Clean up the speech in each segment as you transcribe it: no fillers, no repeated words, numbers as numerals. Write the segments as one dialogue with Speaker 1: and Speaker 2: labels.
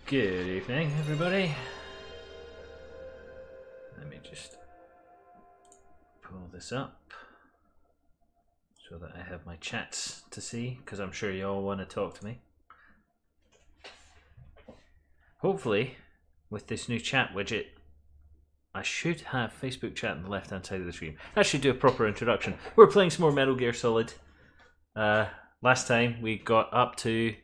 Speaker 1: Good evening, everybody. Let me just pull this up so that I have my chats to see, because I'm sure you all want to talk to me. Hopefully, with this new chat widget, I should have Facebook chat on the left-hand side of the screen. I should do a proper introduction. We're playing some more Metal Gear Solid. Last time we got up to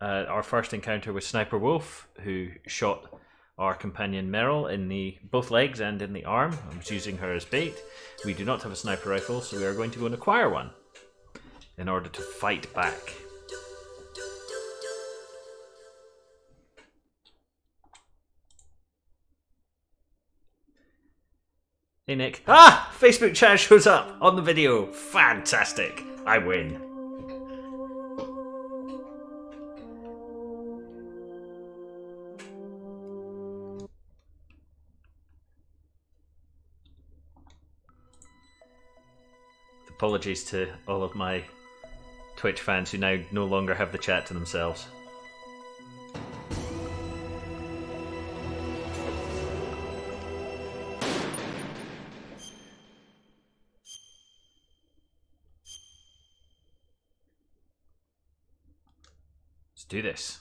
Speaker 1: our first encounter with Sniper Wolf, who shot our companion Meryl in both legs and in the arm. I was using her as bait. We do not have a sniper rifle, so we are going to go and acquire one in order to fight back. Hey Nick. Ah! Facebook chat shows up on the video. Fantastic. I win. Apologies to all of my Twitch fans who now no longer have the chat to themselves. Let's do this.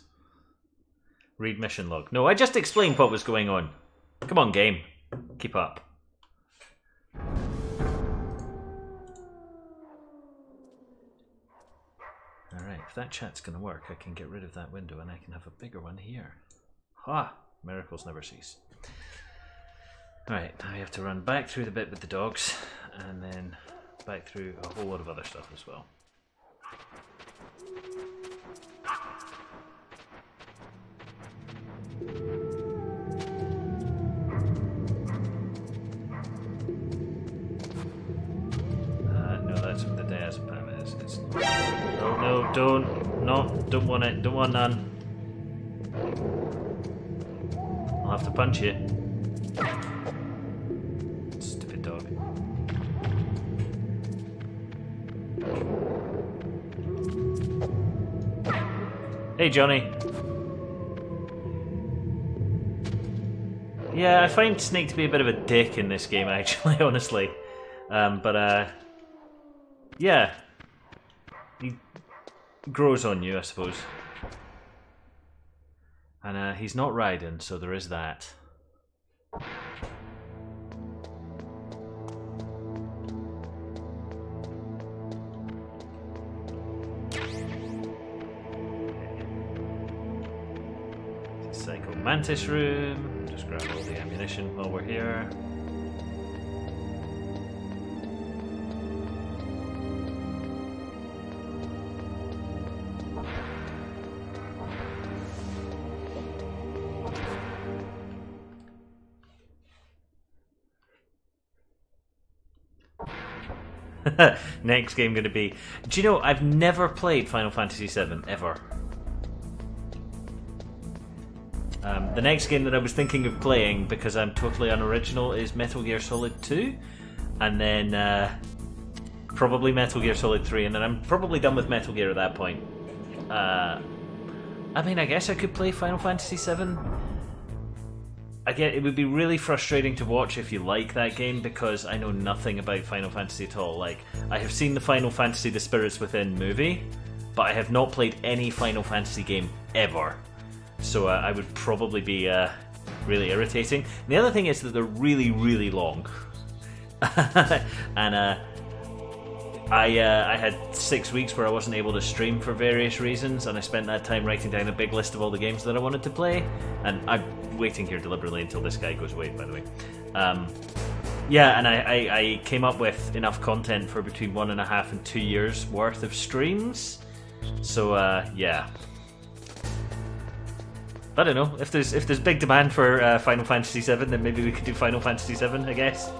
Speaker 1: Read mission log. No, I just explained what was going on. Come on, game. Keep up. Alright, if that chat's going to work, I can get rid of that window and I can have a bigger one here. Ha! Miracles never cease. Alright, now we have to run back through the bit with the dogs and then back through a whole lot of other stuff as well. No, that's what the diazepam is. It's no, don't want it. Don't want none. I'll have to punch you. Stupid dog. Hey, Johnny. Yeah, I find Snake to be a bit of a dick in this game, actually, honestly. Yeah. He grows on you, I suppose. And he's not riding, so there is that. Psycho Mantis room. Just grab all the ammunition while we're here. Next game going to be... Do you know, I've never played Final Fantasy VII, ever. The next game that I was thinking of playing, because I'm totally unoriginal, is Metal Gear Solid 2. And then probably Metal Gear Solid 3, and then I'm probably done with Metal Gear at that point. I mean, I guess I could play Final Fantasy VII. Again, it would be really frustrating to watch if you like that game, because I know nothing about Final Fantasy at all. Like, I have seen the Final Fantasy The Spirits Within movie, but I have not played any Final Fantasy game ever. So I would probably be really irritating. And the other thing is that they're really, really long. And I had 6 weeks where I wasn't able to stream for various reasons, and I spent that time writing down a big list of all the games that I wanted to play. And I'm waiting here deliberately until this guy goes away, by the way. Yeah, and I came up with enough content for between 1.5 and 2 years worth of streams. So yeah. I don't know, if there's big demand for Final Fantasy VII, then maybe we could do Final Fantasy VII, I guess.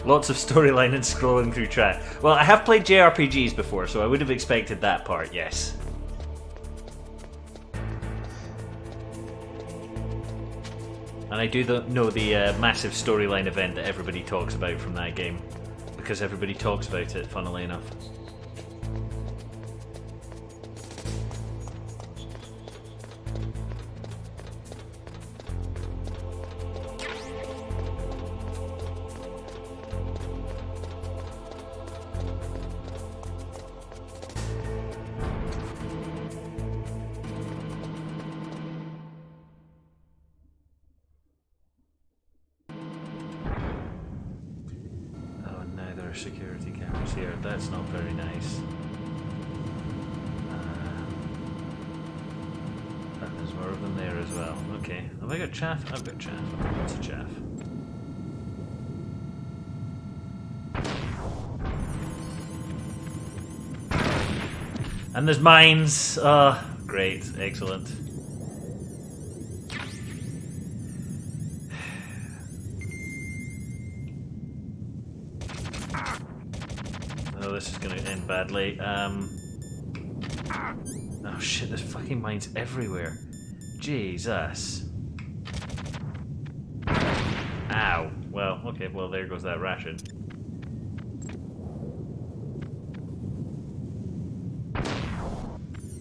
Speaker 1: Lots of storyline and scrolling through chat. Well, I have played JRPGs before, so I would have expected that part, yes. And I do know the massive storyline event that everybody talks about from that game. because everybody talks about it, funnily enough.
Speaker 2: Security cameras here. That's not very nice. And there's more of them there as well. Okay. Have I got chaff? I've got chaff. I've got lots of chaff.
Speaker 1: And there's mines. Oh, great. Excellent. This is going to end badly. Oh shit, there's fucking mines everywhere. Jesus. Ow. Well, okay, well there goes that ration.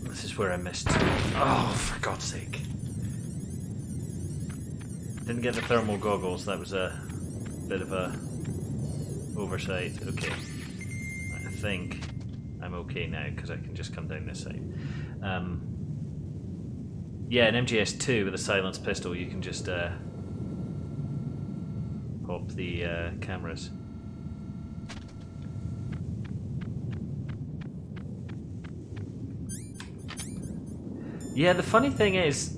Speaker 1: This is where I missed. Oh, for God's sake. Didn't get the thermal goggles, that was a bit of a oversight. Okay. I think I'm okay now because I can just come down this side. Yeah, an MGS2 with a silenced pistol, you can just pop the cameras. Yeah, the funny thing is,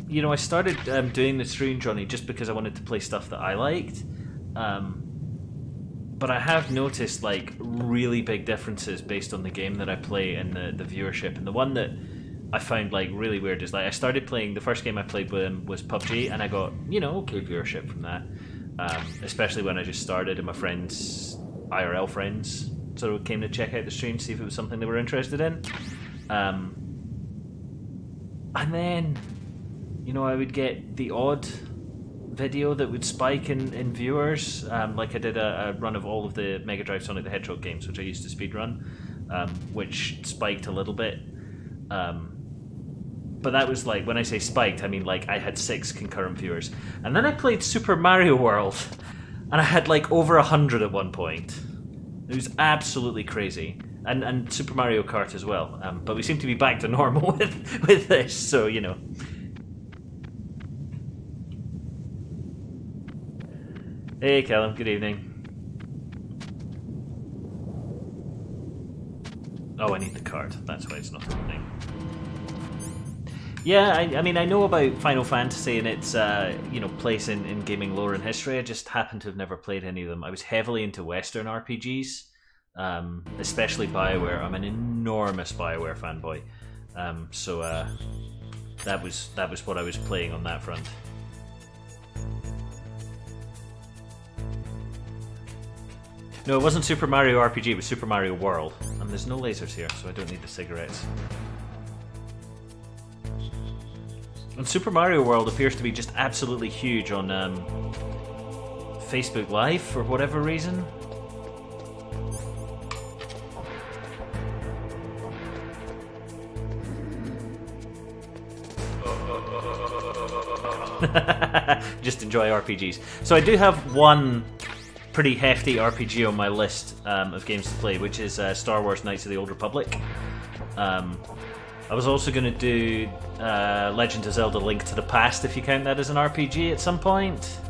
Speaker 1: you know, I started doing the stream, Johnny, just because I wanted to play stuff that I liked. But I have noticed like really big differences based on the game that I play and the viewership. And the one that I found like really weird is like I started playing, the first game I played with him was PUBG, and I got, you know, okay viewership from that. Especially when I just started and my friends, IRL friends, sort of came to check out the stream, see if it was something they were interested in. And then, you know, I would get the odd video that would spike in viewers, like I did a run of all of the Mega Drive Sonic the Hedgehog games, which I used to speedrun, which spiked a little bit. But that was like, when I say spiked, I mean like I had 6 concurrent viewers. And then I played Super Mario World, and I had like over 100 at one point. It was absolutely crazy. And Super Mario Kart as well. But we seem to be back to normal with this, so you know. Hey Callum, good evening. Oh, I need the card. That's why it's not opening. Yeah, I mean, I know about Final Fantasy and its, you know, place in gaming lore and history. I just happen to have never played any of them. I was heavily into Western RPGs, especially BioWare. I'm an enormous BioWare fanboy, so that was what I was playing on that front. No, it wasn't Super Mario RPG, it was Super Mario World. And there's no lasers here, so I don't need the cigarettes. And Super Mario World appears to be just absolutely huge on Facebook Live for whatever reason. Just enjoy RPGs. So I do have one pretty hefty RPG on my list of games to play, which is Star Wars Knights of the Old Republic. I was also going to do Legend of Zelda Link to the Past, if you count that as an RPG at some point.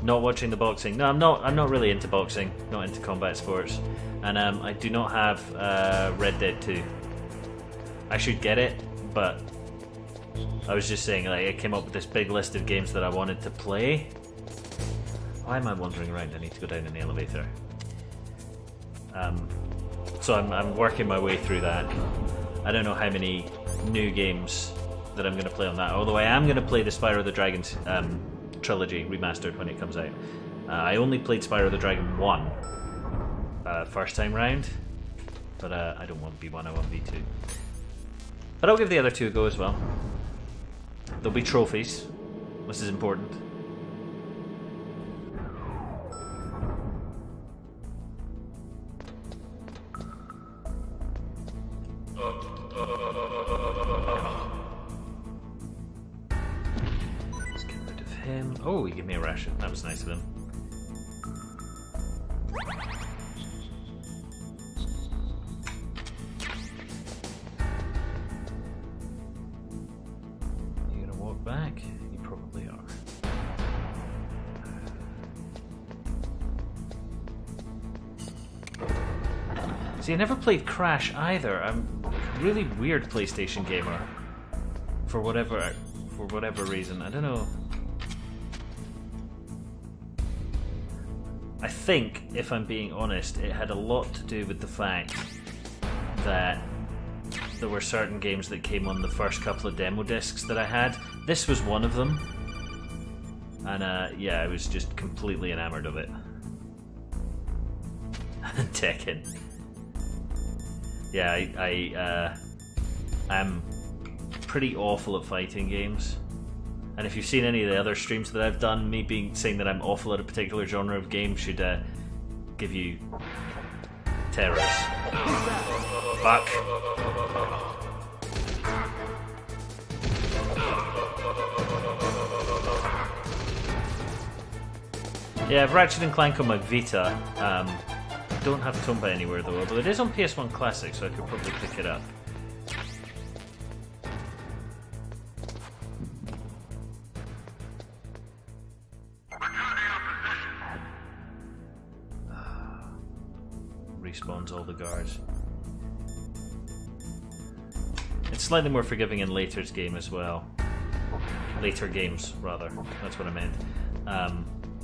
Speaker 1: Not watching the boxing. No, I'm not really into boxing, not into combat sports. And I do not have Red Dead 2. I should get it, but I was just saying, like, I came up with this big list of games that I wanted to play. Why am I wandering around? I need to go down in the elevator. So I'm working my way through that. I don't know how many new games that I'm going to play on that, although I am going to play the Spyro the Dragon trilogy remastered when it comes out. I only played Spyro the Dragon 1 first time round, but I don't want V1, I want V2. But I'll give the other two a go as well. There'll be trophies. This is important. Let's get rid of him. Oh, he gave me a ration. That was nice of him. You gonna walk back? You probably are. See, I never played Crash either. I'm a really weird PlayStation gamer. For whatever reason. I don't know. I think, if I'm being honest, it had a lot to do with the fact that there were certain games that came on the first couple of demo discs that I had. This was one of them. And yeah, I was just completely enamored of it. Tekken. Yeah, I'm pretty awful at fighting games. And if you've seen any of the other streams that I've done, me saying that I'm awful at a particular genre of game should give you terrors. Fuck. Yeah, I've Ratchet & Clank on my Vita. Don't have Tomba anywhere though, although it is on PS1 Classic, so I could probably pick it up. Respawns all the guards. It's slightly more forgiving in Later's game as well. Later games, rather. That's what I meant.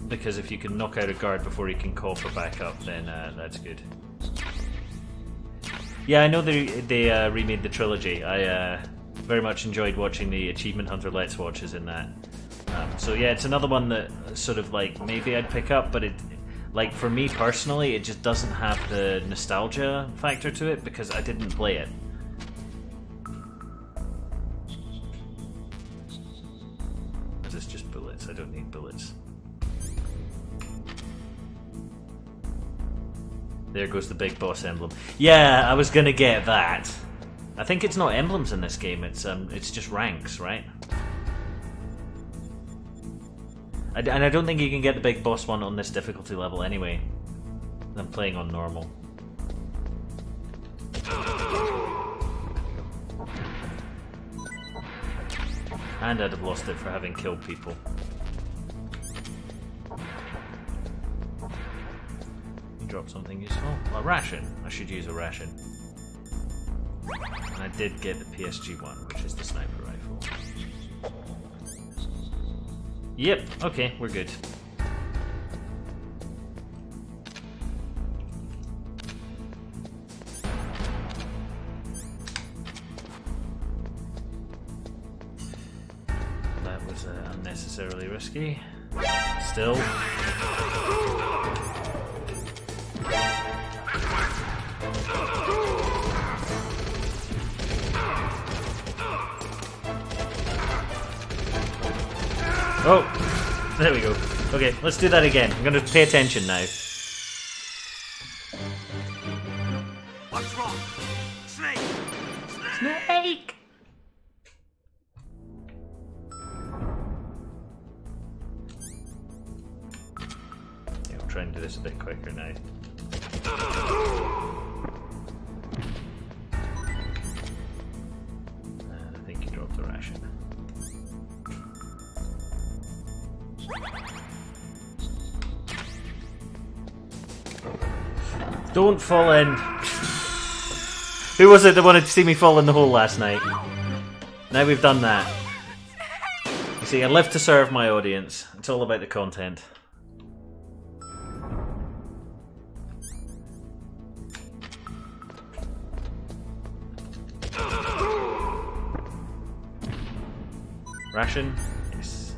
Speaker 1: Because if you can knock out a guard before he can call for backup, then that's good. Yeah, I know they remade the trilogy. I very much enjoyed watching the Achievement Hunter Let's Watches in that. So yeah, it's another one that sort of like maybe I'd pick up, but it, like for me personally, it just doesn't have the nostalgia factor to it because I didn't play it. Is this just bullets? I don't need bullets. There goes the big boss emblem. Yeah, I was gonna get that. I think it's not emblems in this game. It's just ranks, right? And I don't think you can get the big boss one on this difficulty level anyway. I'm playing on normal. And I'd have lost it for having killed people. Drop something useful. A ration. I should use a ration. And I did get the PSG one, which is the sniper rifle. Yep, okay, we're good. That was unnecessarily risky. Still. Oh, there we go. Okay, let's do that again. I'm going to pay attention now.
Speaker 3: What's wrong? Snake!
Speaker 1: Snake! Yeah, I'll try and do this a bit quicker now. And I think he dropped the ration. Don't fall in. Who was it that wanted to see me fall in the hole last night? Now we've done that. You see, I live to serve my audience. It's all about the content. Ration? Yes.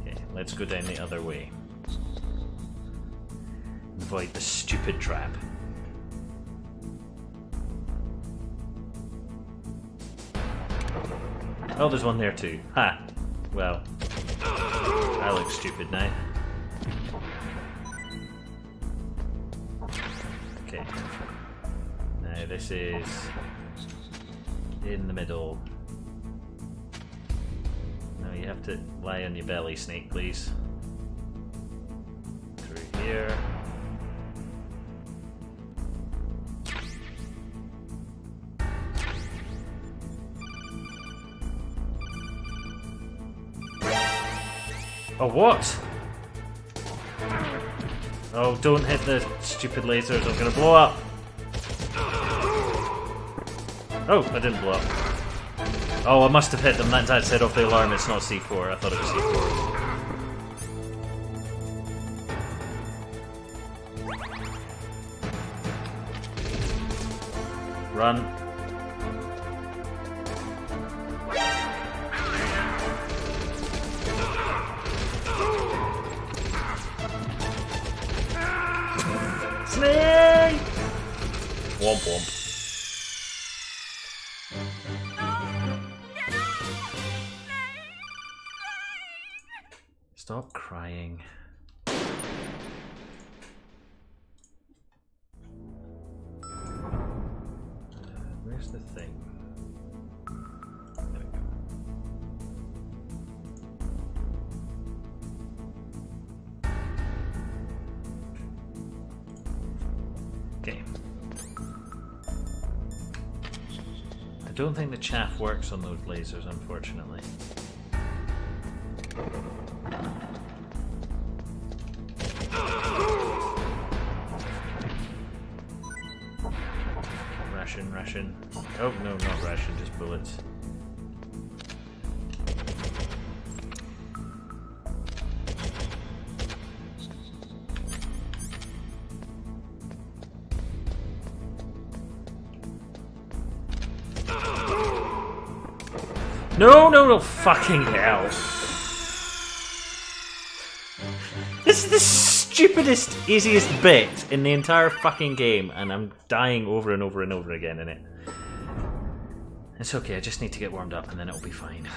Speaker 1: Okay, let's go down the other way. Avoid the stupid trap. Oh, there's one there too. Ha! Well, I look stupid now. Okay. Now this is in the middle. Now you have to lie on your belly, Snake, please. Through here. Oh, what? Oh, don't hit the stupid lasers, I'm gonna blow up! Oh, I didn't blow up. Oh, I must have hit them, that set off the alarm, it's not C4, I thought it was C4. Run. Snake! Womp womp. Stop crying. Where's the thing? There we go. Okay. I don't think the chaff works on those lasers, unfortunately. Ration. Oh, no, not ration, just bullets. No, fucking hell. This is the stupidest, easiest bit in the entire fucking game, and I'm dying over and over and over again in it. It's okay, I just need to get warmed up and then it'll be fine.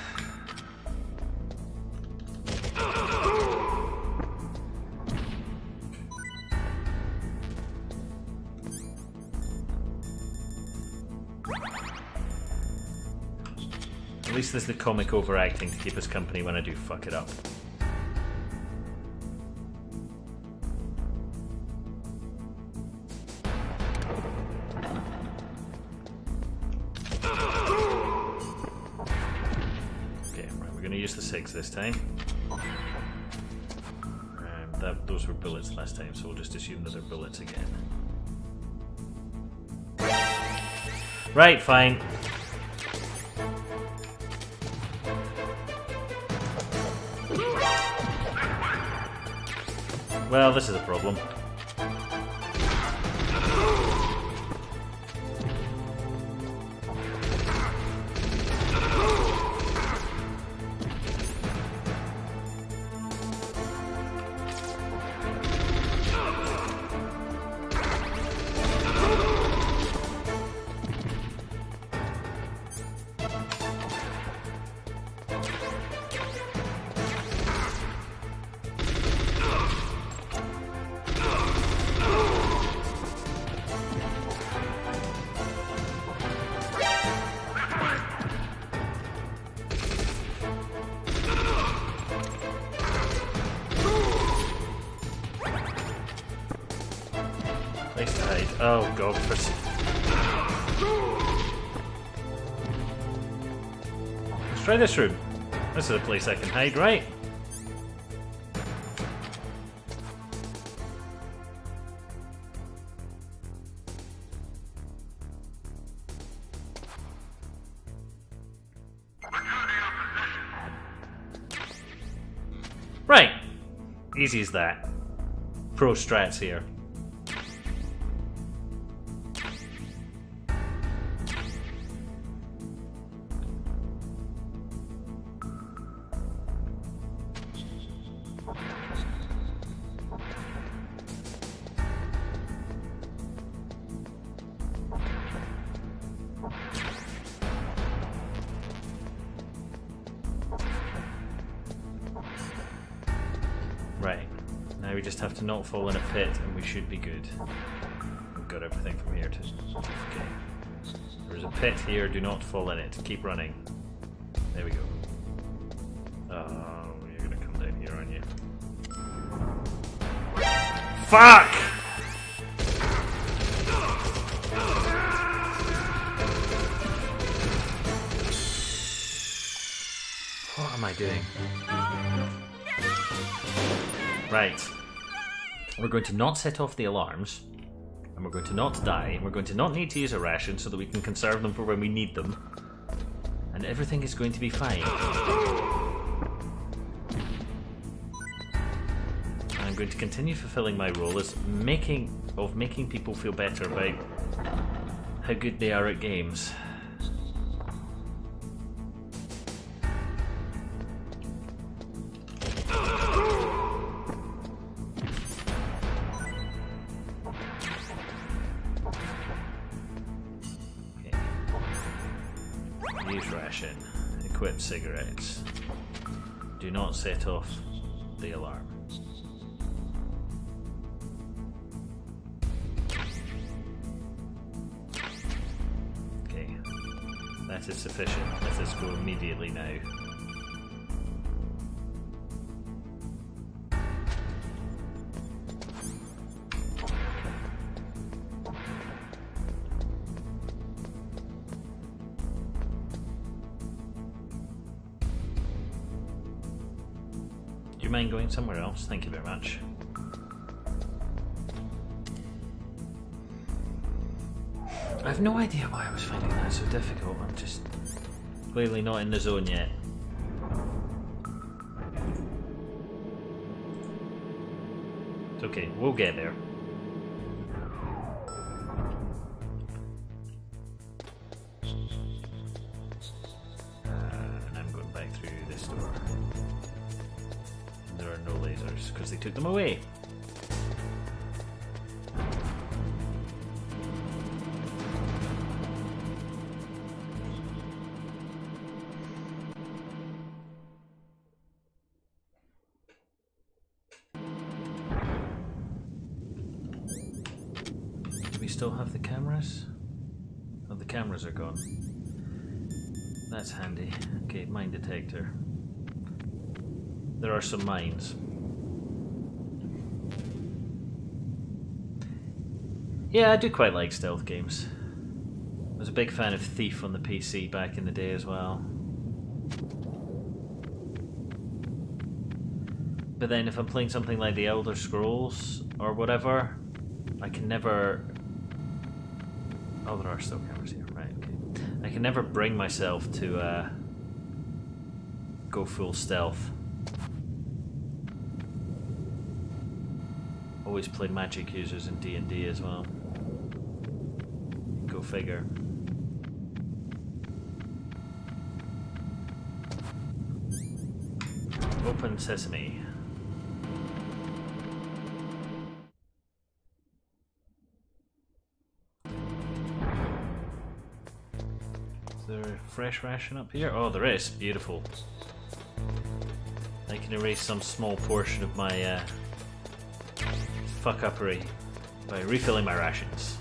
Speaker 1: At least there's the comic overacting to keep us company when I do fuck it up. Use the 6 this time. Those were bullets last time, so we'll just assume that they're bullets again. Right, fine. Well, this is a problem. Oh god, let's try this room. This is a place I can hide, right? Right. Easy as that. Pro strats here. we just have to not fall in a pit and we should be good. We've got everything from here to... Okay. There's a pit here, do not fall in it. Keep running. There we go. Oh, you're gonna come down here, aren't you? Fuck! What am I doing? Right. We're going to not set off the alarms, and we're going to not die, and we're going to not need to use a ration so that we can conserve them for when we need them. And everything is going to be fine. I'm going to continue fulfilling my role as making people feel better about how good they are at games. Use ration. Equip cigarettes. Do not set off the alarm. Okay. That is sufficient. Let us go immediately now. Do you mind going somewhere else? Thank you very much. I have no idea why I was finding that so difficult. I'm just clearly not in the zone yet. It's okay, we'll get there. And I'm going back through this door. There are no lasers because they took them away. Do we still have the cameras? Oh, the cameras are gone. That's handy. Okay, mine detector. There are some mines. Yeah, I do quite like stealth games. I was a big fan of Thief on the PC back in the day as well. But then if I'm playing something like the Elder Scrolls or whatever, I can never... Oh, there are still cameras here, right, okay. I can never bring myself to go full stealth. Always play magic users in D&D as well. Go figure. Open sesame. Is there a fresh ration up here? Oh, there is. Beautiful. I can erase some small portion of my fuck-uppery by refilling my rations.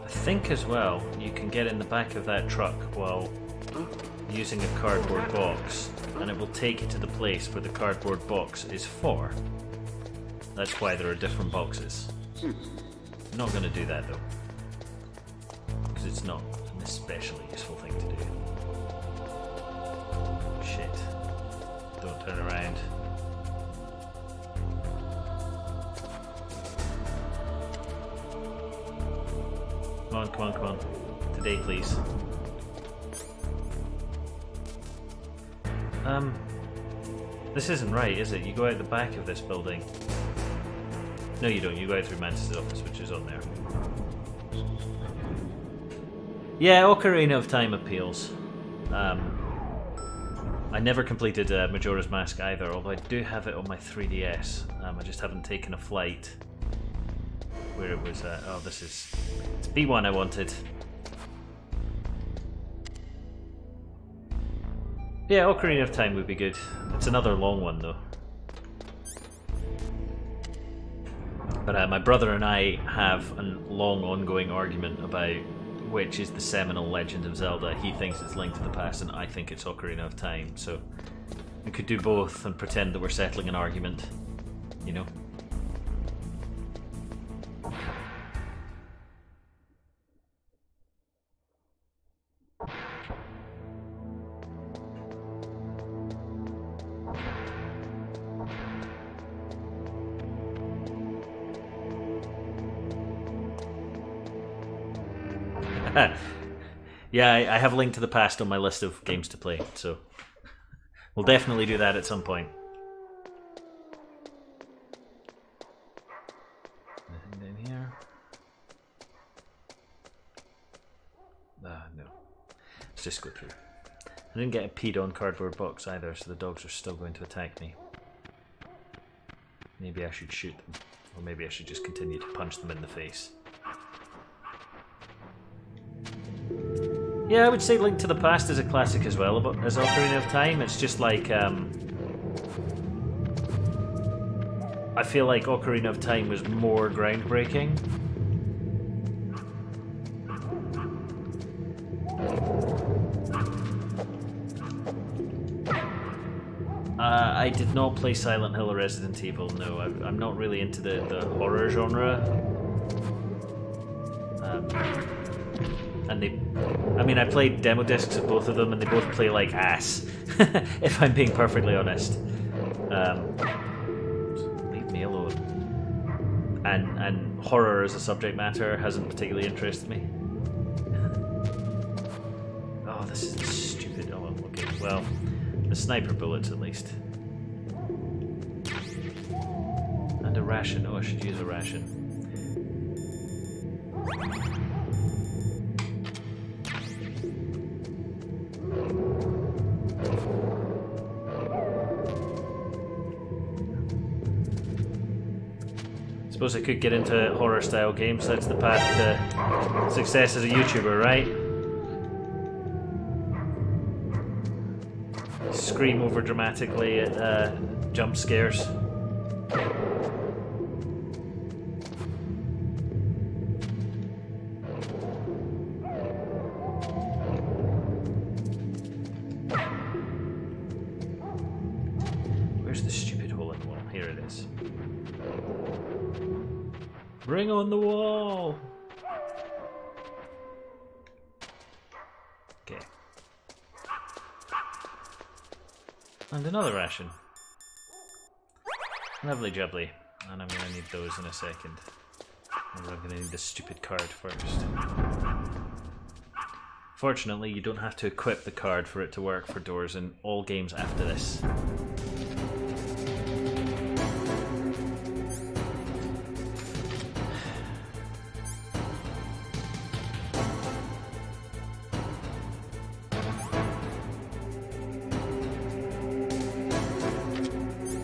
Speaker 1: I think as well you can get in the back of that truck while using a cardboard box, and it will take you to the place where the cardboard box is for. That's why there are different boxes. I'm not going to do that though, because it's not an especially useful thing to do. Shit. Don't turn around. Come on, come on, come on. Today, please. This isn't right, is it? You go out the back of this building. No, you don't. You go out through Mantis' office, which is on there. Yeah, Ocarina of Time appeals. I I never completed Majora's Mask either, although I do have it on my 3DS. I just haven't taken a flight where it was. Oh, this is it's B1 I wanted. Yeah, Ocarina of Time would be good. It's another long one though. But my brother and I have a long ongoing argument about which is the seminal Legend of Zelda. He thinks it's Link to the Past and I think it's Ocarina of Time. So we could do both and pretend that we're settling an argument, you know? Yeah, I have Link to the Past on my list of games to play, so we'll definitely do that at some point. Nothing down here. No. Let's just go through. I didn't get a peed on cardboard box either, so the dogs are still going to attack me. Maybe I should shoot them, or maybe I should just continue to punch them in the face. Yeah, I would say Link to the Past is a classic as well, as Ocarina of Time. It's just like, I feel like Ocarina of Time was more groundbreaking. I did not play Silent Hill or Resident Evil, no. I'm not really into the horror genre. And I played demo discs of both of them and they both play like ass, if I'm being perfectly honest. Leave me alone. And horror as a subject matter hasn't particularly interested me. Oh, this is stupid. Oh, okay, well, the sniper bullets at least. And a ration. Oh, I should use a ration. Suppose I could get into horror style games. That's the path to success as a YouTuber, right? Scream over dramatically at jump scares. Where's the stupid hole in the wall? Here it is. Bring on the wall! Okay. And another ration. Lovely jubbly. And I'm gonna need those in a second. And I'm gonna need this stupid card first. Fortunately, you don't have to equip the card for it to work for doors in all games after this.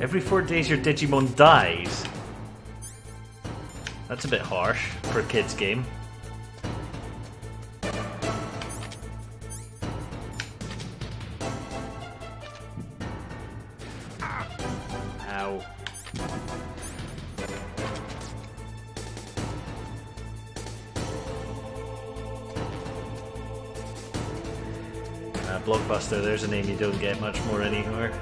Speaker 1: Every 4 days your Digimon dies? That's a bit harsh for a kid's game. Ow. Blockbuster, there's a name you don't get much more anywhere.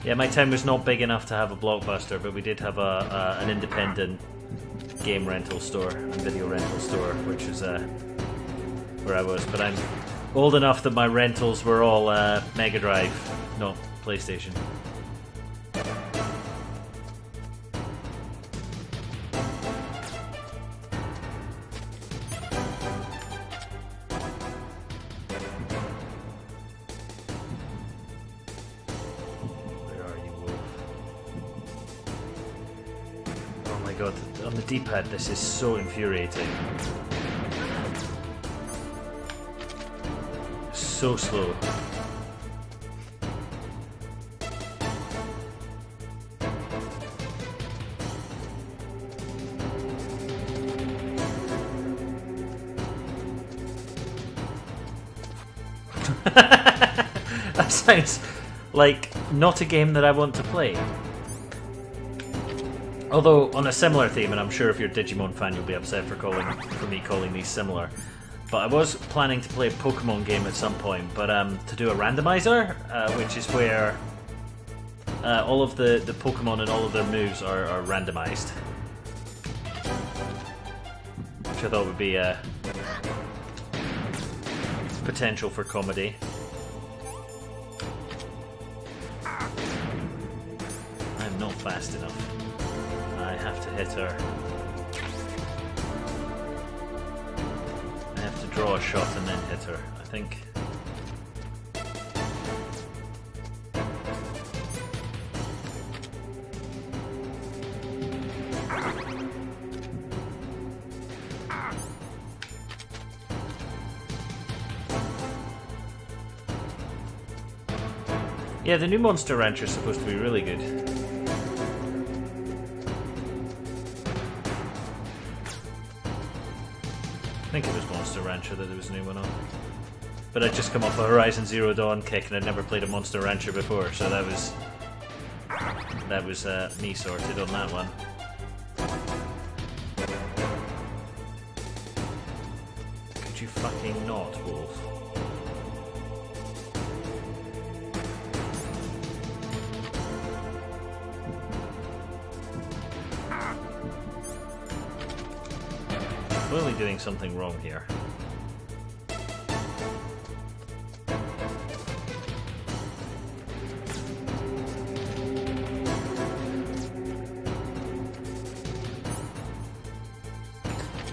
Speaker 1: Yeah, my town was not big enough to have a Blockbuster, but we did have an independent game rental store and video rental store, which is where I was. But I'm old enough that my rentals were all Mega Drive, not PlayStation. Oh my god, on the D-pad this is so infuriating. So slow. That sounds like not a game that I want to play. Although, on a similar theme, and I'm sure if you're a Digimon fan you'll be upset for me calling these similar, but I was planning to play a Pokemon game at some point, but to do a randomizer, which is where all of the Pokemon and all of their moves are randomized. Which I thought would be potential for comedy. I'm not fast enough. I have to hit her. I have to draw a shot and then hit her, I think. Yeah, the new Monster Rancher is supposed to be really good. I think it was Monster Rancher that there was a new one on. But I'd just come off a Horizon Zero Dawn kick and I'd never played a Monster Rancher before, so that was me sorted on that one. Could you fucking not, Wolf? Clearly doing something wrong here.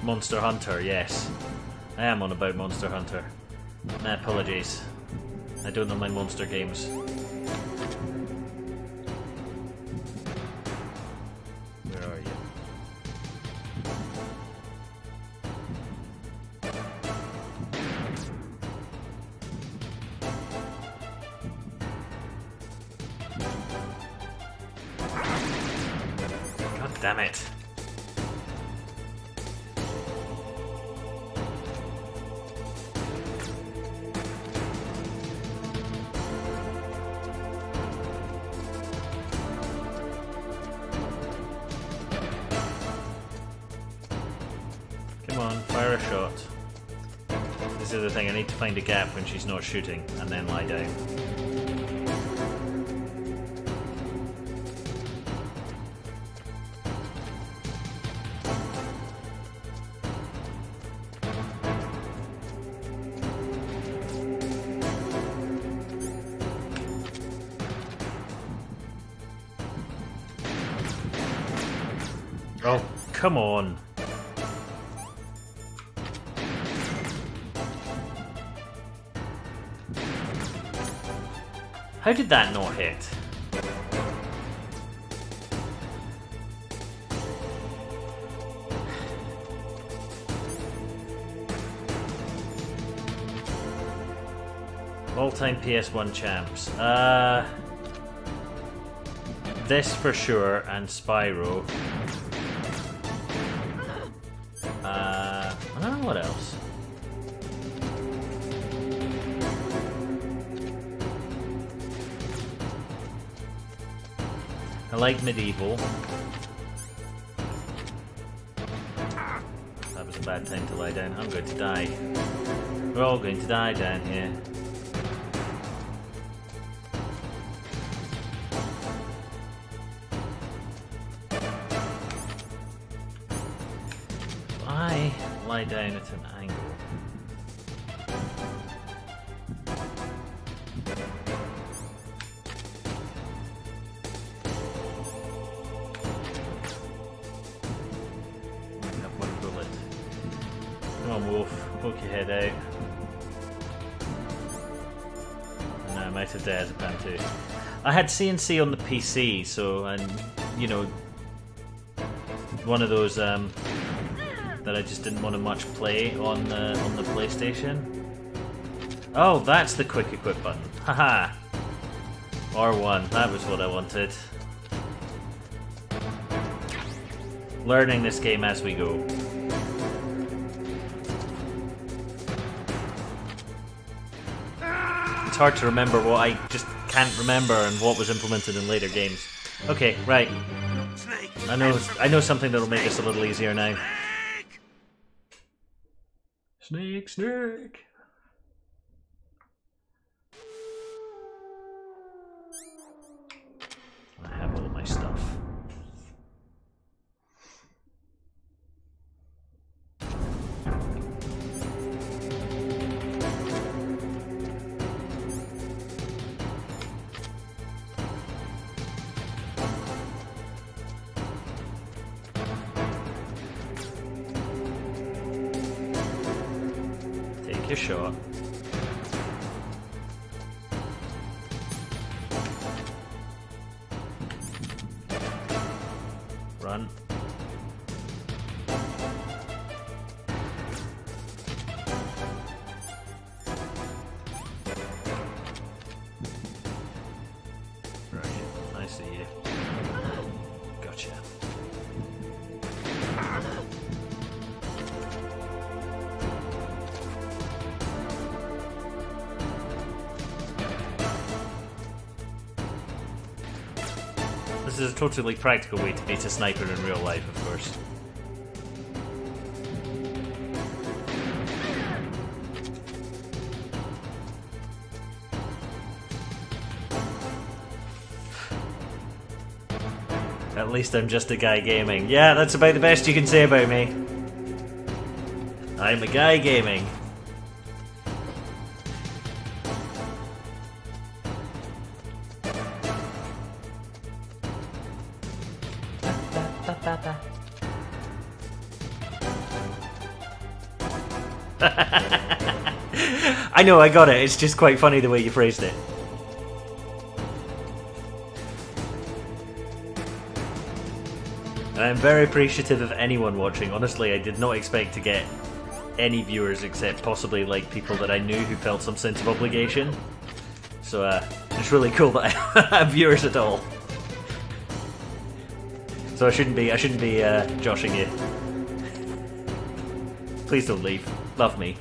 Speaker 1: Monster Hunter, yes. I am on about Monster Hunter. My apologies. I don't know my monster games. Where are you? God damn it. Come on, fire a shot. This is the thing, I need to find a gap when she's not shooting, and then lie down. Oh, come on. How did that not hit? All-time PS1 champs. This for sure, and Spyro. I don't know what else. I like Medieval. That was a bad time to lie down. I'm going to die. We're all going to die down here. I lie down at an angle. Come on, Wolf, poke your head out. And I'm out of diazepam too. I had CNC on the PC, so, and you know, one of those that I just didn't want to much play on the PlayStation. Oh, that's the quick equip button. Haha. R1. That was what I wanted. Learning this game as we go. It's hard to remember what I just can't remember and what was implemented in later games. Okay, right. I know something that'll make this a little easier now. Snake, snake. I have all my stuff. Take your shot. Run. Right, I see you. Gotcha. This is a totally practical way to beat a sniper in real life, of course. At least I'm just a guy gaming. Yeah, that's about the best you can say about me. I'm a guy gaming. I know, I got it. It's just quite funny the way you phrased it. And I'm very appreciative of anyone watching. Honestly, I did not expect to get any viewers except possibly like people that I knew who felt some sense of obligation. So it's really cool that I have viewers at all. So I shouldn't be joshing you. Please don't leave. Love me.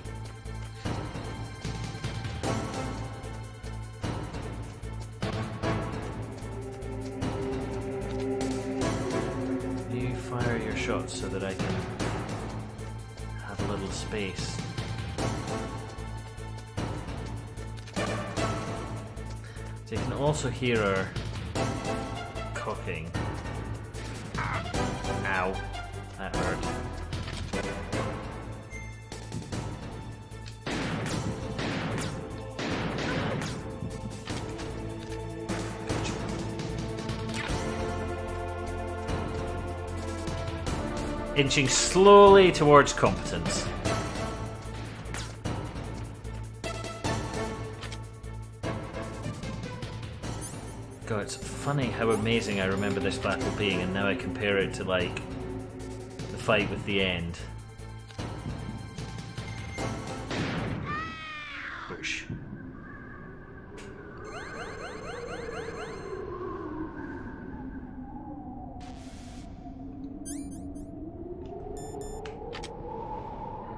Speaker 1: You fire your shots so that I can have a little space. So you can also hear her cocking. Ow. That hurt. Inching slowly towards competence. God, it's funny how amazing I remember this battle being, and now I compare it to, like, the fight with the end. Whoosh.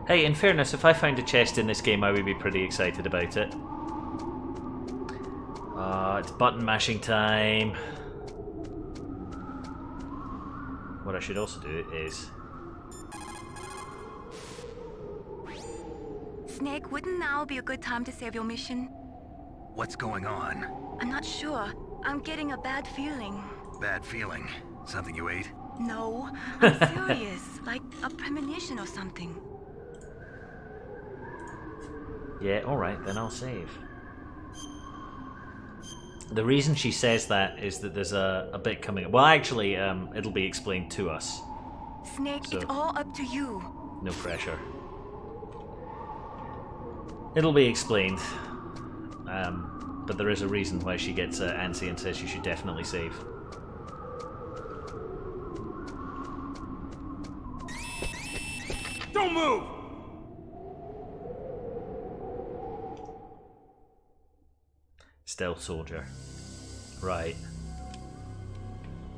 Speaker 1: Hey, in fairness, if I found a chest in this game, I would be pretty excited about it. It's button mashing time. What I should also do is...
Speaker 4: Snake, wouldn't now be a good time to save your mission?
Speaker 3: What's going on?
Speaker 4: I'm not sure. I'm getting a bad feeling.
Speaker 3: Bad feeling. Something you ate?
Speaker 4: No, I'm serious. Like a premonition or something.
Speaker 1: Yeah, alright, then I'll save. The reason she says that is that there's a bit coming up. Well, actually, it'll be explained to us.
Speaker 4: Snake,
Speaker 1: So-
Speaker 4: it's all up to you.
Speaker 1: No pressure. It'll be explained. But there is a reason why she gets antsy and says you should definitely save.
Speaker 5: Don't move!
Speaker 1: Stealth soldier. Right.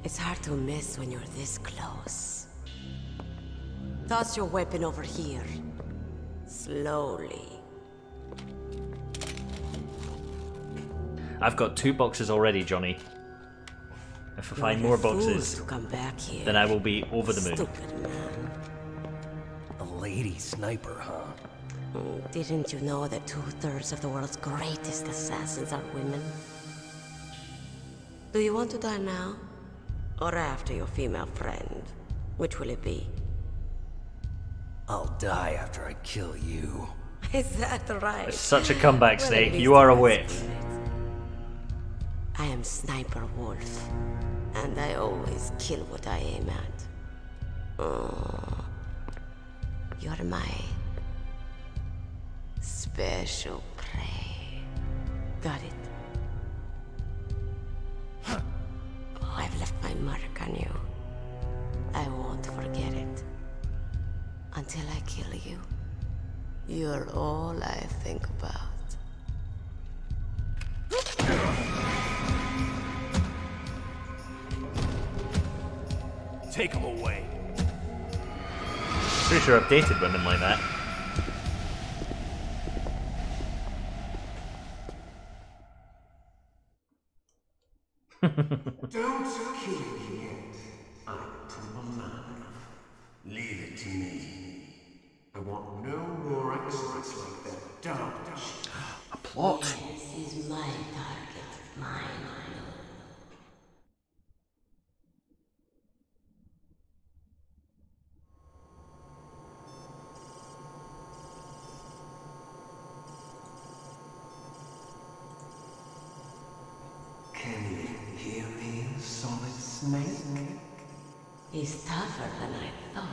Speaker 6: It's hard to miss when you're this close. Toss your weapon over here. Slowly.
Speaker 1: I've got 2 boxes already, Johnny. If I find more boxes,
Speaker 6: To come back here.
Speaker 1: then I will be over the moon.
Speaker 6: Stupid man.
Speaker 5: A lady sniper, huh?
Speaker 6: Didn't you know that 2/3 of the world's greatest assassins are women? Do you want to die now? Or after your female friend? Which will it be?
Speaker 5: I'll die after I kill you.
Speaker 6: Is that right?
Speaker 1: It's such a comeback,
Speaker 6: Well,
Speaker 1: Snake.
Speaker 6: at least
Speaker 1: You are a
Speaker 6: that's
Speaker 1: wit.
Speaker 6: spirit. I am Sniper Wolf, and I always kill what I aim at. Oh, you're my special prey. Got it? Oh, I've left my mark on you. I won't forget it. Until I kill you. You're all I think about.
Speaker 5: Take him away.
Speaker 1: Pretty sure I've dated women like that.
Speaker 7: Don't kill me yet. I'm too alive.
Speaker 3: Leave it to me.
Speaker 7: I want no more accidents like that. Don't.
Speaker 5: A plot.
Speaker 6: This is my target. Mine.
Speaker 7: Can you hear me, Solid Snake?
Speaker 6: He's tougher than I thought.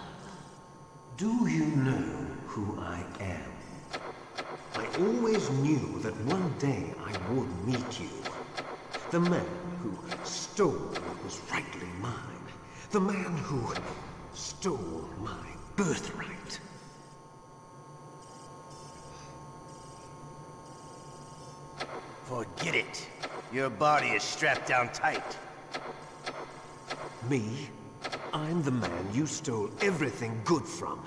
Speaker 7: Do you know who I am? I always knew that one day I would meet you. The man who stole what was rightly mine. The man who stole my birthright.
Speaker 3: Forget it. Your body is strapped down tight.
Speaker 7: Me? I'm the man you stole everything good from.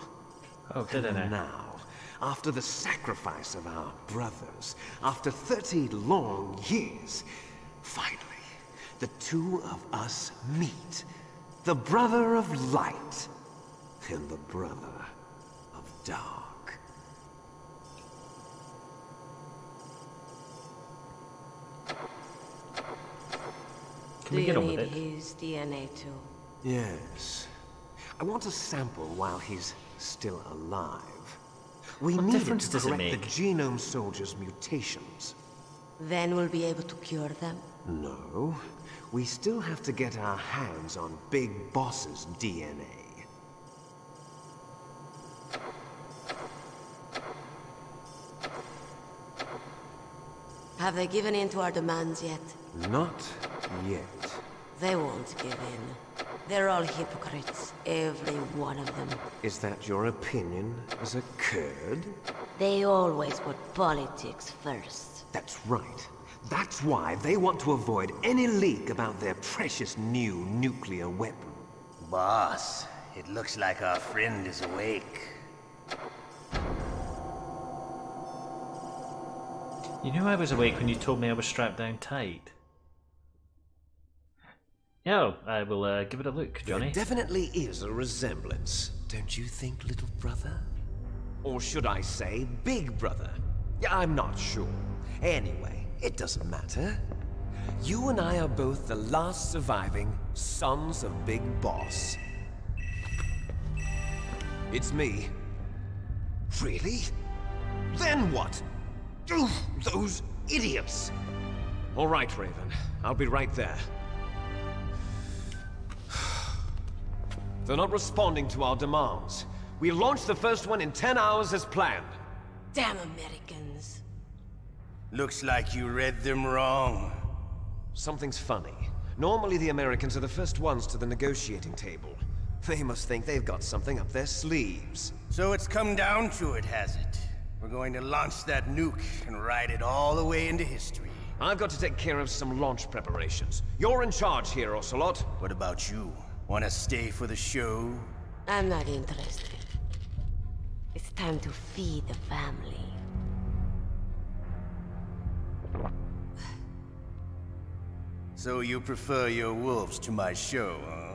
Speaker 1: Oh, didn't I?
Speaker 7: Now, after the sacrifice of our brothers, after 30 long years, finally, the two of us meet. The brother of light and the brother of dark.
Speaker 1: Can we get on with
Speaker 6: Do
Speaker 1: it?
Speaker 6: you need his DNA too?
Speaker 7: Yes. I want a sample while he's still alive. We
Speaker 1: What
Speaker 7: need
Speaker 1: difference
Speaker 7: to
Speaker 1: does it
Speaker 7: correct
Speaker 1: make?
Speaker 7: the genome soldier's mutations.
Speaker 6: Then we'll be able to cure them?
Speaker 7: No. We still have to get our hands on Big Boss's DNA.
Speaker 6: Have they given in to our demands yet?
Speaker 7: Not yet.
Speaker 6: They won't give in. They're all hypocrites, every one of them.
Speaker 7: Is that your opinion as a Kurd?
Speaker 6: They always put politics first.
Speaker 7: That's right. That's why they want to avoid any leak about their precious new nuclear weapon.
Speaker 3: Boss, it looks like our friend is awake.
Speaker 1: You knew I was awake when you told me I was strapped down tight. Yeah, I will give it a look, Johnny.
Speaker 7: There definitely is a resemblance, don't you think, little brother? Or should I say, big brother? Yeah, I'm not sure. Anyway, it doesn't matter. You and I are both the last surviving sons of Big Boss. It's me. Really? Then what? Oof, those idiots! All right, Raven. I'll be right there. They're not responding to our demands. We launched the first one in 10 hours as planned.
Speaker 6: Damn Americans.
Speaker 3: Looks like you read them wrong.
Speaker 7: Something's funny. Normally the Americans are the first ones to the negotiating table. They must think they've got something up their sleeves.
Speaker 3: So it's come down to it, has it? We're going to launch that nuke and ride it all the way into history.
Speaker 7: I've got to take care of some launch preparations. You're in charge here, Ocelot.
Speaker 3: What about you? Want to stay for the show?
Speaker 6: I'm not interested. It's time to feed the family.
Speaker 3: So you prefer your wolves to my show, huh?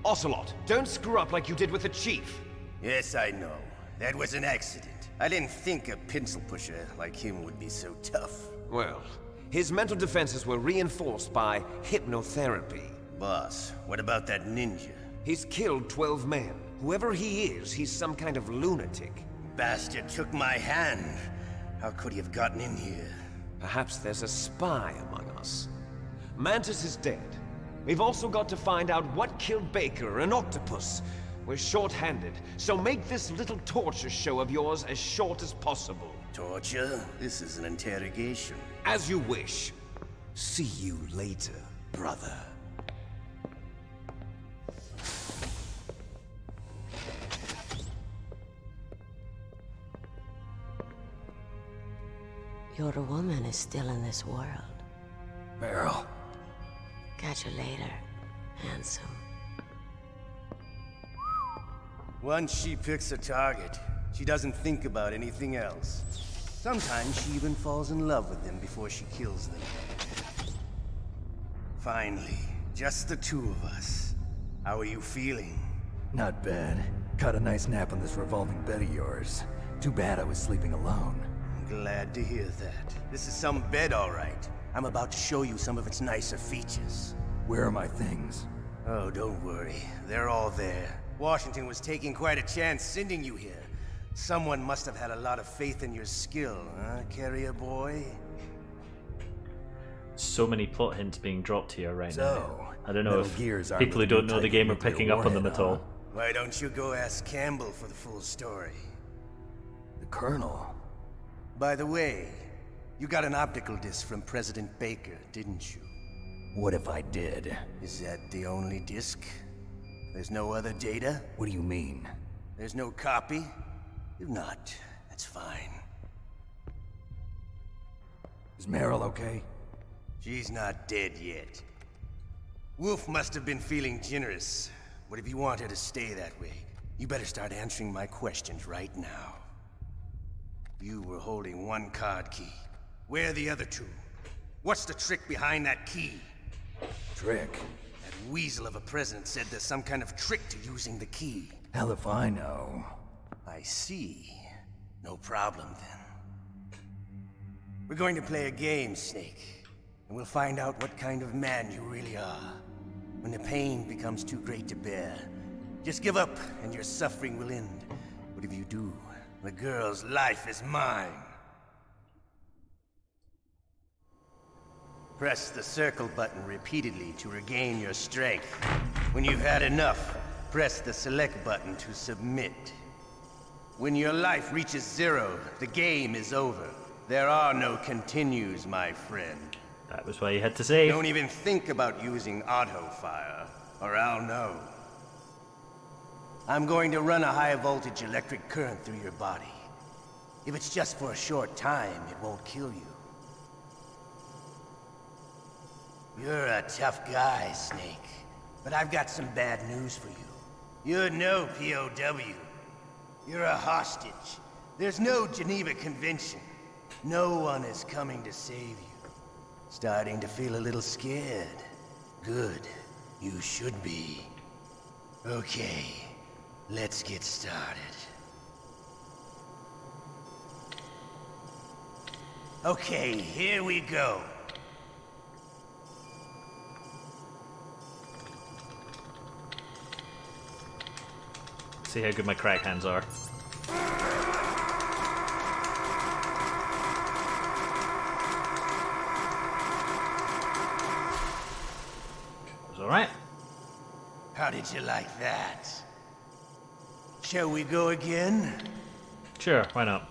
Speaker 7: Ocelot, don't screw up like you did with the Chief.
Speaker 3: Yes, I know. That was an accident. I didn't think a pencil pusher like him would be so tough.
Speaker 7: Well, his mental defenses were reinforced by hypnotherapy.
Speaker 3: Boss, what about that ninja?
Speaker 7: He's killed 12 men. Whoever he is, he's some kind of lunatic.
Speaker 3: Bastard took my hand. How could he have gotten in here?
Speaker 7: Perhaps there's a spy among us. Mantis is dead. We've also got to find out what killed Baker, an octopus. We're short-handed, so make this little torture show of yours as short as possible.
Speaker 3: Torture? This is an interrogation.
Speaker 7: As you wish. See you later, brother.
Speaker 6: Your woman is still in this world.
Speaker 5: Meryl.
Speaker 6: Catch you later, handsome.
Speaker 3: Once she picks a target, she doesn't think about anything else. Sometimes she even falls in love with them before she kills them. Finally, just the two of us. How are you feeling?
Speaker 5: Not bad. Caught a nice nap on this revolving bed of yours. Too bad I was sleeping alone.
Speaker 3: I'm glad to hear that. This is some bed, all right. I'm about to show you some of its nicer features.
Speaker 5: Where are my things?
Speaker 3: Oh, don't worry. They're all there. Washington was taking quite a chance sending you here. Someone must have had a lot of faith in your skill, huh, carrier boy?
Speaker 1: So many plot hints being dropped here right now. I don't know
Speaker 5: Metal
Speaker 1: if
Speaker 5: Gears aren't
Speaker 1: people who
Speaker 5: the
Speaker 1: don't
Speaker 5: new
Speaker 1: know the
Speaker 5: type
Speaker 1: game
Speaker 5: of
Speaker 1: are picking
Speaker 5: nuclear
Speaker 1: up on them
Speaker 5: warhead,
Speaker 1: at all.
Speaker 5: huh?
Speaker 3: Why don't you go ask Campbell for the full story?
Speaker 5: The Colonel.
Speaker 3: By the way, you got an optical disc from President Baker, didn't you?
Speaker 5: What if I did?
Speaker 3: Is that the only disc? There's no other data?
Speaker 5: What do you mean?
Speaker 3: There's no copy? If not, that's fine.
Speaker 5: Is Meryl okay?
Speaker 3: She's not dead yet. Wolf must have been feeling generous. But if you want her to stay that way, you better start answering my questions right now. You were holding one card key. Where are the other two? What's the trick behind that key?
Speaker 5: Trick?
Speaker 3: That weasel of a president said there's some kind of trick to using the key.
Speaker 5: Hell if I know.
Speaker 3: I see. No problem then. We're going to play a game, Snake. And we'll find out what kind of man you really are. When the pain becomes too great to bear, just give up and your suffering will end. But if you do, the girl's life is mine. Press the circle button repeatedly to regain your strength. When you've had enough, press the select button to submit. When your life reaches 0, the game is over. There are no continues, my friend.
Speaker 1: That was why you had to save.
Speaker 3: Don't even think about using auto fire, or I'll know. I'm going to run a high voltage electric current through your body. If it's just for a short time, it won't kill you. You're a tough guy, Snake. But I've got some bad news for you. You're no POW. You're a hostage. There's no Geneva Convention. No one is coming to save you. Starting to feel a little scared. Good. You should be. Okay. Let's get started. Okay, here we go.
Speaker 1: See how good my crack hands are. It was alright.
Speaker 3: How did you like that? Shall we go again?
Speaker 1: Sure, why not?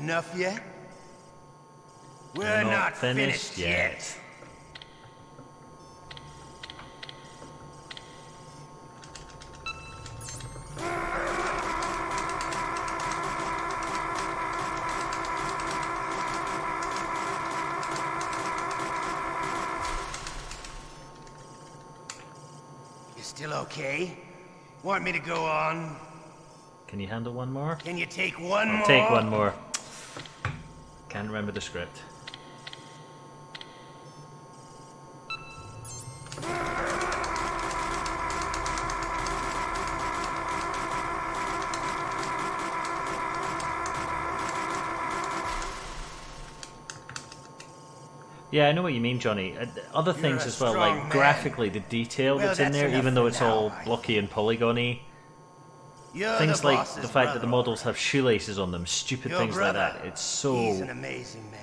Speaker 3: enough yet? We're not finished yet. You still okay? Want me to go on?
Speaker 1: Can you handle one more?
Speaker 3: Can you take one more?
Speaker 1: I'll take one more. Can't remember the script. Yeah, I know what you mean, Johnny. Other things as well, like
Speaker 3: man.
Speaker 1: graphically, the detail that's in
Speaker 3: that's
Speaker 1: there,
Speaker 3: enough
Speaker 1: even though
Speaker 3: for
Speaker 1: it's
Speaker 3: now,
Speaker 1: all
Speaker 3: I
Speaker 1: blocky and polygony.
Speaker 3: You're
Speaker 1: Things
Speaker 3: the
Speaker 1: like
Speaker 3: boss's
Speaker 1: the fact that the
Speaker 3: brother.
Speaker 1: models have shoelaces on them, stupid
Speaker 3: Your
Speaker 1: things
Speaker 3: brother,
Speaker 1: like that. It's so
Speaker 3: He's an amazing man.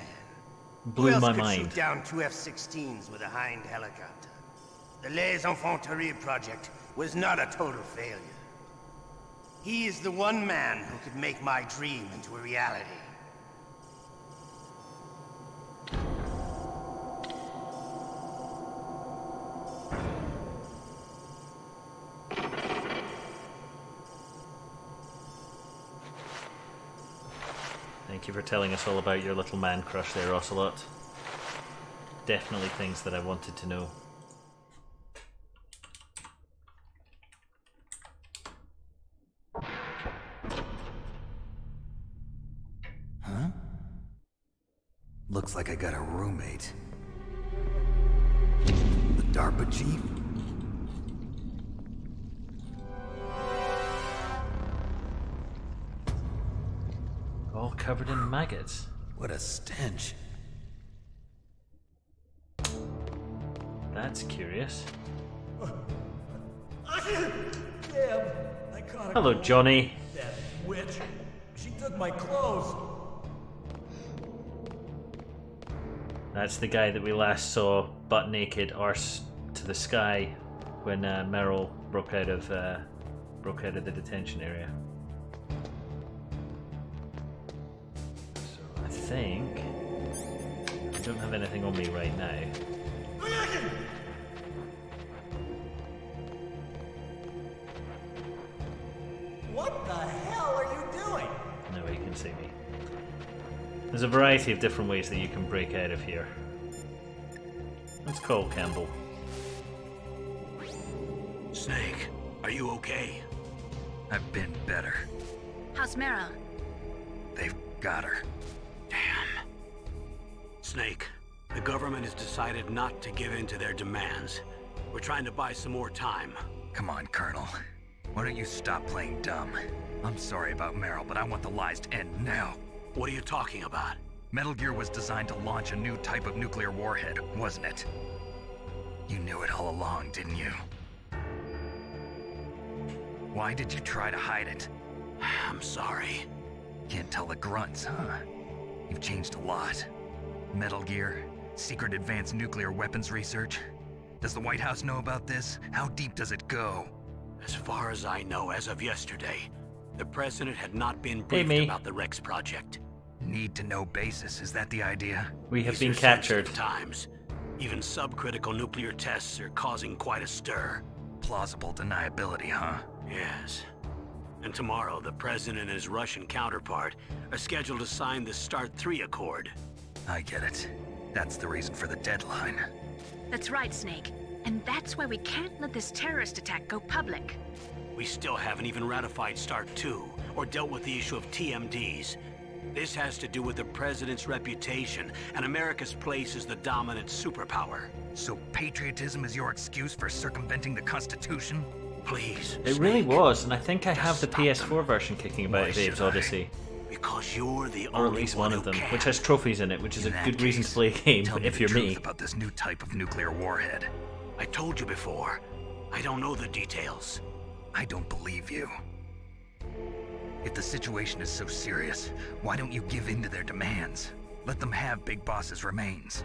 Speaker 1: blew
Speaker 3: Who else
Speaker 1: my
Speaker 3: could
Speaker 1: mind.
Speaker 3: shoot down 2 F-16s with a Hind helicopter? The Les Infanteries project was not a total failure. He is the one man who could make my dream into a reality.
Speaker 1: Thank you for telling us all about your little man crush there, Ocelot. Definitely things that I wanted to know.
Speaker 5: Huh? Looks like I got a roommate. The DARPA chief?
Speaker 1: All covered in maggots.
Speaker 5: What a stench.
Speaker 1: That's curious.
Speaker 8: Damn, I caught a
Speaker 1: Hello,
Speaker 8: cold.
Speaker 1: Johnny.
Speaker 8: That witch. She took my clothes.
Speaker 1: That's the guy that we last saw butt naked, arse to the sky, when Meryl broke out of the detention area. So I think I don't have anything on me right now.
Speaker 8: What the hell are you doing?
Speaker 1: No way you can see me. There's a variety of different ways that you can break out of here. Let's call Campbell.
Speaker 9: Snake, are you okay?
Speaker 5: I've been better.
Speaker 4: How's Meryl?
Speaker 5: They've got her.
Speaker 9: Damn. Snake, the government has decided not to give in to their demands. We're trying to buy some more time.
Speaker 5: Come on, Colonel. Why don't you stop playing dumb? I'm sorry about Meryl, but I want the lies to end now.
Speaker 9: What are you talking about?
Speaker 5: Metal Gear was designed to launch a new type of nuclear warhead, wasn't it? You knew it all along, didn't you? Why did you try to hide it?
Speaker 9: I'm sorry.
Speaker 5: Can't tell the grunts, huh? You've changed a lot. Metal Gear, secret advanced nuclear weapons research. Does the White House know about this? How deep does it go?
Speaker 9: As far as I know, as of yesterday, the president had not been
Speaker 1: Hey,
Speaker 9: briefed
Speaker 1: me.
Speaker 9: about the Rex project.
Speaker 5: Need to know basis, is that the idea?
Speaker 1: We have
Speaker 9: These
Speaker 1: been
Speaker 9: are
Speaker 1: captured.
Speaker 9: sensitive times. Even subcritical nuclear tests are causing quite a stir.
Speaker 5: Plausible deniability, huh?
Speaker 9: Yes. And tomorrow, the president and his Russian counterpart are scheduled to sign the START 3 Accord.
Speaker 5: I get it. That's the reason for the deadline.
Speaker 4: That's right, Snake. And that's why we can't let this terrorist attack go public.
Speaker 9: We still haven't even ratified START 2 or dealt with the issue of TMDs. This has to do with the president's reputation and America's place as the dominant superpower.
Speaker 5: So patriotism is your excuse for circumventing the Constitution?
Speaker 9: Please,
Speaker 1: It really
Speaker 9: Snake,
Speaker 1: was, and I think I have the
Speaker 9: stop
Speaker 1: PS4 version kicking about
Speaker 5: Why
Speaker 1: at Dave's
Speaker 5: should I?
Speaker 1: Odyssey.
Speaker 9: because you're the
Speaker 1: Or at
Speaker 9: only
Speaker 1: least one
Speaker 9: who
Speaker 1: of them,
Speaker 9: can.
Speaker 1: which has trophies in it, which is a
Speaker 5: In that
Speaker 1: good reason to
Speaker 5: case,
Speaker 1: play a game,
Speaker 5: tell me
Speaker 1: if
Speaker 5: the
Speaker 1: you're
Speaker 5: truth
Speaker 1: me.
Speaker 5: about this new type of nuclear warhead.
Speaker 9: I told you before. I don't know the details.
Speaker 5: I don't believe you. If the situation is so serious, why don't you give in to their demands? Let them have Big Boss's remains.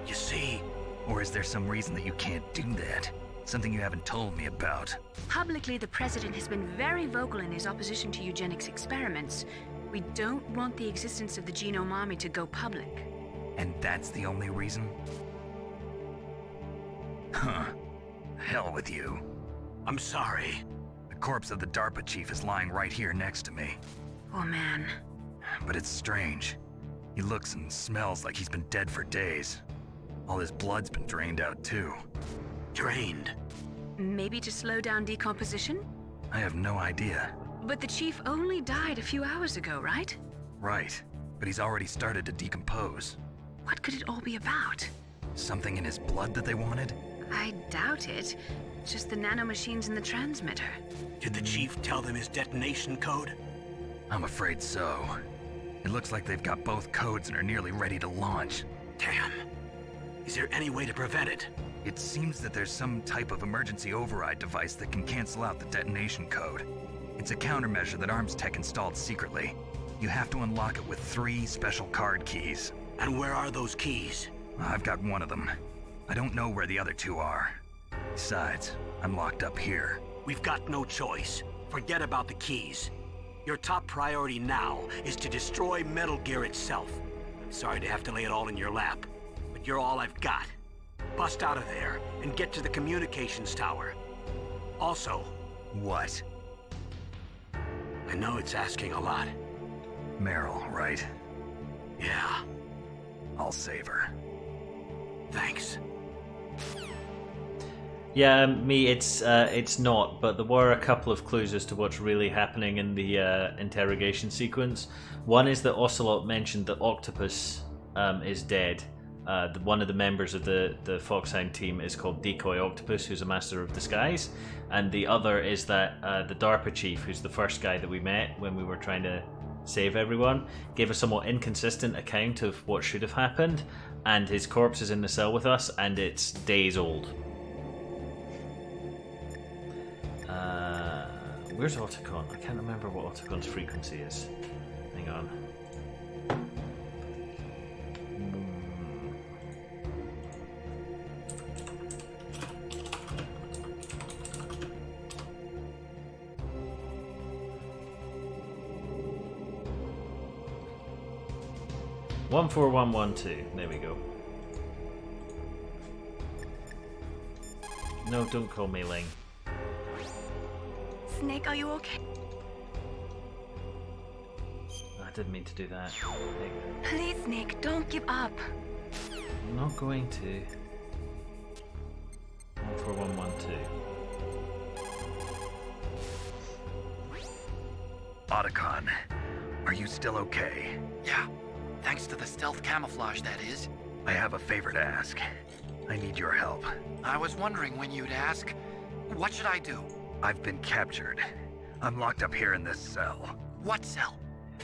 Speaker 9: You see,
Speaker 5: Or is there some reason that you can't do that? Something you haven't told me about.
Speaker 4: Publicly, the president has been very vocal in his opposition to eugenics experiments, We don't want the existence of the Genome Army to go public.
Speaker 5: And that's the only reason? Huh. Hell with you.
Speaker 9: I'm sorry.
Speaker 5: The corpse of the DARPA chief is lying right here next to me.
Speaker 4: Oh man.
Speaker 5: But it's strange. He looks and smells like he's been dead for days. All his blood's been drained out too.
Speaker 9: Drained?
Speaker 4: Maybe to slow down decomposition?
Speaker 5: I have no idea.
Speaker 4: But the chief only died a few hours ago, right?
Speaker 5: Right, but he's already started to decompose.
Speaker 4: What could it all be about?
Speaker 5: Something in his blood that they wanted?
Speaker 4: I doubt it. Just the nanomachines in the transmitter.
Speaker 9: Did the chief tell them his detonation code?
Speaker 5: I'm afraid so. It looks like they've got both codes and are nearly ready to launch.
Speaker 9: Damn. Is there any way to prevent it?
Speaker 5: It seems that there's some type of emergency override device that can cancel out the detonation code. It's a countermeasure that Arms Tech installed secretly. You have to unlock it with 3 special card keys.
Speaker 9: And where are those keys?
Speaker 5: I've got one of them. I don't know where the other 2 are. Besides, I'm locked up here.
Speaker 9: We've got no choice. Forget about the keys. Your top priority now is to destroy Metal Gear itself. I'm sorry to have to lay it all in your lap, but you're all I've got. Bust out of there and get to the communications tower. Also...
Speaker 5: What?
Speaker 9: I know it's asking a lot.
Speaker 5: Meryl, right?
Speaker 9: Yeah.
Speaker 5: I'll save her.
Speaker 9: Thanks.
Speaker 1: Yeah, it's not, but there were a couple of clues as to what's really happening in the interrogation sequence. One is that Ocelot mentioned that Octopus is dead. One of the members of the Foxhound team is called Decoy Octopus, who's a master of disguise, and the other is that the DARPA chief, who's the first guy that we met when we were trying to save everyone, gave a somewhat inconsistent account of what should have happened, and his corpse is in the cell with us, and it's days old. Where's Otacon? I can't remember what Otacon's frequency is. Hang on. Hmm. 14112. There we go. No, don't call me Ling.
Speaker 4: Snake, are you okay?
Speaker 1: I didn't mean to do that.
Speaker 4: Please, Snake, don't give up.
Speaker 1: I'm not going to. 14112.
Speaker 5: Otacon, are you still okay?
Speaker 10: Yeah, thanks to the stealth camouflage, that is.
Speaker 5: I have a favor to ask. I need your help.
Speaker 10: I was wondering when you'd ask. What should I do?
Speaker 5: I've been captured. I'm locked up here in this cell.
Speaker 10: What cell?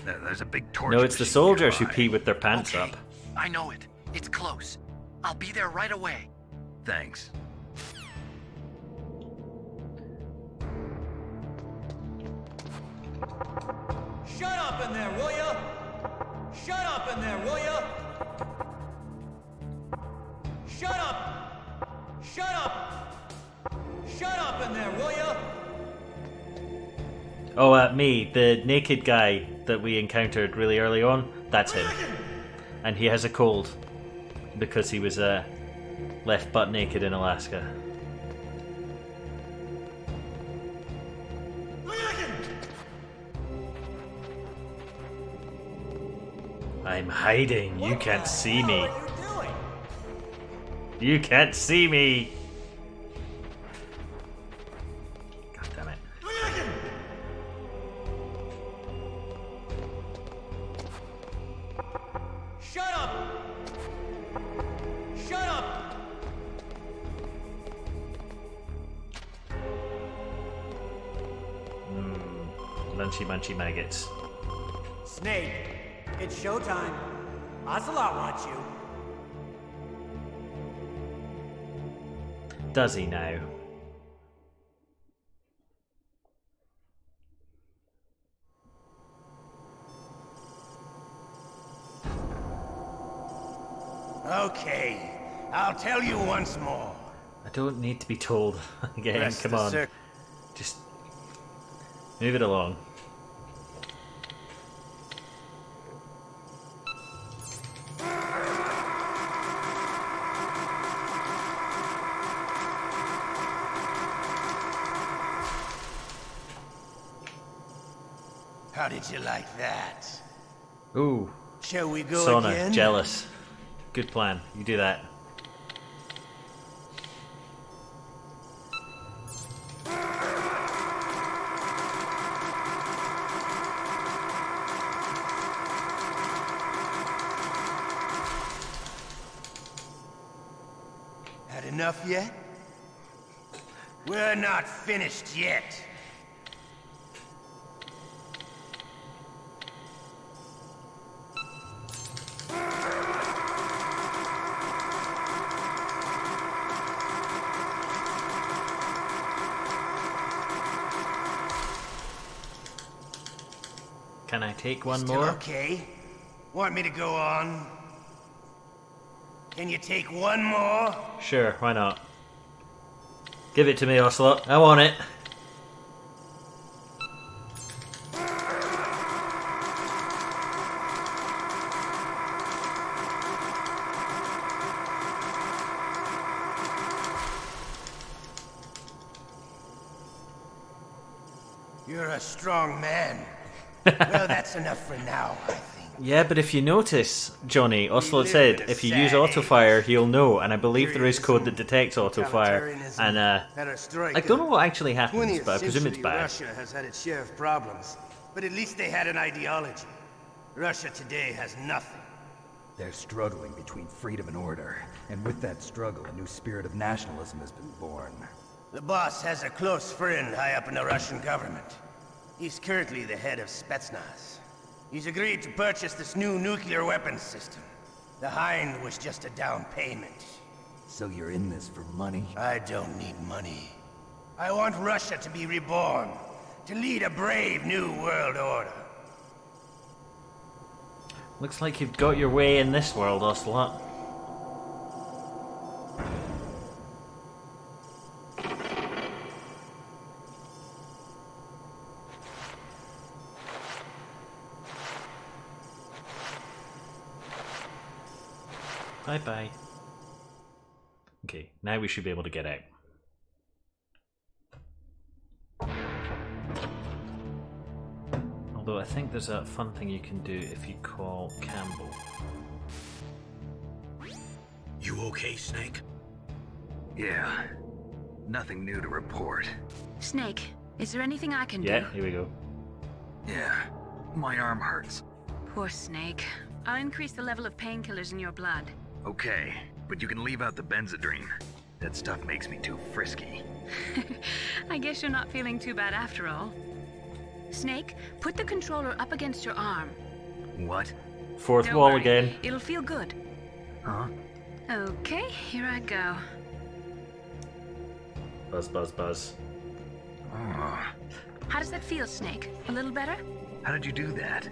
Speaker 5: There's a big torch.
Speaker 1: No, it's the soldiers who pee with their pants
Speaker 10: okay.
Speaker 1: up.
Speaker 10: I know it. It's close. I'll be there right away.
Speaker 5: Thanks.
Speaker 8: Shut up in there, will ya? Shut up in there, will ya? Shut up! Shut up! Shut up in there, will ya?
Speaker 1: Oh, me, the naked guy that we encountered really early on, that's him. And he has a cold because he was left butt naked in Alaska. I'm hiding. You can't see me. You can't see me. God damn it.
Speaker 8: Shut up! Shut up!
Speaker 1: Lunchy munchy maggots.
Speaker 8: Snake, it's showtime. Ocelot wants you.
Speaker 1: Does he now?
Speaker 3: Okay, I'll tell you once more.
Speaker 1: I don't need to be told again.
Speaker 3: Rest
Speaker 1: Come
Speaker 3: the
Speaker 1: on. Just move it along.
Speaker 3: How did you like that?
Speaker 1: Ooh.
Speaker 3: Shall we go
Speaker 1: Sauna,
Speaker 3: again?
Speaker 1: jealous. Good plan. You do that.
Speaker 3: Had enough yet? We're not finished yet.
Speaker 1: Can I take one
Speaker 3: Still
Speaker 1: more?
Speaker 3: okay? Want me to go on? Can you take one more?
Speaker 1: Sure, why not? Give it to me, Ocelot. I want it.
Speaker 3: You're a strong man. Well, that's enough for now, I think.
Speaker 1: Yeah, but if you notice, Johnny, Ocelot said if you use autofire, he'll know, and I believe there is code that detects autofire. And I don't know what actually happens, but I presume it's bad.
Speaker 3: Russia has had its share of problems, but at least they had an ideology. Russia today has nothing.
Speaker 11: They're struggling between freedom and order, and with that struggle, a new spirit of nationalism has been born.
Speaker 3: The boss has a close friend high up in the Russian government. He's currently the head of Spetsnaz. He's agreed to purchase this new nuclear weapons system. The Hind was just a down payment.
Speaker 11: So you're in this for money?
Speaker 3: I don't need money. I want Russia to be reborn, to lead a brave new world order.
Speaker 1: Looks like you've got your way in this world, Ocelot. Bye-bye. Okay, now we should be able to get out. Although I think there's a fun thing you can do if you call Campbell.
Speaker 9: You okay, Snake?
Speaker 5: Yeah. Nothing new to report.
Speaker 4: Snake, is there anything I can do?
Speaker 1: Yeah, here we go.
Speaker 5: Yeah. My arm hurts.
Speaker 4: Poor Snake. I'll increase the level of painkillers in your blood.
Speaker 5: Okay, but you can leave out the Benzedrine. That stuff makes me too frisky.
Speaker 4: I guess you're not feeling too bad after all. Snake, put the controller up against your arm.
Speaker 5: What?
Speaker 1: Fourth
Speaker 4: Don't
Speaker 1: wall
Speaker 4: worry,
Speaker 1: again.
Speaker 4: It'll feel good.
Speaker 5: Huh?
Speaker 4: Okay, here I go.
Speaker 1: Buzz, buzz, buzz.
Speaker 5: Oh.
Speaker 4: How does that feel, Snake? A little better?
Speaker 5: How did you do that?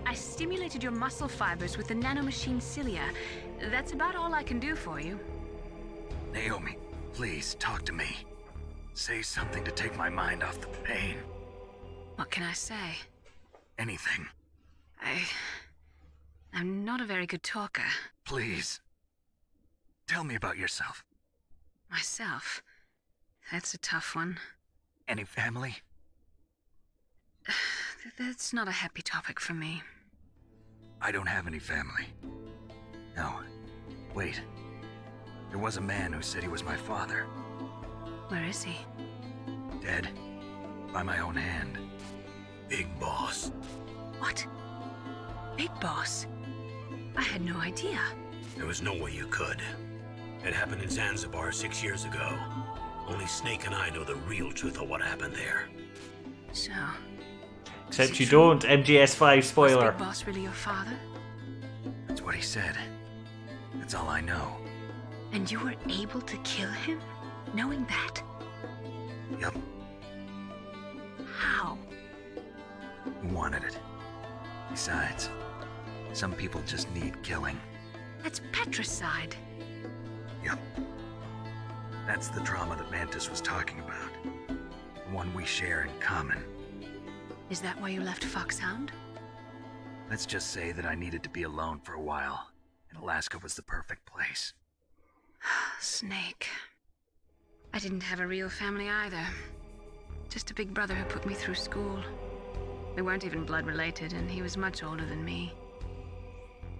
Speaker 4: I stimulated your muscle fibers with the nanomachine cilia. That's about all I can do for you.
Speaker 5: Naomi, please talk to me. Say something to take my mind off the pain.
Speaker 4: What can I say?
Speaker 5: Anything.
Speaker 4: I'm not a very good talker.
Speaker 5: Please. Tell me about yourself.
Speaker 4: Myself? That's a tough one.
Speaker 5: Any family?
Speaker 4: That's not a happy topic for me.
Speaker 5: I don't have any family. No. Wait. There was a man who said he was my father.
Speaker 4: Where is he?
Speaker 5: Dead. By my own hand.
Speaker 9: Big Boss.
Speaker 4: What? Big Boss? I had no idea.
Speaker 9: There was no way you could. It happened in Zanzibar 6 years ago. Only Snake and I know the real truth of what happened there.
Speaker 4: So...
Speaker 1: Except you don't, MGS5 spoiler.
Speaker 4: Was Big Boss really your father?
Speaker 5: That's what he said. That's all I know.
Speaker 4: And you were able to kill him? Knowing that?
Speaker 5: Yup.
Speaker 4: How?
Speaker 5: He wanted it. Besides, some people just need killing.
Speaker 4: That's patricide.
Speaker 5: Yup. That's the trauma that Mantis was talking about. The one we share in common.
Speaker 4: Is that why you left Foxhound?
Speaker 5: Let's just say that I needed to be alone for a while, and Alaska was the perfect place.
Speaker 4: Snake. I didn't have a real family either. Just a big brother who put me through school. We weren't even blood related, and he was much older than me.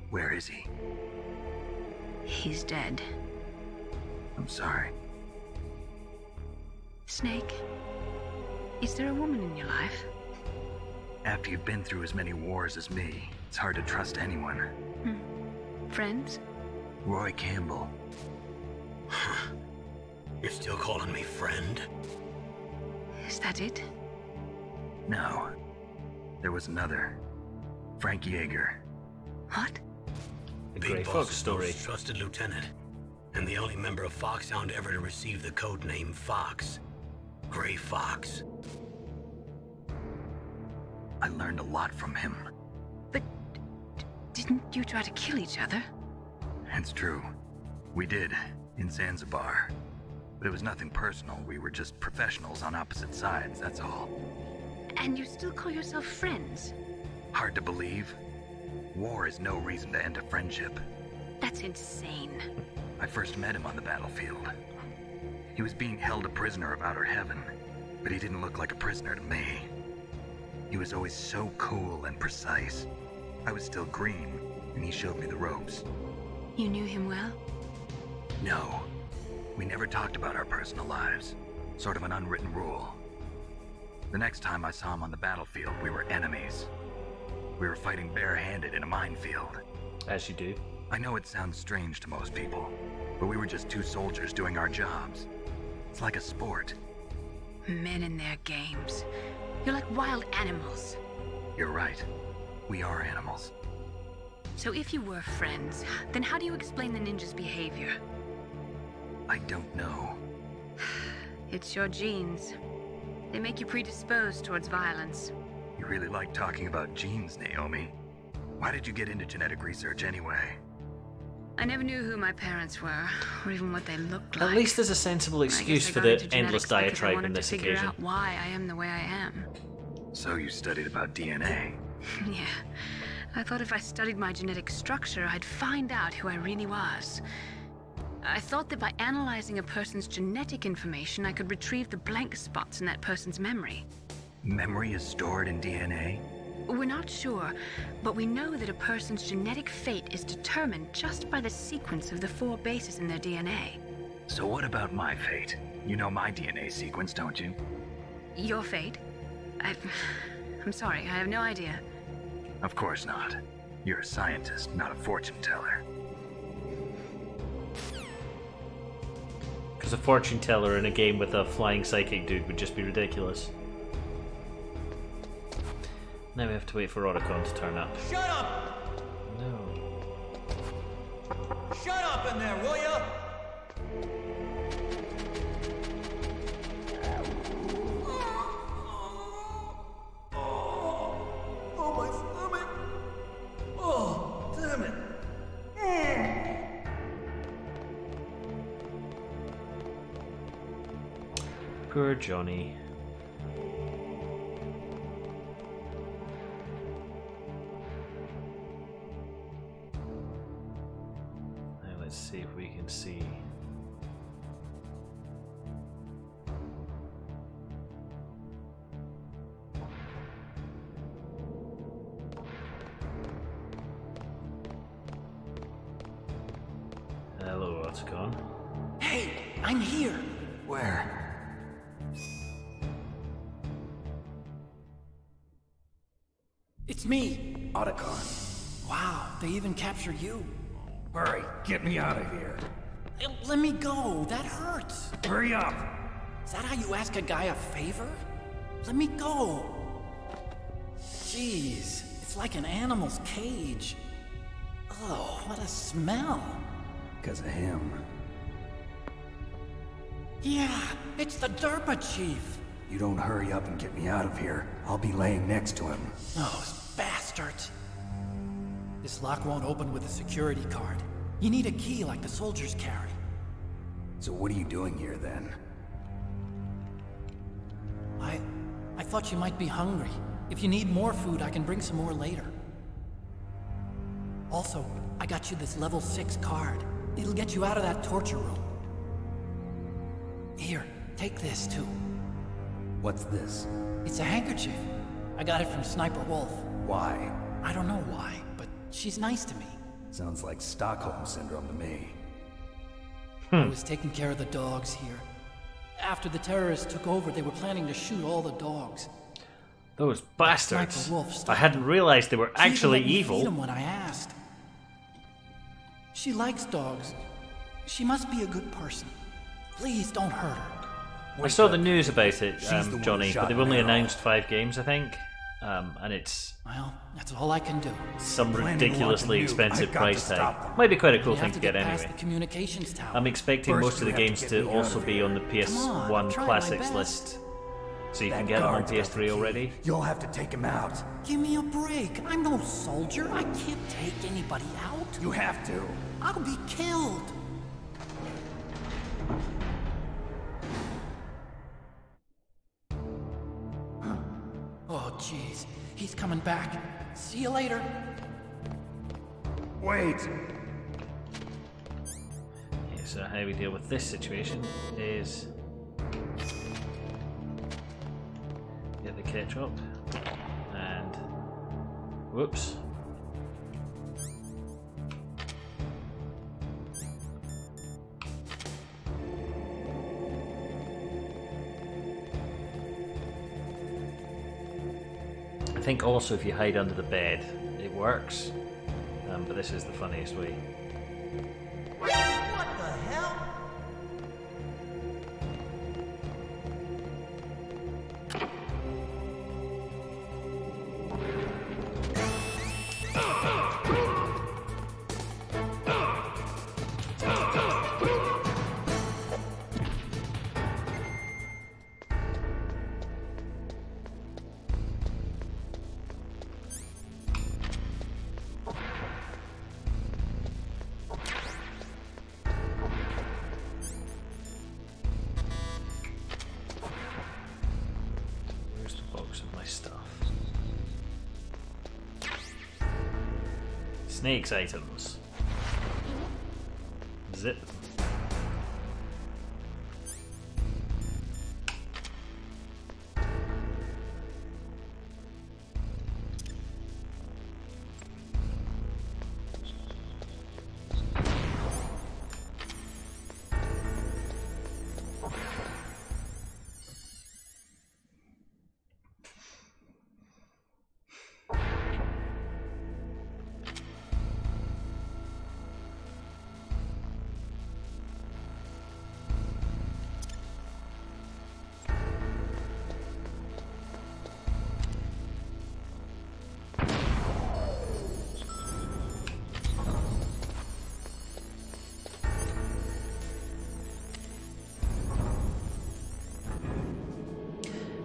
Speaker 5: Where is he?
Speaker 4: He's dead.
Speaker 5: I'm sorry.
Speaker 4: Snake, is there a woman in your life?
Speaker 5: After you've been through as many wars as me, it's hard to trust anyone.
Speaker 4: Friends?
Speaker 5: Roy Campbell.
Speaker 9: You're still calling me friend?
Speaker 4: Is that it?
Speaker 5: No. There was another. Frank Yeager.
Speaker 4: What?
Speaker 1: The
Speaker 9: Big
Speaker 1: Grey
Speaker 9: Boss's
Speaker 1: Fox story.
Speaker 9: most trusted lieutenant, and the only member of Foxhound ever to receive the code name Fox. Gray Fox.
Speaker 5: I learned a lot from him.
Speaker 4: But didn't you try to kill each other?
Speaker 5: It's true. We did, in Zanzibar. But it was nothing personal. We were just professionals on opposite sides, that's all.
Speaker 4: And you still call yourself friends?
Speaker 5: Hard to believe. War is no reason to end a friendship.
Speaker 4: That's insane.
Speaker 5: I first met him on the battlefield. He was being held a prisoner of outer heaven, but he didn't look like a prisoner to me. He was always so cool and precise. I was still green, and he showed me the ropes.
Speaker 4: You knew him well?
Speaker 5: No. We never talked about our personal lives. Sort of an unwritten rule. The next time I saw him on the battlefield, we were enemies. We were fighting barehanded in a minefield.
Speaker 1: As you do.
Speaker 5: I know it sounds strange to most people, but we were just two soldiers doing our jobs. It's like a sport.
Speaker 4: Men in their games. You're like wild animals.
Speaker 5: You're right. We are animals.
Speaker 4: So if you were friends, then how do you explain the ninja's behavior?
Speaker 5: I don't know.
Speaker 4: It's your genes. They make you predisposed towards violence.
Speaker 5: You really like talking about genes, Naomi. Why did you get into genetic research anyway?
Speaker 4: I never knew who my parents were, or even what they looked like.
Speaker 1: At least there's a sensible excuse for the endless diatribe in this occasion.
Speaker 4: I wanted to figure out why I am the way I am.
Speaker 5: So you studied about DNA?
Speaker 4: Yeah. I thought if I studied my genetic structure, I'd find out who I really was. I thought that by analyzing a person's genetic information, I could retrieve the blank spots in that person's memory.
Speaker 5: Memory is stored in DNA?
Speaker 4: We're not sure, but we know that a person's genetic fate is determined just by the sequence of the 4 bases in their DNA.
Speaker 5: So what about my fate? You know my DNA sequence, don't you?
Speaker 4: Your fate? I'm sorry, I have no idea.
Speaker 5: Of course not. You're a scientist, not a fortune teller.
Speaker 1: Because a fortune teller in a game with a flying psychic dude would just be ridiculous. Now we have to wait for Otacon to turn up.
Speaker 8: Shut up!
Speaker 1: No.
Speaker 8: Shut up in there, will ya? Oh, my stomach! Oh, damn it!
Speaker 1: Poor Johnny. Now let's see if we can see. Hello, Otacon.
Speaker 10: Hey, I'm here.
Speaker 5: Where?
Speaker 10: It's me, Otacon. Wow, they even captured you.
Speaker 11: Hurry, get me out of here.
Speaker 10: Let me go, that hurts.
Speaker 11: Hurry up!
Speaker 10: Is that how you ask a guy a favor? Let me go. Jeez, it's like an animal's cage. Oh, what a smell.
Speaker 11: Because of him.
Speaker 10: Yeah, it's the Derpa Chief.
Speaker 11: You don't hurry up and get me out of here, I'll be laying next to him.
Speaker 10: Those bastards. This lock won't open with a security card. You need a key like the soldiers carry.
Speaker 11: So what are you doing here then?
Speaker 10: I thought you might be hungry. If you need more food, I can bring some more later. Also, I got you this level 6 card. It'll get you out of that torture room. Here, take this too.
Speaker 11: What's this?
Speaker 10: It's a handkerchief. I got it from Sniper Wolf.
Speaker 11: Why?
Speaker 10: I don't know why, but she's nice to me.
Speaker 11: Sounds like Stockholm Syndrome to me.
Speaker 10: I was taking care of the dogs here. After the terrorists took over, they were planning to shoot all the dogs.
Speaker 1: Those bastards!
Speaker 10: Sniper Wolf
Speaker 1: I
Speaker 10: stopped
Speaker 1: hadn't realized they were
Speaker 10: She even
Speaker 1: actually
Speaker 10: let me
Speaker 1: evil.
Speaker 10: feed 'em when I asked. She likes dogs. She must be a good person. Please don't hurt her.
Speaker 1: I saw the news about it,
Speaker 11: She's the one who
Speaker 1: Johnny,
Speaker 11: shot
Speaker 1: but they've only
Speaker 11: Merrill.
Speaker 1: announced 5 games, I think. And it's
Speaker 10: Well, that's all I can do.
Speaker 1: some
Speaker 11: Planning on
Speaker 1: ridiculously
Speaker 11: the nuke.
Speaker 1: expensive
Speaker 11: I've got
Speaker 1: price
Speaker 11: to stop
Speaker 1: tag.
Speaker 11: them.
Speaker 1: Might be quite a cool
Speaker 10: We
Speaker 1: thing
Speaker 10: have
Speaker 1: to
Speaker 10: to
Speaker 1: get
Speaker 10: past
Speaker 1: anyway.
Speaker 10: the communications tower.
Speaker 1: I'm expecting
Speaker 11: First,
Speaker 1: most of
Speaker 11: we
Speaker 1: the
Speaker 11: have to
Speaker 1: games
Speaker 11: get
Speaker 1: to
Speaker 11: me out
Speaker 1: also
Speaker 11: of
Speaker 1: be
Speaker 11: here.
Speaker 1: on the PS1
Speaker 10: I'm trying my
Speaker 1: Classics
Speaker 10: best.
Speaker 1: list. So you can
Speaker 11: That
Speaker 1: get them on
Speaker 11: guard's got the
Speaker 1: PS3
Speaker 11: key.
Speaker 1: already.
Speaker 11: You'll have to take him out.
Speaker 10: Give me a break. I'm no soldier. I can't take anybody out.
Speaker 11: You have to.
Speaker 10: I'll be killed. Oh, jeez. He's coming back. See you later.
Speaker 11: Wait.
Speaker 1: Yeah, so how we deal with this situation is get the ketchup and whoops. I think also if you hide under the bed, it works. But this is the funniest way.
Speaker 3: What the hell?
Speaker 1: Where's the box of my stuff? Snake's items. Zip.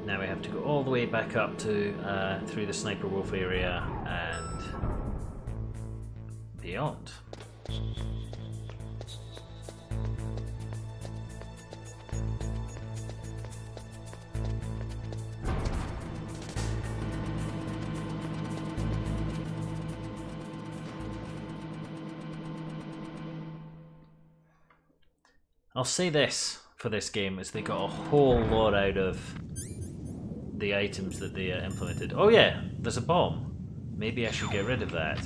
Speaker 1: Now we have to go all the way back up to through the Sniper Wolf area and beyond. I'll say this for this game is they got a whole lot out of the items that they implemented. Oh yeah, there's a bomb. Maybe I should get rid of that.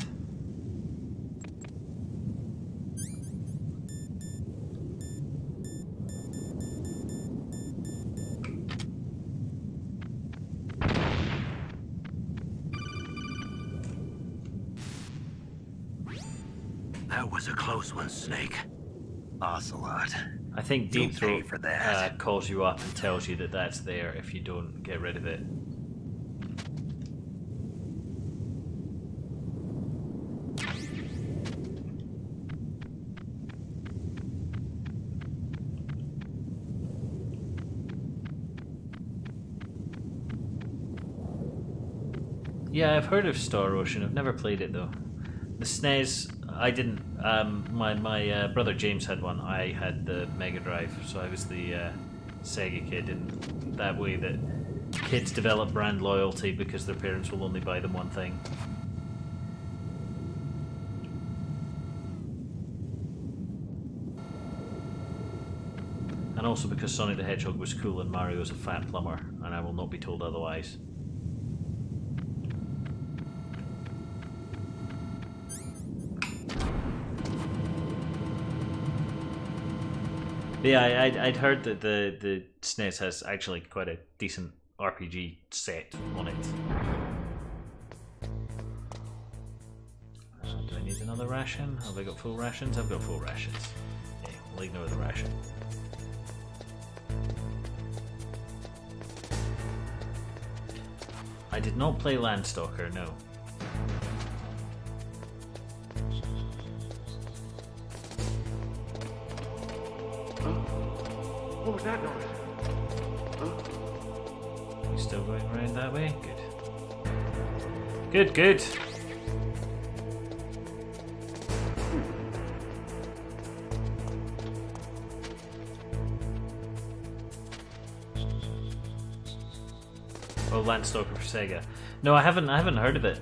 Speaker 9: That was a close one, Snake. Ocelot.
Speaker 1: I think
Speaker 9: You'll
Speaker 1: Deep
Speaker 9: pay
Speaker 1: Throat
Speaker 9: for that.
Speaker 1: calls you up and tells you that that's there if you don't get rid of it. Yeah, I've heard of Star Ocean. I've never played it though. The SNES, I didn't. My brother James had one. I had the Mega Drive, so I was the Sega kid. In that way, that kids develop brand loyalty because their parents will only buy them one thing. And also because Sonic the Hedgehog was cool and Mario was a fat plumber, and I will not be told otherwise. But yeah, I'd heard that the SNES has actually quite a decent RPG set on it. Do I need another ration? Have I got full rations? I've got full rations. Okay, we'll ignore the ration. I did not play Landstalker, no.
Speaker 7: What was that noise?
Speaker 1: You still going around that way? Good. Good, good. Oh, Landstalker for Sega. No, I haven't heard of it.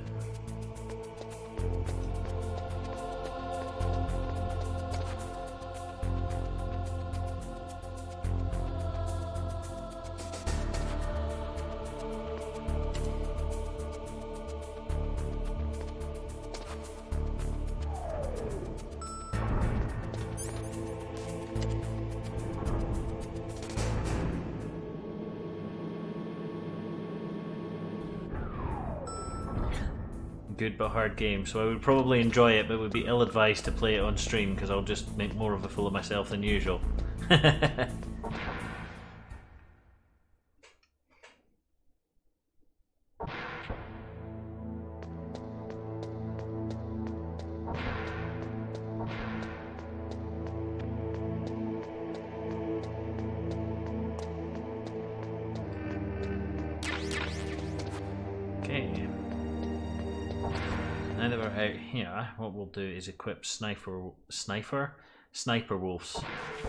Speaker 1: Good but hard game, so I would probably enjoy it, but would be ill-advised to play it on stream because I'll just make more of a fool of myself than usual. Okay. Now that we're out here, what we'll do is equip Sniper Wolf's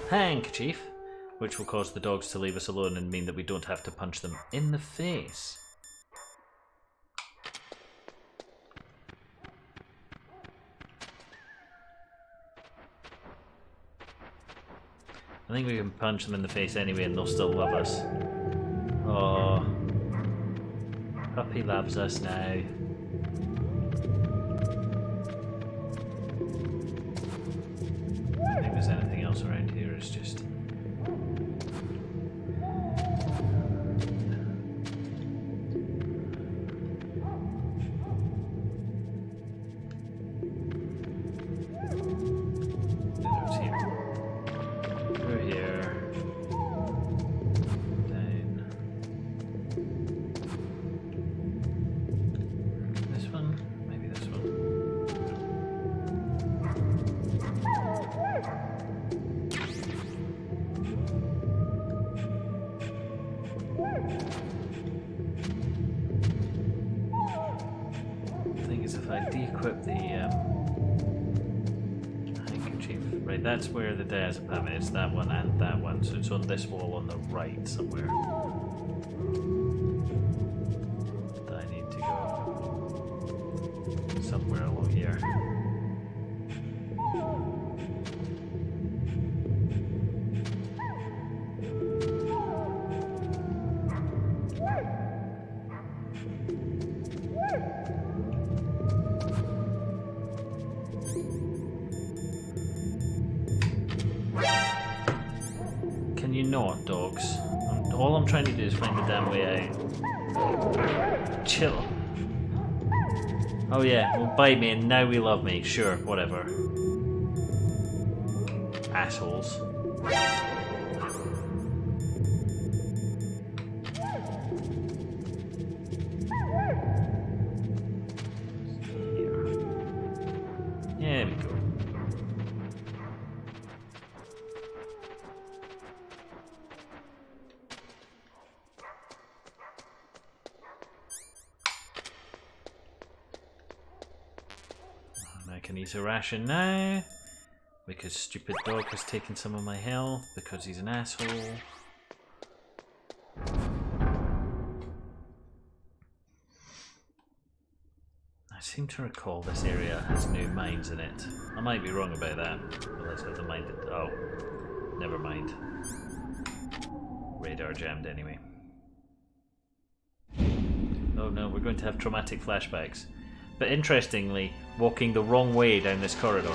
Speaker 1: handkerchief, which will cause the dogs to leave us alone and mean that we don't have to punch them in the face. I think we can punch them in the face anyway and they'll still love us. Oh, puppy loves us now. I don't think there's anything else around here, it's just... It's here. Through here. Down. This one? Maybe this one. The thing is, if I de-equip the handkerchief, right, that's where the diazepam is, that one and that one, so it's on this wall on the right somewhere. That I need to go somewhere along here. Can you not, dogs? All I'm trying to do is find the damn way out. Chill. Oh yeah, well bite me and now we love me. Sure, whatever. Assholes. Here. Yeah, there we go. I can eat a ration now, because stupid dog has taken some of my health, because he's an asshole. I seem to recall this area has new mines in it. I might be wrong about that, but let's have the mind. Oh, never mind. Radar jammed anyway. Oh no, we're going to have traumatic flashbacks. But interestingly, walking the wrong way down this corridor.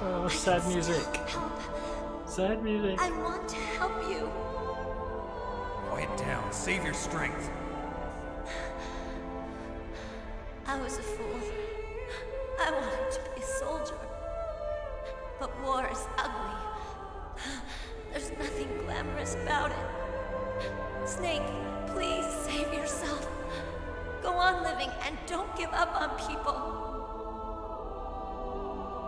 Speaker 1: Oh, sad music.
Speaker 12: Help.
Speaker 1: Sad music.
Speaker 12: I want to help you.
Speaker 11: Quiet down. Save your strength.
Speaker 12: I was a fool. I wanted to be a soldier. But war is ugly. There's nothing glamorous about it. Snake, please save yourself. Go on living and don't give up on people.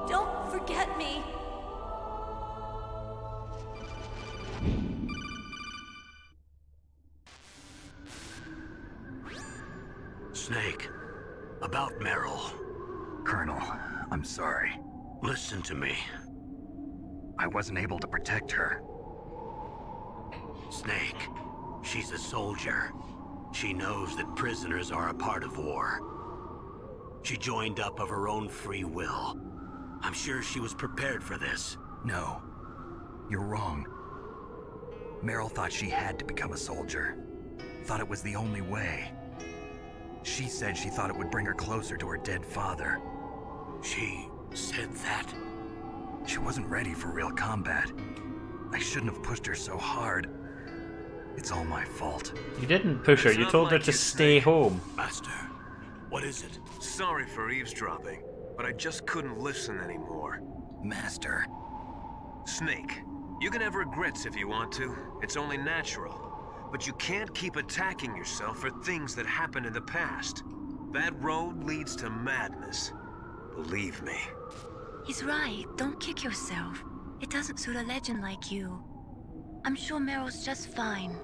Speaker 12: Don't forget me.
Speaker 9: Snake, about Meryl.
Speaker 5: Colonel, I'm sorry.
Speaker 9: Listen to me.
Speaker 5: I wasn't able to protect her.
Speaker 9: Snake, she's a soldier. She knows that prisoners are a part of war. She joined up of her own free will. I'm sure she was prepared for this.
Speaker 5: No, you're wrong. Meryl thought she had to become a soldier. Thought it was the only way. She said she thought it would bring her closer to her dead father.
Speaker 9: She said that?
Speaker 5: She wasn't ready for real combat. I shouldn't have pushed her so hard. It's all my fault.
Speaker 1: You didn't push her, you told her to stay home.
Speaker 9: Master, what is it?
Speaker 13: Sorry for eavesdropping, but I just couldn't listen anymore.
Speaker 5: Master.
Speaker 13: Snake, you can have regrets if you want to. It's only natural. But you can't keep attacking yourself for things that happened in the past. That road leads to madness. Believe me.
Speaker 14: He's right. Don't kick yourself. It doesn't suit a legend like you. I'm sure Meryl's just fine.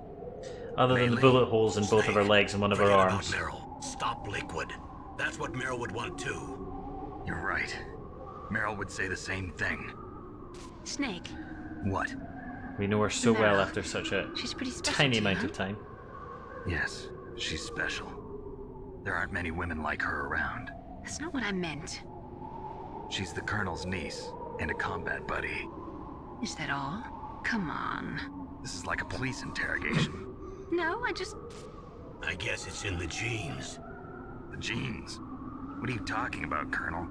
Speaker 1: Other than the bullet holes in both of her legs and one of her
Speaker 9: Forget
Speaker 1: arms.
Speaker 9: about Meryl. Stop Liquid. That's what Meryl would want too.
Speaker 5: You're right. Meryl would say the same thing.
Speaker 14: Snake.
Speaker 5: What?
Speaker 1: We know her so well after such a
Speaker 14: She's pretty special
Speaker 1: tiny
Speaker 14: to you,
Speaker 1: amount
Speaker 14: huh?
Speaker 1: of time.
Speaker 5: Yes, she's special. There aren't many women like her around.
Speaker 14: That's not what I meant.
Speaker 5: She's the Colonel's niece and a combat buddy.
Speaker 14: Is that all? Come on.
Speaker 5: This is like a police interrogation.
Speaker 14: No,
Speaker 9: I guess it's in the genes.
Speaker 5: The genes? What are you talking about, Colonel?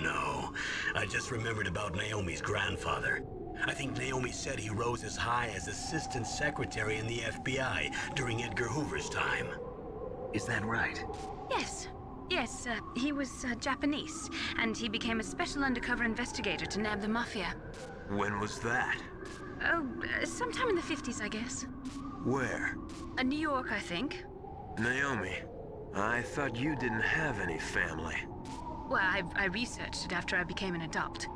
Speaker 9: No, I just remembered about Naomi's grandfather. I think Naomi said he rose as high as assistant secretary in the FBI during Edgar Hoover's time.
Speaker 5: Is that right?
Speaker 4: Yes. Yes, he was Japanese, and he became a special undercover investigator to nab the mafia.
Speaker 13: When was that?
Speaker 4: Oh, sometime in the 50s, I guess.
Speaker 13: Where?
Speaker 4: New York, I think.
Speaker 13: Naomi, I thought you didn't have any family.
Speaker 4: Well, I researched it after I became an adopt.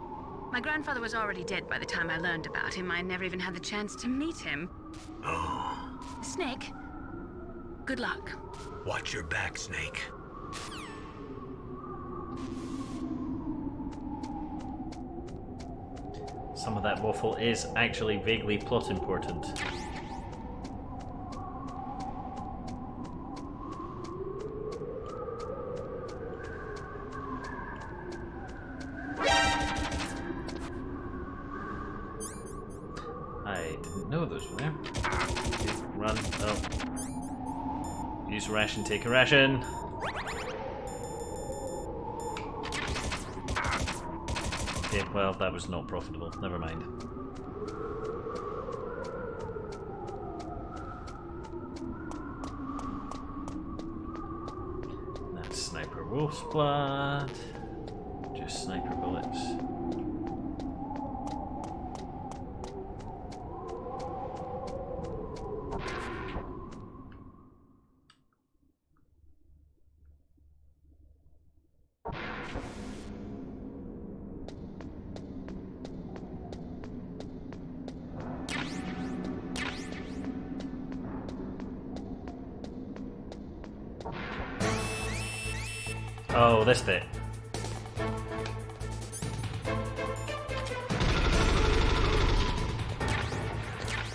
Speaker 4: My grandfather was already dead by the time I learned about him. I never even had the chance to meet him.
Speaker 9: Oh.
Speaker 4: Snake, good luck.
Speaker 9: Watch your back, Snake.
Speaker 1: Some of that waffle is actually vaguely plot important. I didn't know those were there. Okay, run. Oh. Use a ration, take a ration. Okay, well, that was not profitable. Never mind. That's sniper wolf's blood. Just sniper bullets. Oh, this bit.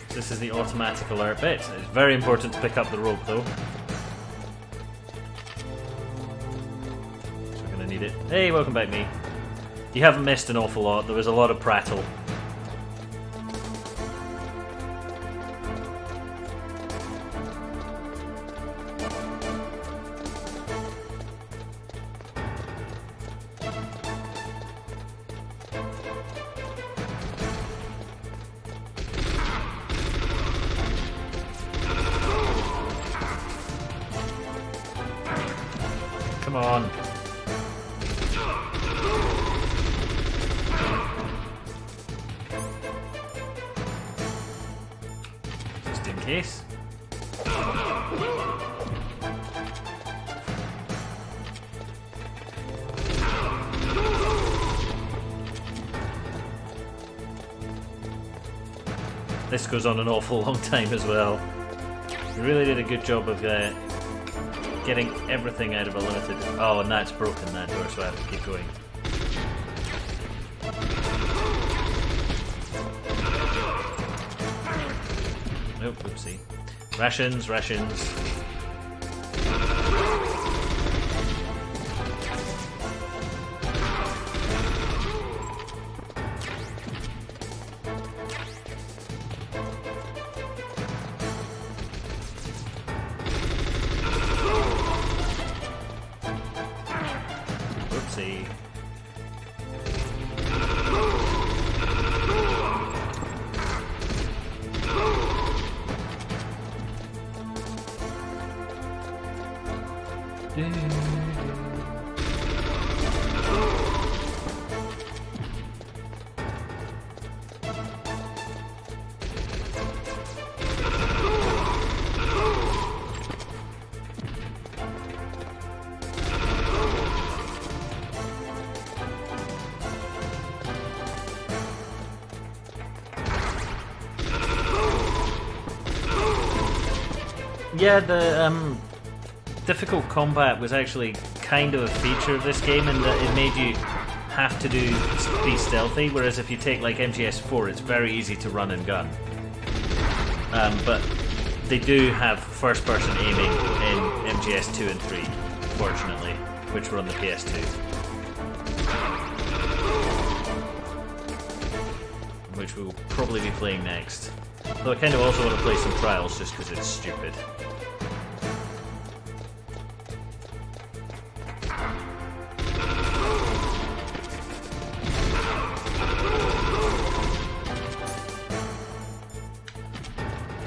Speaker 1: This is the automatic alert bit. It's very important to pick up the rope, though. So we're gonna need it. Hey, welcome back, me. You haven't missed an awful lot. There was a lot of prattle. Come on. Just in case. This goes on an awful long time as well. You really did a good job of getting everything out of a limited... Oh, and that's broken, that door, so I have to keep going. Nope, oopsie. Rations, rations. Oopsie. Yeah, the difficult combat was actually kind of a feature of this game in that it made you have to be stealthy, whereas if you take like MGS4 it's very easy to run and gun. But they do have first person aiming in MGS2 and 3, fortunately, which were on the PS2. Which we will probably be playing next. Though I kind of also want to play some Trials just because it's stupid.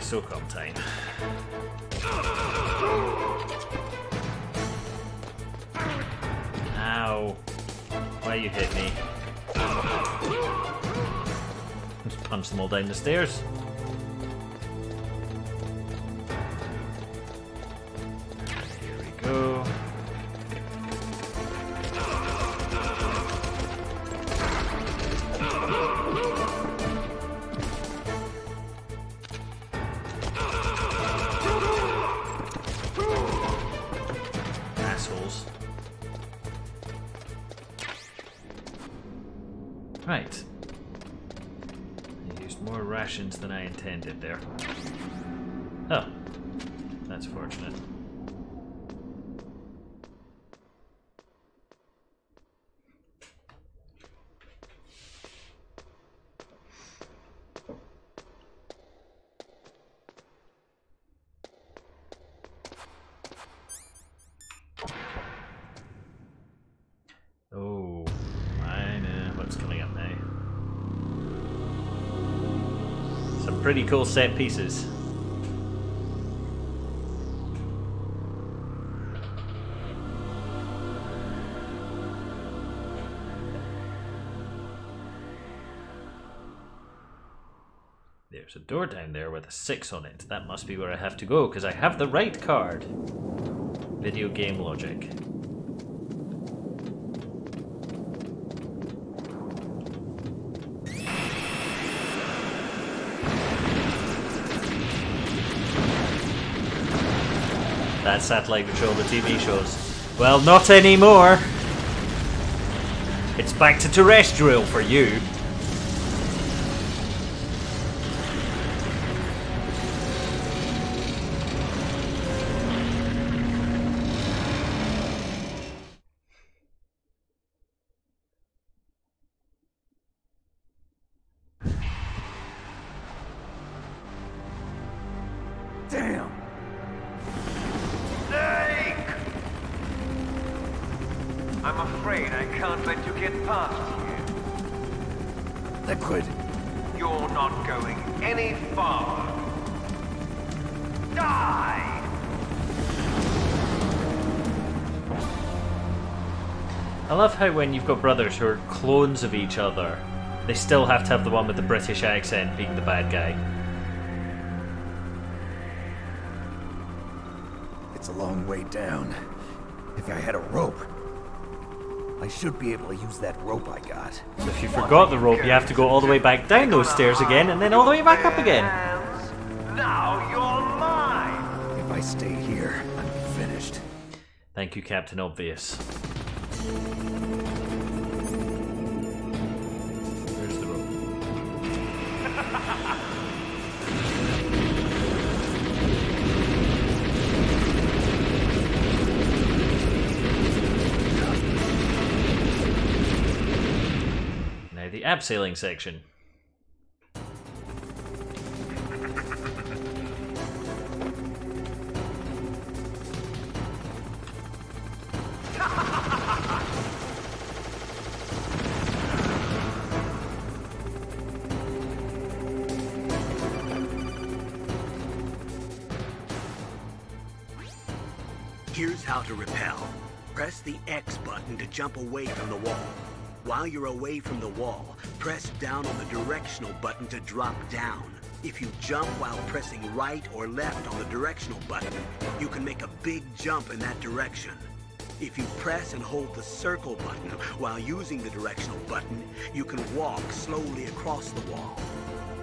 Speaker 1: SOCOM time. Ow. Why you hit me? Just punch them all down the stairs. Here we go. Assholes. Right. I used more rations than I intended there. Oh. That's fortunate. Oh, I know what's coming up now. Some pretty cool set pieces. There's a door down there with a 6 on it. That must be where I have to go, because I have the right card. Video game logic. That satellite which all the TV shows. Well, not anymore. It's back to terrestrial for you.
Speaker 7: Damn!
Speaker 15: I'm afraid I can't let you get past here.
Speaker 7: Liquid!
Speaker 15: You're not going any farther. Die!
Speaker 1: I love how when you've got brothers who are clones of each other, they still have to have the one with the British accent being the bad guy.
Speaker 11: It's a long way down. If I had a rope, I should be able to use that rope I got.
Speaker 1: So if you forgot the rope, you have to go all the way back down those stairs again, and then all the way back up again.
Speaker 15: Now you're mine!
Speaker 11: If I stay here, I'm finished.
Speaker 1: Thank you, Captain Obvious. Here's the rope. Now the abseiling section.
Speaker 9: Here's how to rappel. Press the X button to jump away from the wall. While you're away from the wall, press down on the directional button to drop down. If you jump while pressing right or left on the directional button, you can make a big jump in that direction. If you press and hold the circle button while using the directional button, you can walk slowly across the wall.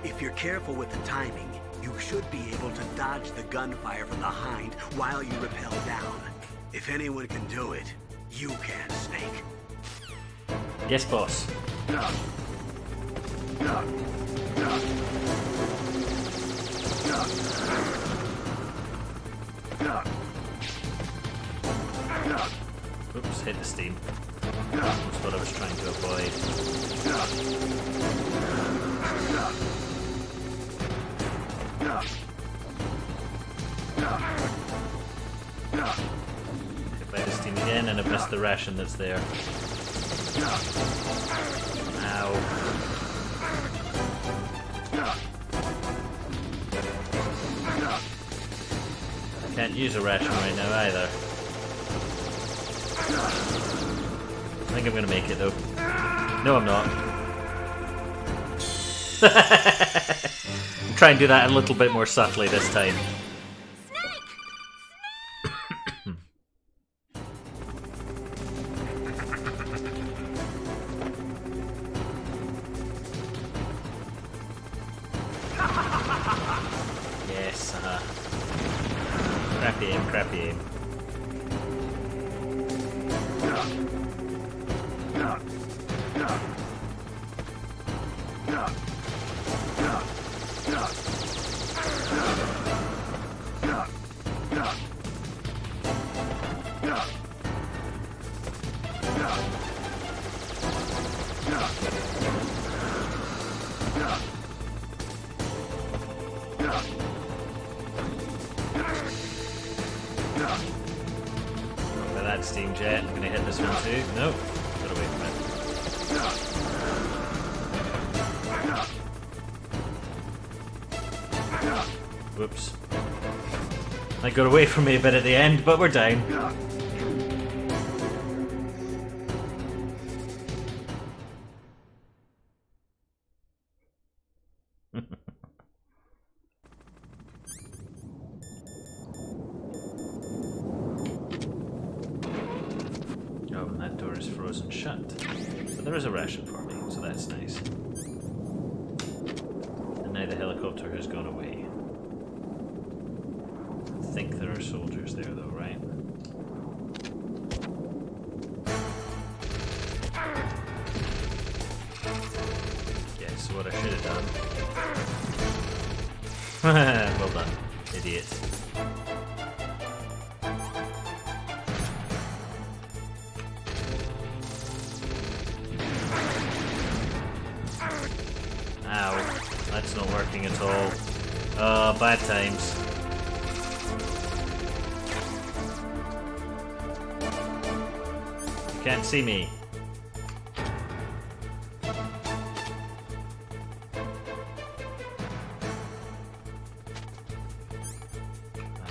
Speaker 9: If you're careful with the timing, you should be able to dodge the gunfire from behind while you rappel down. If anyone can do it, you can, Snake.
Speaker 1: Yes, boss. Oops, hit the steam. That's what I was trying to avoid. Hit by the steam again, and I've missed the ration that's there. Ow. I can't use a ration right now either. I think I'm gonna make it though. No, I'm not. Try and do that a little bit more subtly this time. Yes, crappy aim, crappy aim. By that steam jet, I'm gonna hit this one too. Nope, got away from it. Whoops. That got away from me a bit at the end, but we're down. Oh, and that door is frozen shut. But there is a ration for me, so that's nice. And now the helicopter has gone away. I think there are soldiers there though, right? Yeah, so what I should have done... well done, idiot. Ow, that's not working at all. Oh, bad times. You can't see me. I'm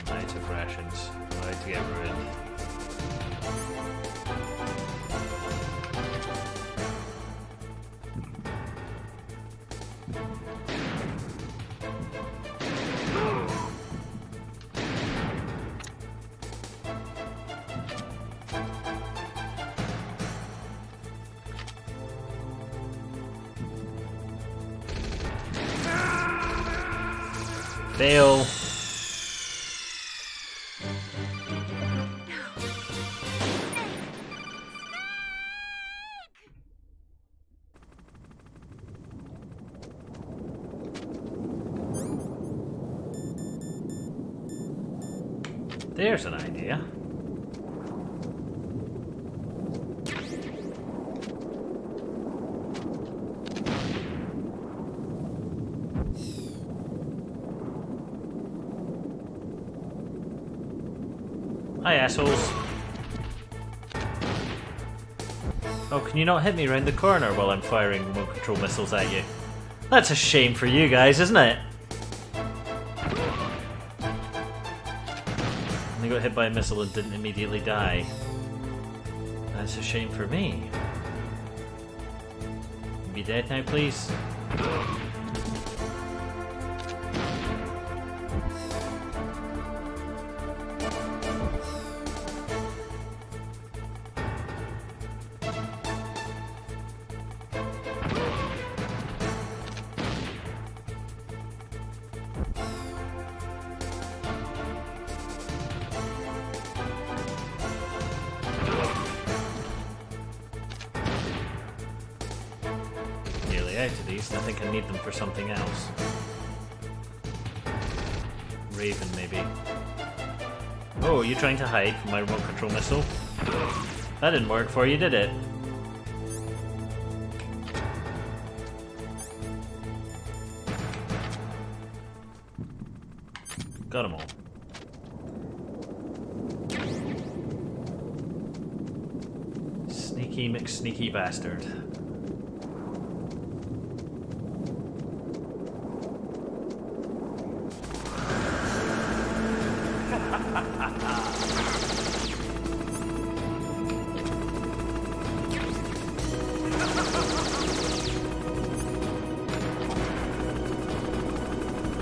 Speaker 1: out of rations. I'm about to get ruined. Fail. There's an idea. Hi, assholes. Oh, can you not hit me round the corner while I'm firing remote control missiles at you? That's a shame for you guys, isn't it? I got hit by a missile and didn't immediately die. That's a shame for me. Be dead now, please. Out of these, and I think I need them for something else. Raven, maybe. Oh, are you trying to hide from my remote control missile? That didn't work for you, did it? Got them all. Sneaky McSneaky bastard.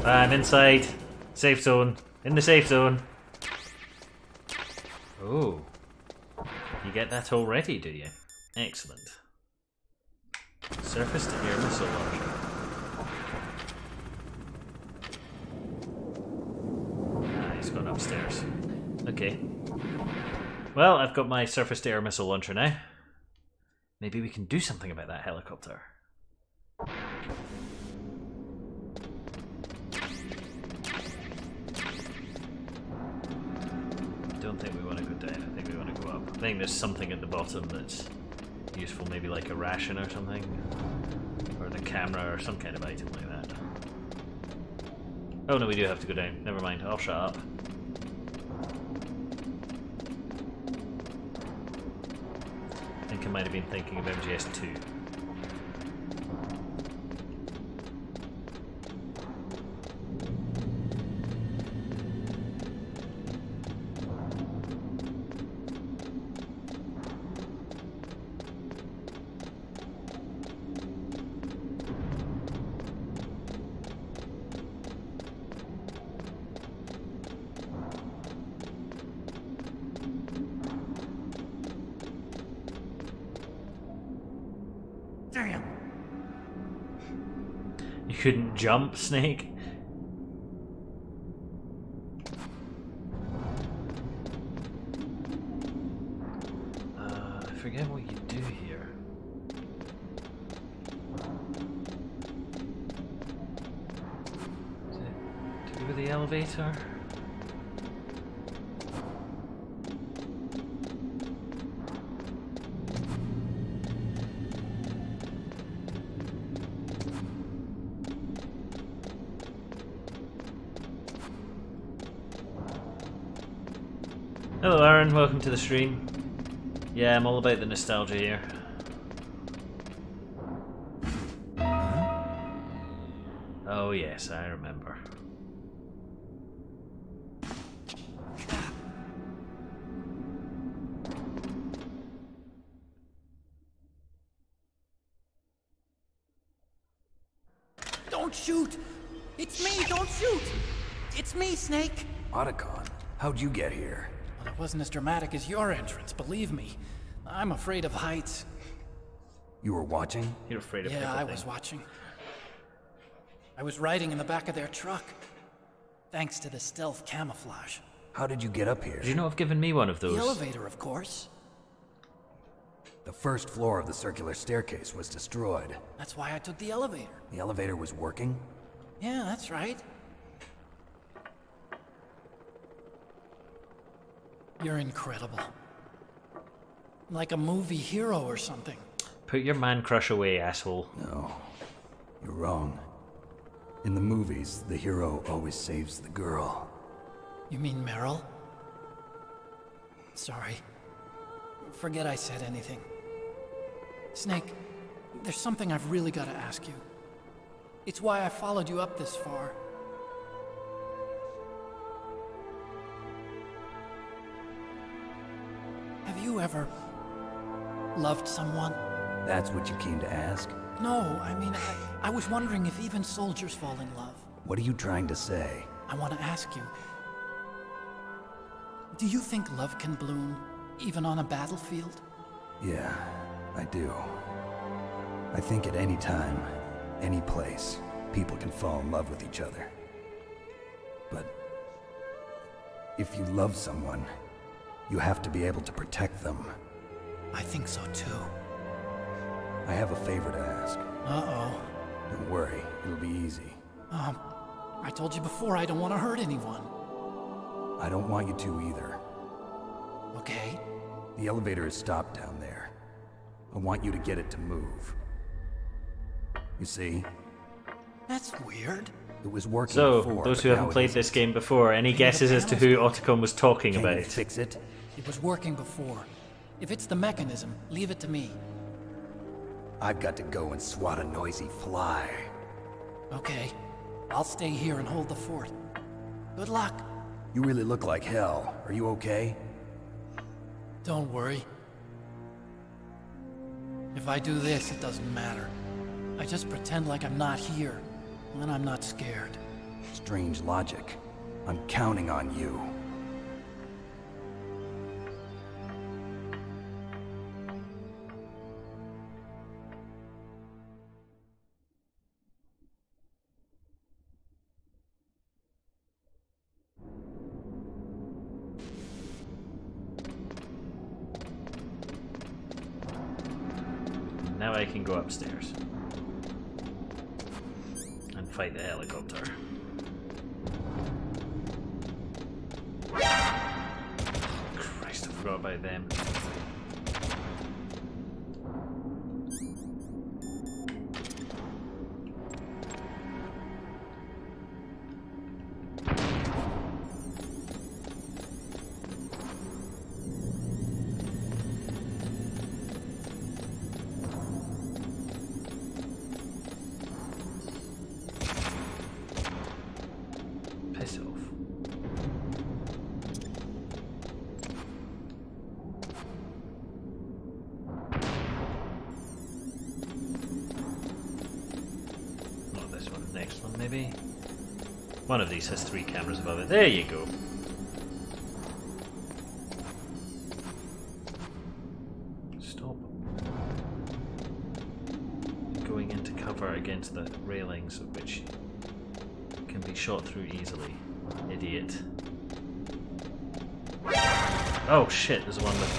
Speaker 1: I'm inside. Safe zone. In the safe zone. Oh. You get that already, do you? Excellent. Surface to air missile launcher. Ah, he's gone upstairs. Okay. Well, I've got my surface to air missile launcher now. Maybe we can do something about that helicopter. Don't think we want to go down, I think we want to go up. I think there's something at the bottom that's useful, maybe like a ration or something. Or the camera or some kind of item like that. Oh no, we do have to go down. Never mind, I'll shut up. I think I might have been thinking of MGS2.
Speaker 10: Damn.
Speaker 1: You couldn't jump, Snake? I forget what you do here. Is it to do with the elevator? Hello Aaron, welcome to the stream. Yeah, I'm all about the nostalgia here. Oh yes, I remember.
Speaker 10: Don't shoot! It's me, don't shoot! It's me, Snake!
Speaker 11: Otacon, how'd you get here?
Speaker 10: Well, it wasn't as dramatic as your entrance, believe me. I'm afraid of heights.
Speaker 11: You were watching?
Speaker 1: You're afraid of
Speaker 10: Yeah,
Speaker 1: everything.
Speaker 10: I was watching. I was riding in the back of their truck. Thanks to the stealth camouflage.
Speaker 11: How did you get up here?
Speaker 1: Did you not have given me one of those?
Speaker 10: The elevator, of course.
Speaker 11: The first floor of the circular staircase was destroyed.
Speaker 10: That's why I took the elevator.
Speaker 11: The elevator was working?
Speaker 10: Yeah, that's right. You're incredible. Like a movie hero or something.
Speaker 1: Put your man crush away, asshole.
Speaker 11: No, you're wrong. In the movies, the hero always saves the girl.
Speaker 10: You mean Meryl? Sorry. Forget I said anything. Snake, there's something I've really got to ask you. It's why I followed you up this far. Have you ever loved someone?
Speaker 11: That's what you came to ask?
Speaker 10: No, I mean, I was wondering if even soldiers fall in love.
Speaker 11: What are you trying to say?
Speaker 10: I want to ask you, do you think love can bloom, even on a battlefield?
Speaker 11: Yeah, I do. I think at any time, any place, people can fall in love with each other. But if you love someone, you have to be able to protect them.
Speaker 10: I think so too.
Speaker 11: I have a favor to ask.
Speaker 10: Uh-oh.
Speaker 11: Don't worry, it'll be easy.
Speaker 10: I told you before I don't want to hurt anyone.
Speaker 11: I don't want you to either.
Speaker 10: Okay.
Speaker 11: The elevator is stopped down there. I want you to get it to move. You see?
Speaker 10: That's weird.
Speaker 11: It was working
Speaker 1: so,
Speaker 11: before,
Speaker 1: those who
Speaker 11: but
Speaker 1: haven't
Speaker 11: now
Speaker 1: played this game before, any guesses as to who Otacon was talking
Speaker 11: Can
Speaker 1: about?
Speaker 11: you fix it?
Speaker 10: It was working before. If it's the mechanism, leave it to me.
Speaker 11: I've got to go and swat a noisy fly.
Speaker 10: Okay. I'll stay here and hold the fort. Good luck.
Speaker 11: You really look like hell. Are you okay?
Speaker 10: Don't worry. If I do this, it doesn't matter. I just pretend like I'm not here, and then I'm not scared.
Speaker 11: Strange logic. I'm counting on you.
Speaker 1: Now I can go upstairs and fight the helicopter. Christ, I forgot about them. Piss off. Not this one, next one maybe? One of these has 3 cameras above it. There you go. Stop going into cover against the railings, which can be shot through easily. Idiot. Oh shit, there's one with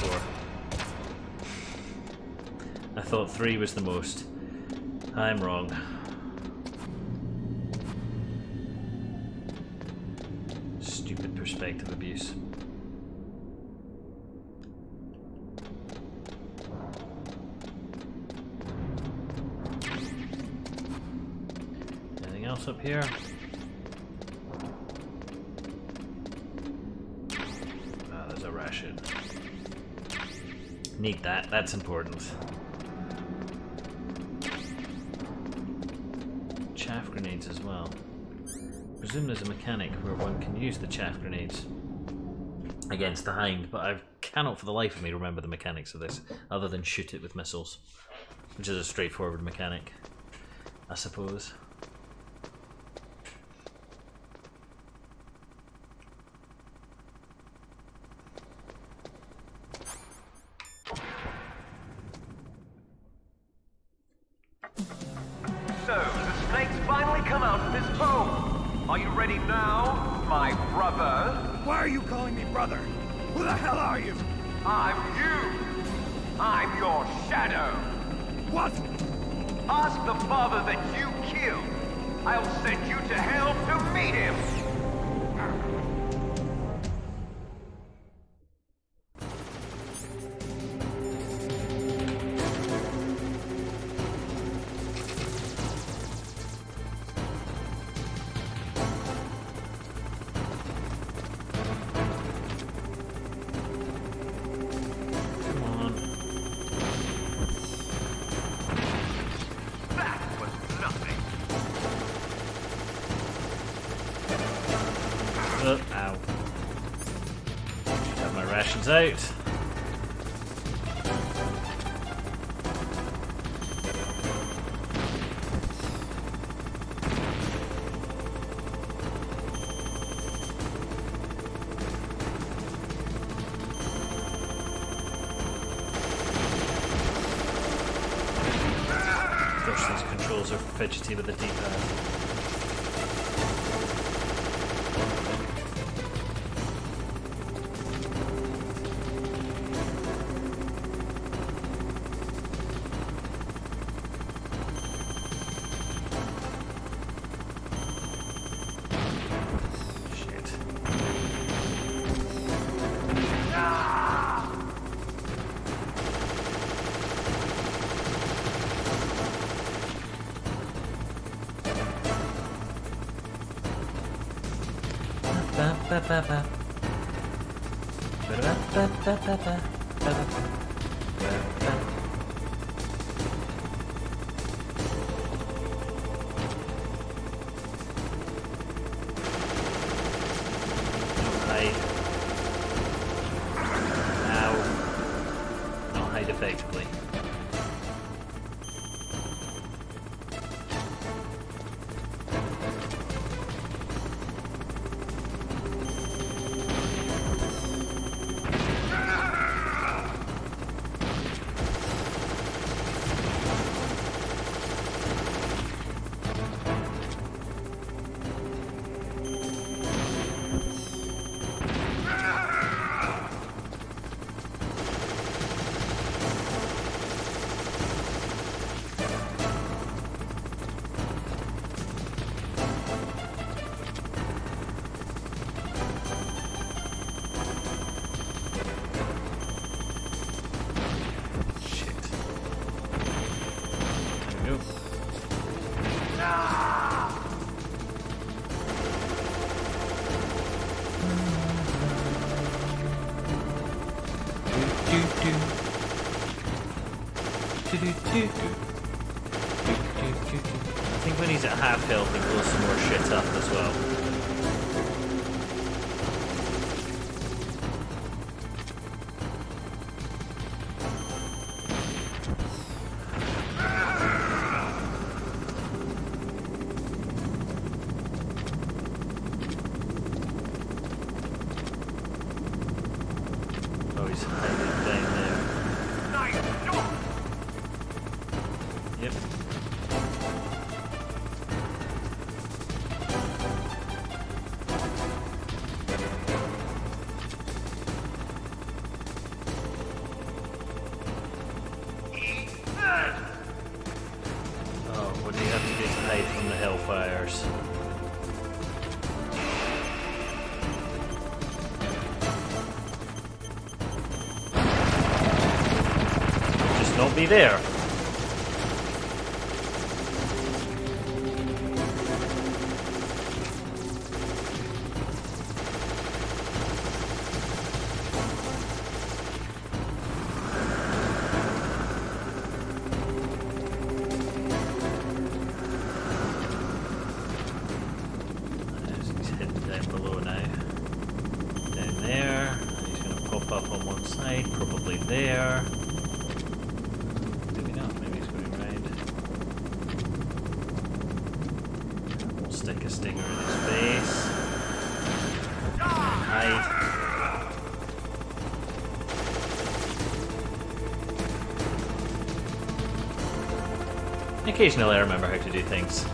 Speaker 1: 4. I thought 3 was the most. I'm wrong. Stupid perspective abuse. Anything else up here? Need that, that's important. Chaff grenades as well. Presume there's a mechanic where one can use the chaff grenades against the hind, but I cannot for the life of me remember the mechanics of this, other than shoot it with missiles, which is a straightforward mechanic, I suppose.
Speaker 15: So, the snake's finally come out of this hole. Are you ready now? my brother.
Speaker 7: Why are you calling me brother? Who the hell are you?
Speaker 15: I'm you. I'm your shadow.
Speaker 7: What?
Speaker 15: Ask the father that you killed. I'll send you to hell to meet him.
Speaker 1: Ow. Should have my rations out. Gosh, these controls are fidgety with the D-pad. Not hide effectively. I think when he's at half health, he blows some more shit up as well. Oh, he's hiding down there. Yep. Oh, what do you have to do to hide from the hellfires? Just don't be there. Up on one side, probably there. Maybe not, maybe he's going round. We'll stick a stinger in his face. Hide. Occasionally I remember how to do things.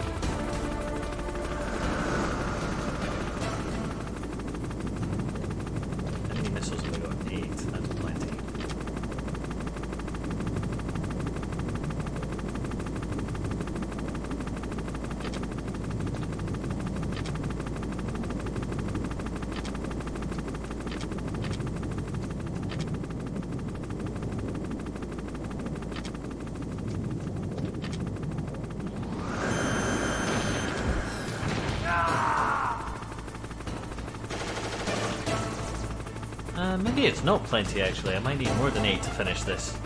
Speaker 1: Maybe it's not plenty actually, I might need more than 8 to finish this.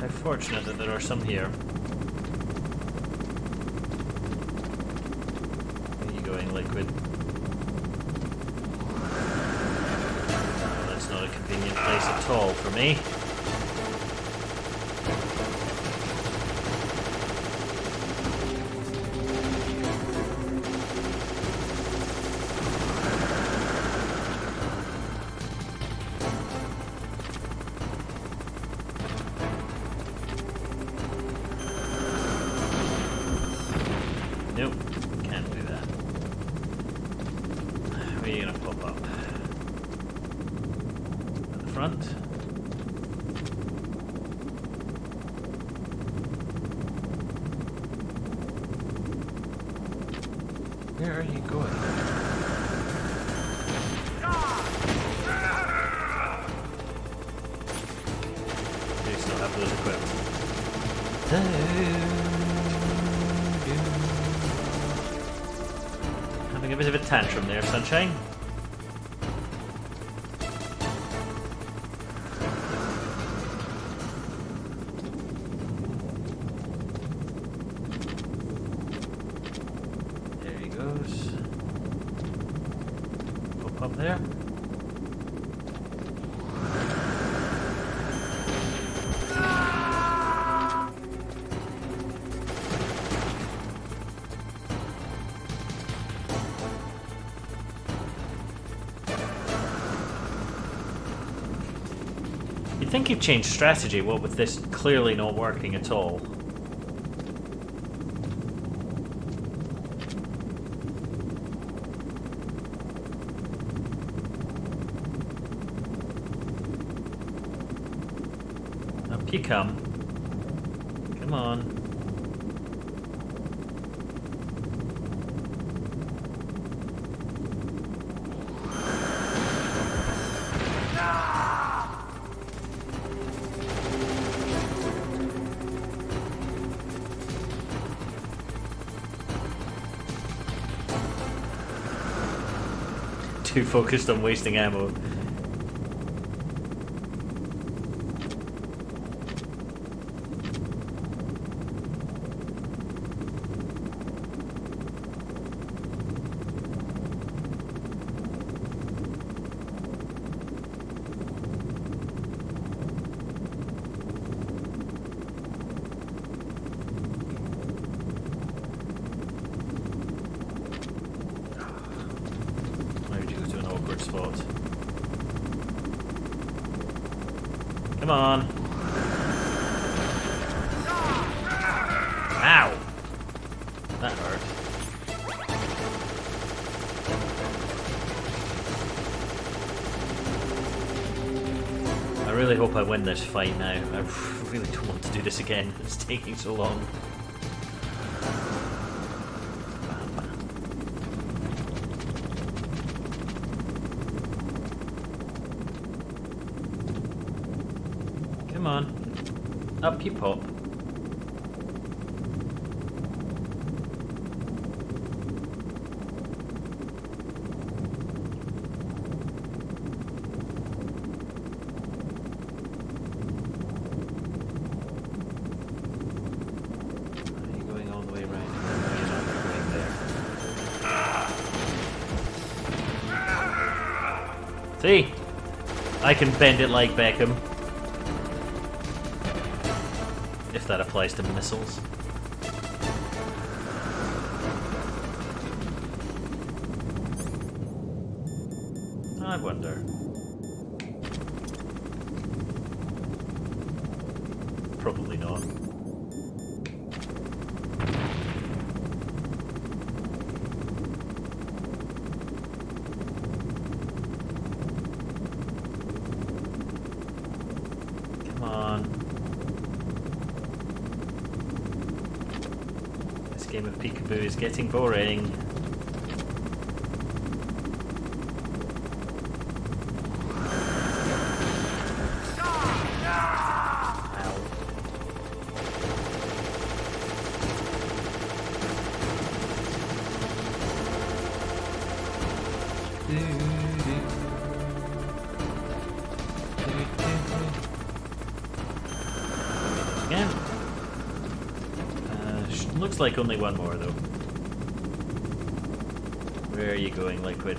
Speaker 1: How fortunate that there are some here. Where are you going, Liquid? Oh, that's not a convenient place at all for me. Nope, can't do that. Where are you gonna pop up? At the front? Where are you going? Do you still have those equipped? Having a bit of a tantrum there, Sunshine. There he goes. Pop up there. You'd think you've changed strategy, what with this clearly not working at all. Up you come. Come on. Too focused on wasting ammo. Spot. Come on. Ow! That hurt. I really hope I win this fight now. I really don't want to do this again. It's taking so long. Come on. Up you pop. Are you going all the way around? No, you're not going there. See? I can bend it like Beckham. If that applies to missiles. I wonder. Probably not. Come on. This game of peekaboo is getting boring. Again. Looks like only one more though. Where are you going, Liquid?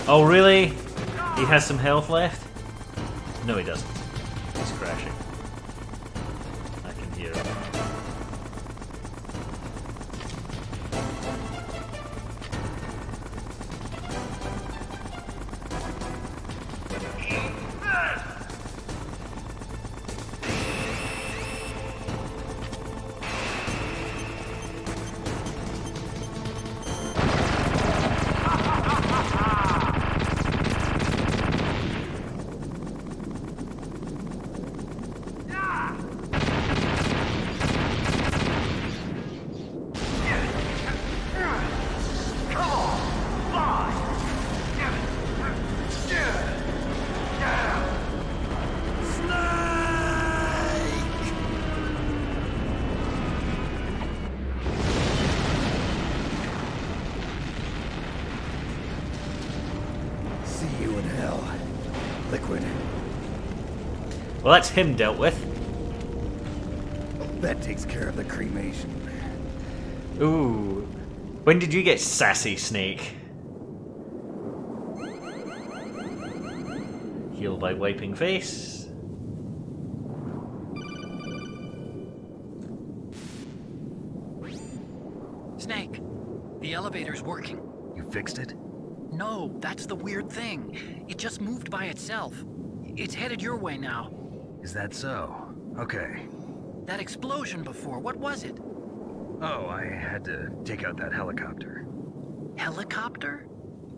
Speaker 1: Oh really? He has some health left? No he doesn't. He's crashing. I can hear him. Well, that's him dealt with.
Speaker 11: That takes care of the cremation.
Speaker 1: Ooh. When did you get sassy, Snake? Heal by wiping face.
Speaker 10: Snake, the elevator's working.
Speaker 5: You fixed it?
Speaker 10: No, that's the weird thing. It just moved by itself. It's headed your way now.
Speaker 5: Is that so? Okay.
Speaker 10: That explosion before, what was it?
Speaker 5: Oh, I had to take out that helicopter.
Speaker 10: Helicopter?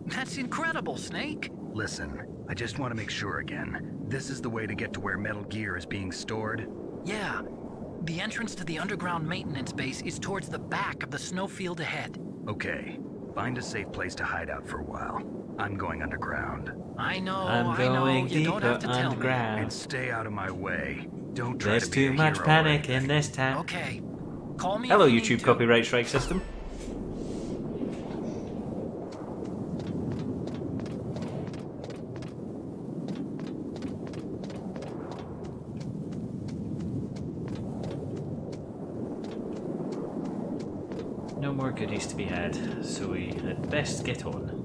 Speaker 10: That's incredible, Snake.
Speaker 5: Listen, I just want to make sure again. This is the way to get to where Metal Gear is being stored?
Speaker 10: Yeah. The entrance to the underground maintenance base is towards the back of the snowfield ahead.
Speaker 5: Okay. Find a safe place to hide out for a while. I'm going underground.
Speaker 10: I know,
Speaker 1: I'm going
Speaker 10: you don't have to tell
Speaker 1: underground.
Speaker 10: me.
Speaker 5: And stay out of my way. Don't try
Speaker 1: There's
Speaker 5: to be
Speaker 1: too
Speaker 5: a
Speaker 1: much
Speaker 5: hero
Speaker 1: panic
Speaker 5: or
Speaker 1: in this town.
Speaker 10: Okay. Call me
Speaker 1: Hello,
Speaker 10: if you
Speaker 1: YouTube
Speaker 10: need to.
Speaker 1: copyright strike system. No more goodies to be had, so we had best get on.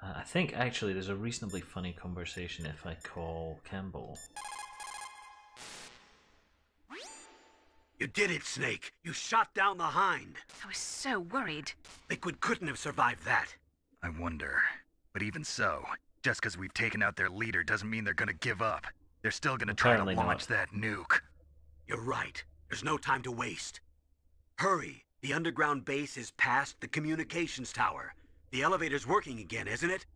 Speaker 1: I think actually there's a reasonably funny conversation if I call Campbell.
Speaker 9: You did it, Snake. You shot down the Hind.
Speaker 4: I was so worried.
Speaker 9: Liquid couldn't have survived that.
Speaker 5: I wonder. But even so, just because we've taken out their leader doesn't mean they're gonna give up. They're still gonna try to
Speaker 1: Apparently
Speaker 5: launch that nuke.
Speaker 9: You're right. There's no time to waste. Hurry. The underground base is past the communications tower. The elevator's working again, isn't it?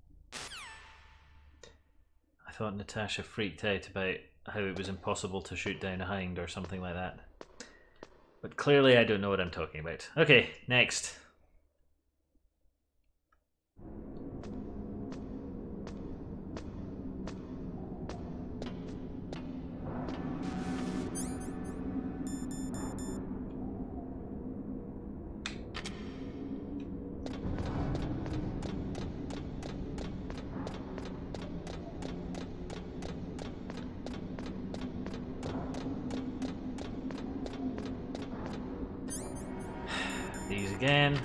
Speaker 1: I thought Natasha freaked out about how it was impossible to shoot down a Hind or something like that. But clearly I don't know what I'm talking about. Okay, next. These again.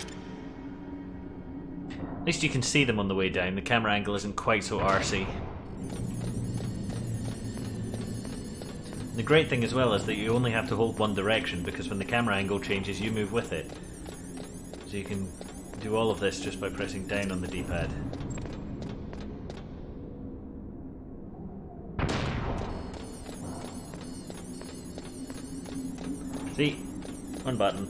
Speaker 1: At least you can see them on the way down. The camera angle isn't quite so arsey. The great thing as well is that you only have to hold one direction, because when the camera angle changes you move with it. So you can do all of this just by pressing down on the D-pad. See? One button.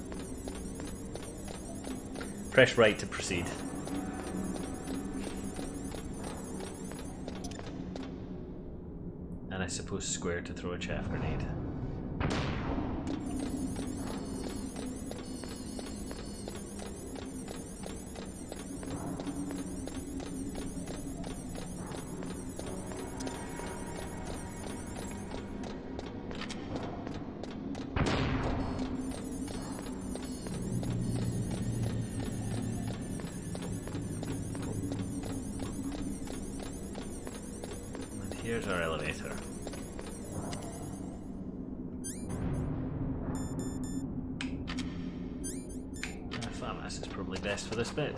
Speaker 1: Press right to proceed. And I suppose square to throw a chaff grenade. here's our elevator. FAMAS is probably best for this bit.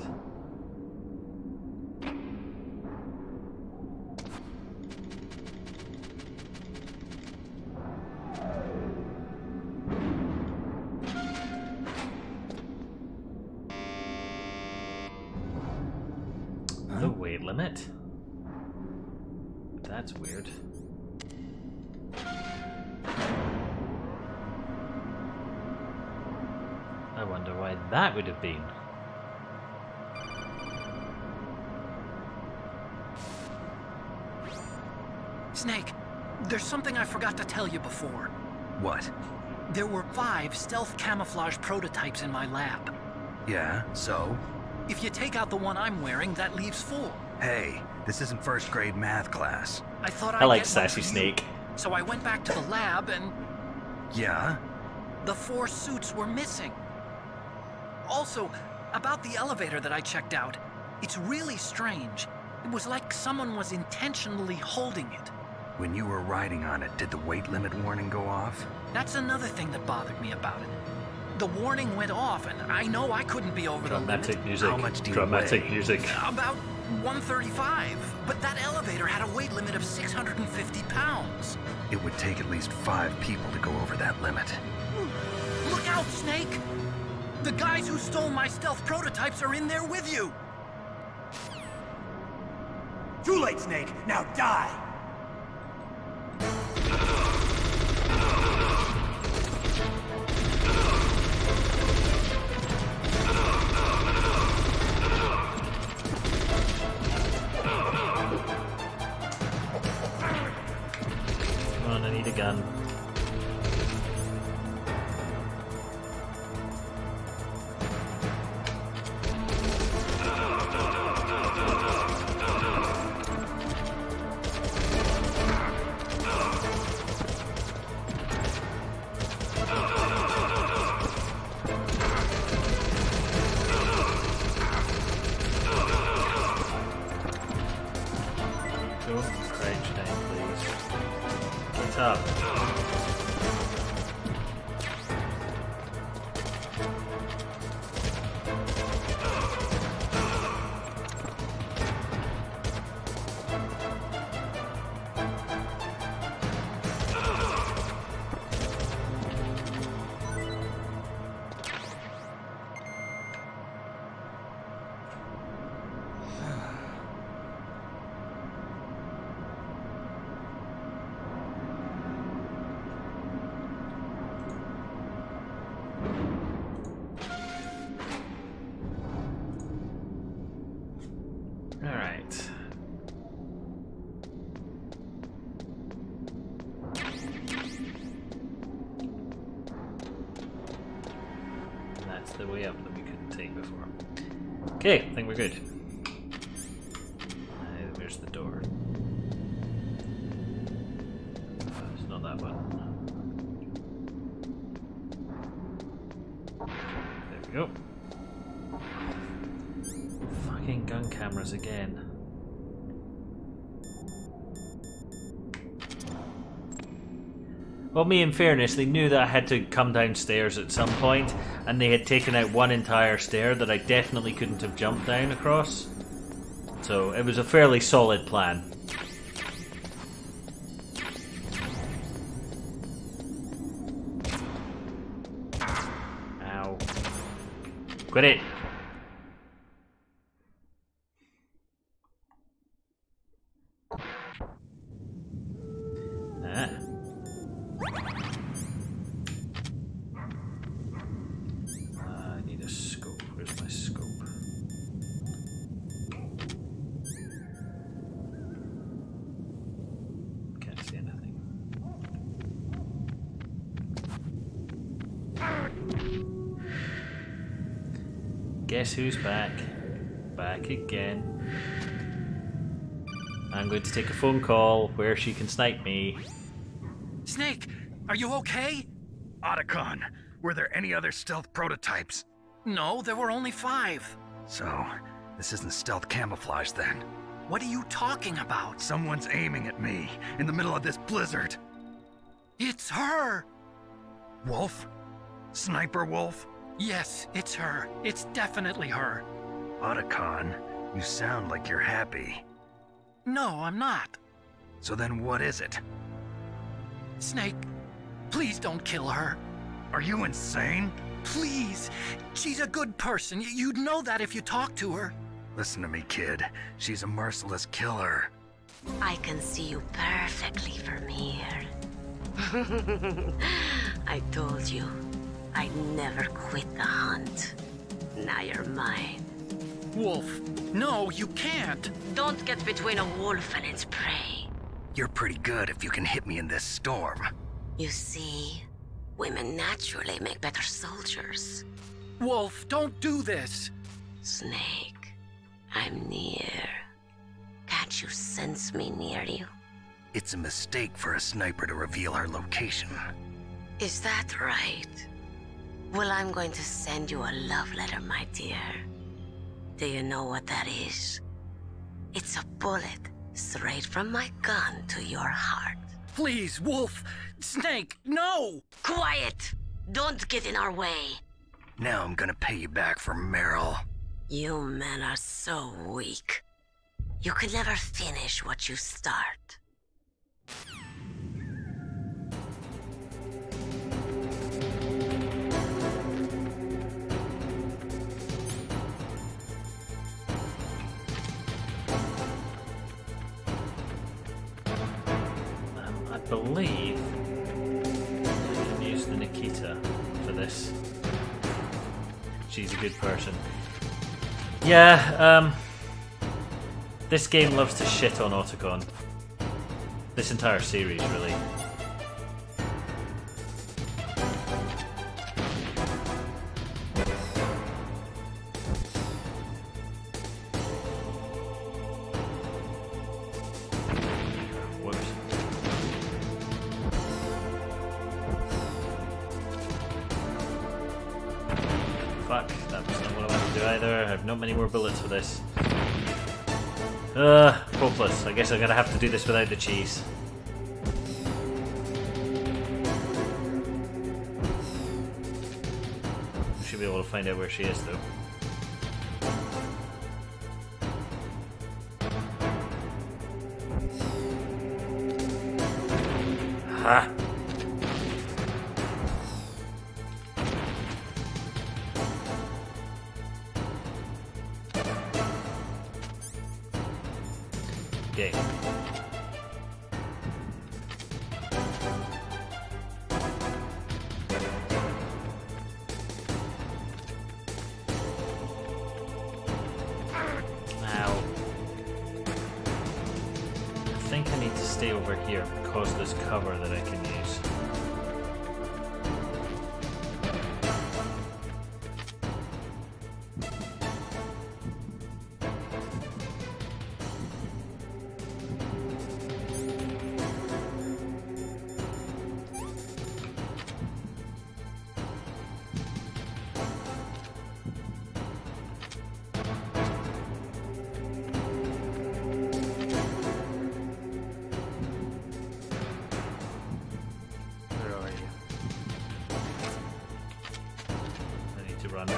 Speaker 1: The weight limit? That's weird. I wonder why that would have been.
Speaker 10: Snake, there's something I forgot to tell you before.
Speaker 5: What?
Speaker 10: There were 5 stealth camouflage prototypes in my lab.
Speaker 5: Yeah, so?
Speaker 10: If you take out the one I'm wearing, that leaves 4.
Speaker 5: Hey, this isn't first grade math class.
Speaker 10: I thought
Speaker 1: I like
Speaker 10: get one
Speaker 1: Sassy
Speaker 10: for you.
Speaker 1: Snake.
Speaker 10: So I went back to the lab and
Speaker 5: Yeah?
Speaker 10: the 4 suits were missing. Also, about the elevator that I checked out, it's really strange. It was like someone was intentionally holding it.
Speaker 5: When you were riding on it, did the weight limit warning go off?
Speaker 10: That's another thing that bothered me about it. The warning went off, and I know I couldn't be over the limit.
Speaker 1: Dramatic music.
Speaker 5: How much do you
Speaker 1: Dramatic
Speaker 5: weigh?
Speaker 1: music.
Speaker 10: About 135, but that elevator had a weight limit of 650 pounds.
Speaker 5: It would take at least 5 people to go over that limit.
Speaker 10: Look out, Snake! The guys who stole my stealth prototypes are in there with you!
Speaker 3: Too late, Snake! Now die!
Speaker 1: Come on, I need a gun. Don't crouch down, please. Get up. Alright. That's the way up that we couldn't take before. Okay, I think we're good. Where's the door? It's not that one. There we go. Fucking gun cameras again. Well, me, in fairness, they knew that I had to come downstairs at some point, and they had taken out one entire stair that I definitely couldn't have jumped down across. So it was a fairly solid plan. Ow. Quit it! I need a scope. Where's my scope? Can't see anything. Guess who's back? Back again. I'm going to take a phone call where she can snipe me.
Speaker 10: Snake, are you okay?
Speaker 5: Otacon, were there any other stealth prototypes?
Speaker 10: No, there were only 5.
Speaker 5: So, this isn't stealth camouflage then?
Speaker 10: What are you talking about?
Speaker 5: Someone's aiming at me in the middle of this blizzard.
Speaker 10: It's her!
Speaker 5: Wolf? Sniper Wolf?
Speaker 10: Yes, it's her. It's definitely her.
Speaker 5: Otacon, you sound like you're happy.
Speaker 10: No, I'm not.
Speaker 5: So then what is it?
Speaker 10: Snake, please don't kill her.
Speaker 5: Are you insane?
Speaker 10: Please. She's a good person. You'd know that if you talked to her.
Speaker 5: Listen to me, kid. She's a merciless killer.
Speaker 6: I can see you perfectly from here. I told you, I'd never quit the hunt. Now you're mine.
Speaker 10: Wolf, no, you can't.
Speaker 6: Don't get between a wolf and its prey.
Speaker 5: You're pretty good if you can hit me in this storm.
Speaker 6: You see, women naturally make better soldiers.
Speaker 10: Wolf, don't do this.
Speaker 6: Snake, I'm near. Can't you sense me near you?
Speaker 5: It's a mistake for a sniper to reveal her location.
Speaker 6: Is that right? Well, I'm going to send you a love letter, my dear. Do you know what that is? It's a bullet straight from my gun to your heart.
Speaker 10: Please, Wolf! Snake, no!
Speaker 6: Quiet! Don't get in our way.
Speaker 5: Now I'm gonna pay you back for Meryl.
Speaker 6: You men are so weak. You could never finish what you start.
Speaker 1: I believe I can use the Nikita for this. She's a good person. Yeah, this game loves to shit on Otacon. This entire series, really. Whoops. Fuck, that's not what I want to do either. I have not many more bullets for this. Hopeless. I guess I'm gonna have to do this without the cheese. Should be able to find out where she is, though. Ha! Okay. Now, I think I need to stay over here because there's cover that I can use. Run.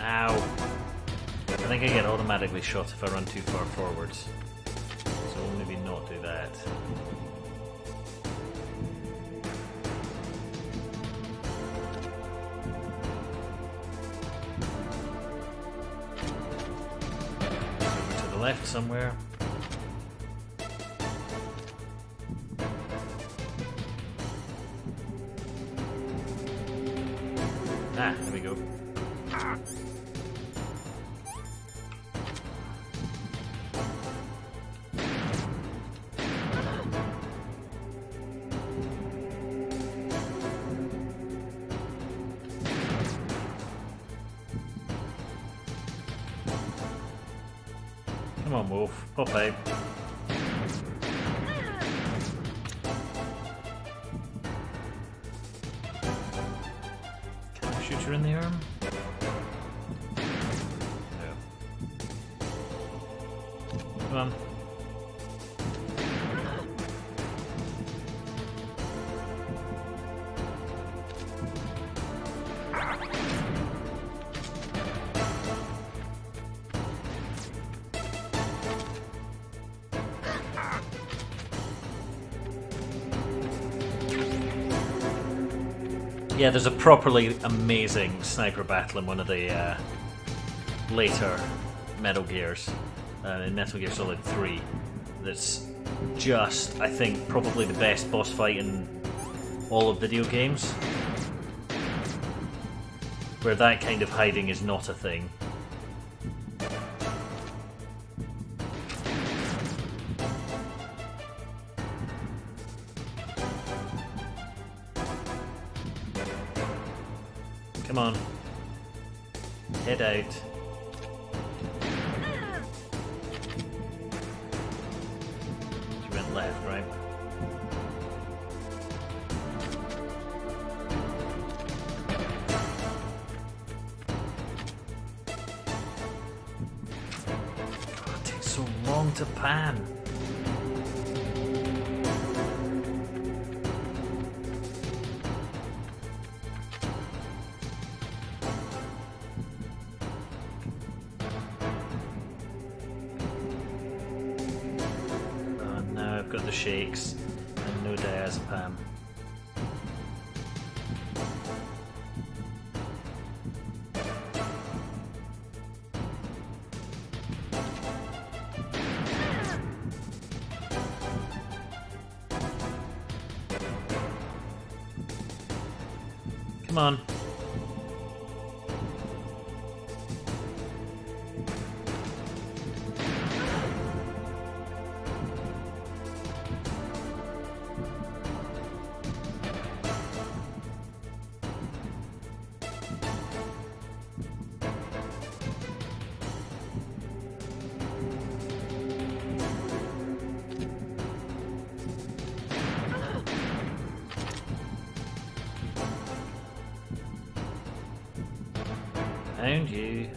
Speaker 1: Ow. I think I get automatically shot if I run too far forwards. So we'll maybe not do that. Over to the left somewhere. Ah, there we go. Come on, Wolf. Pop out. later in the arm? No. Come on. Yeah, there's a properly amazing sniper battle in one of the later Metal Gears, in Metal Gear Solid 3, that's just, I think, probably the best boss fight in all of video games, where that kind of hiding is not a thing. Come on. Head out. You went left, right? God, it takes so long to pan. Got the shakes and no diazepam. Come on. Found you.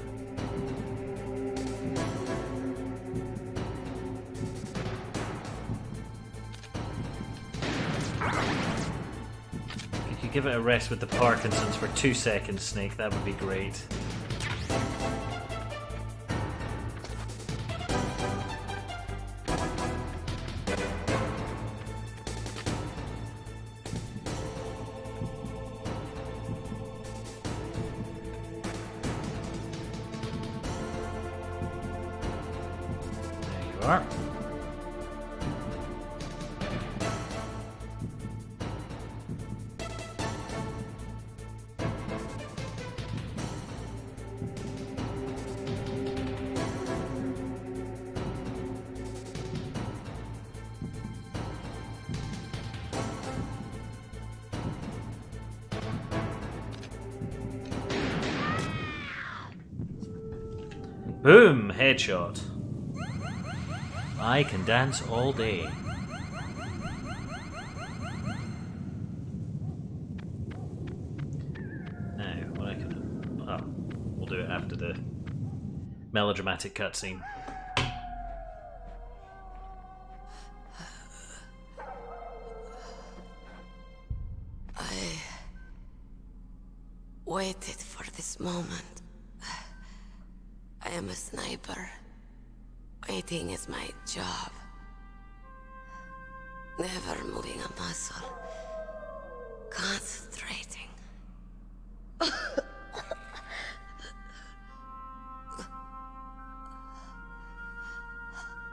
Speaker 1: If you could give it a rest with the Parkinson's for 2 seconds, Snake, that would be great. Are. Boom! Headshot. I can dance all day. Now, what I can... Oh, we'll do it after the melodramatic cutscene.
Speaker 6: I waited for this moment. I am a sniper. Waiting is my job. Never moving a muscle. Concentrating. I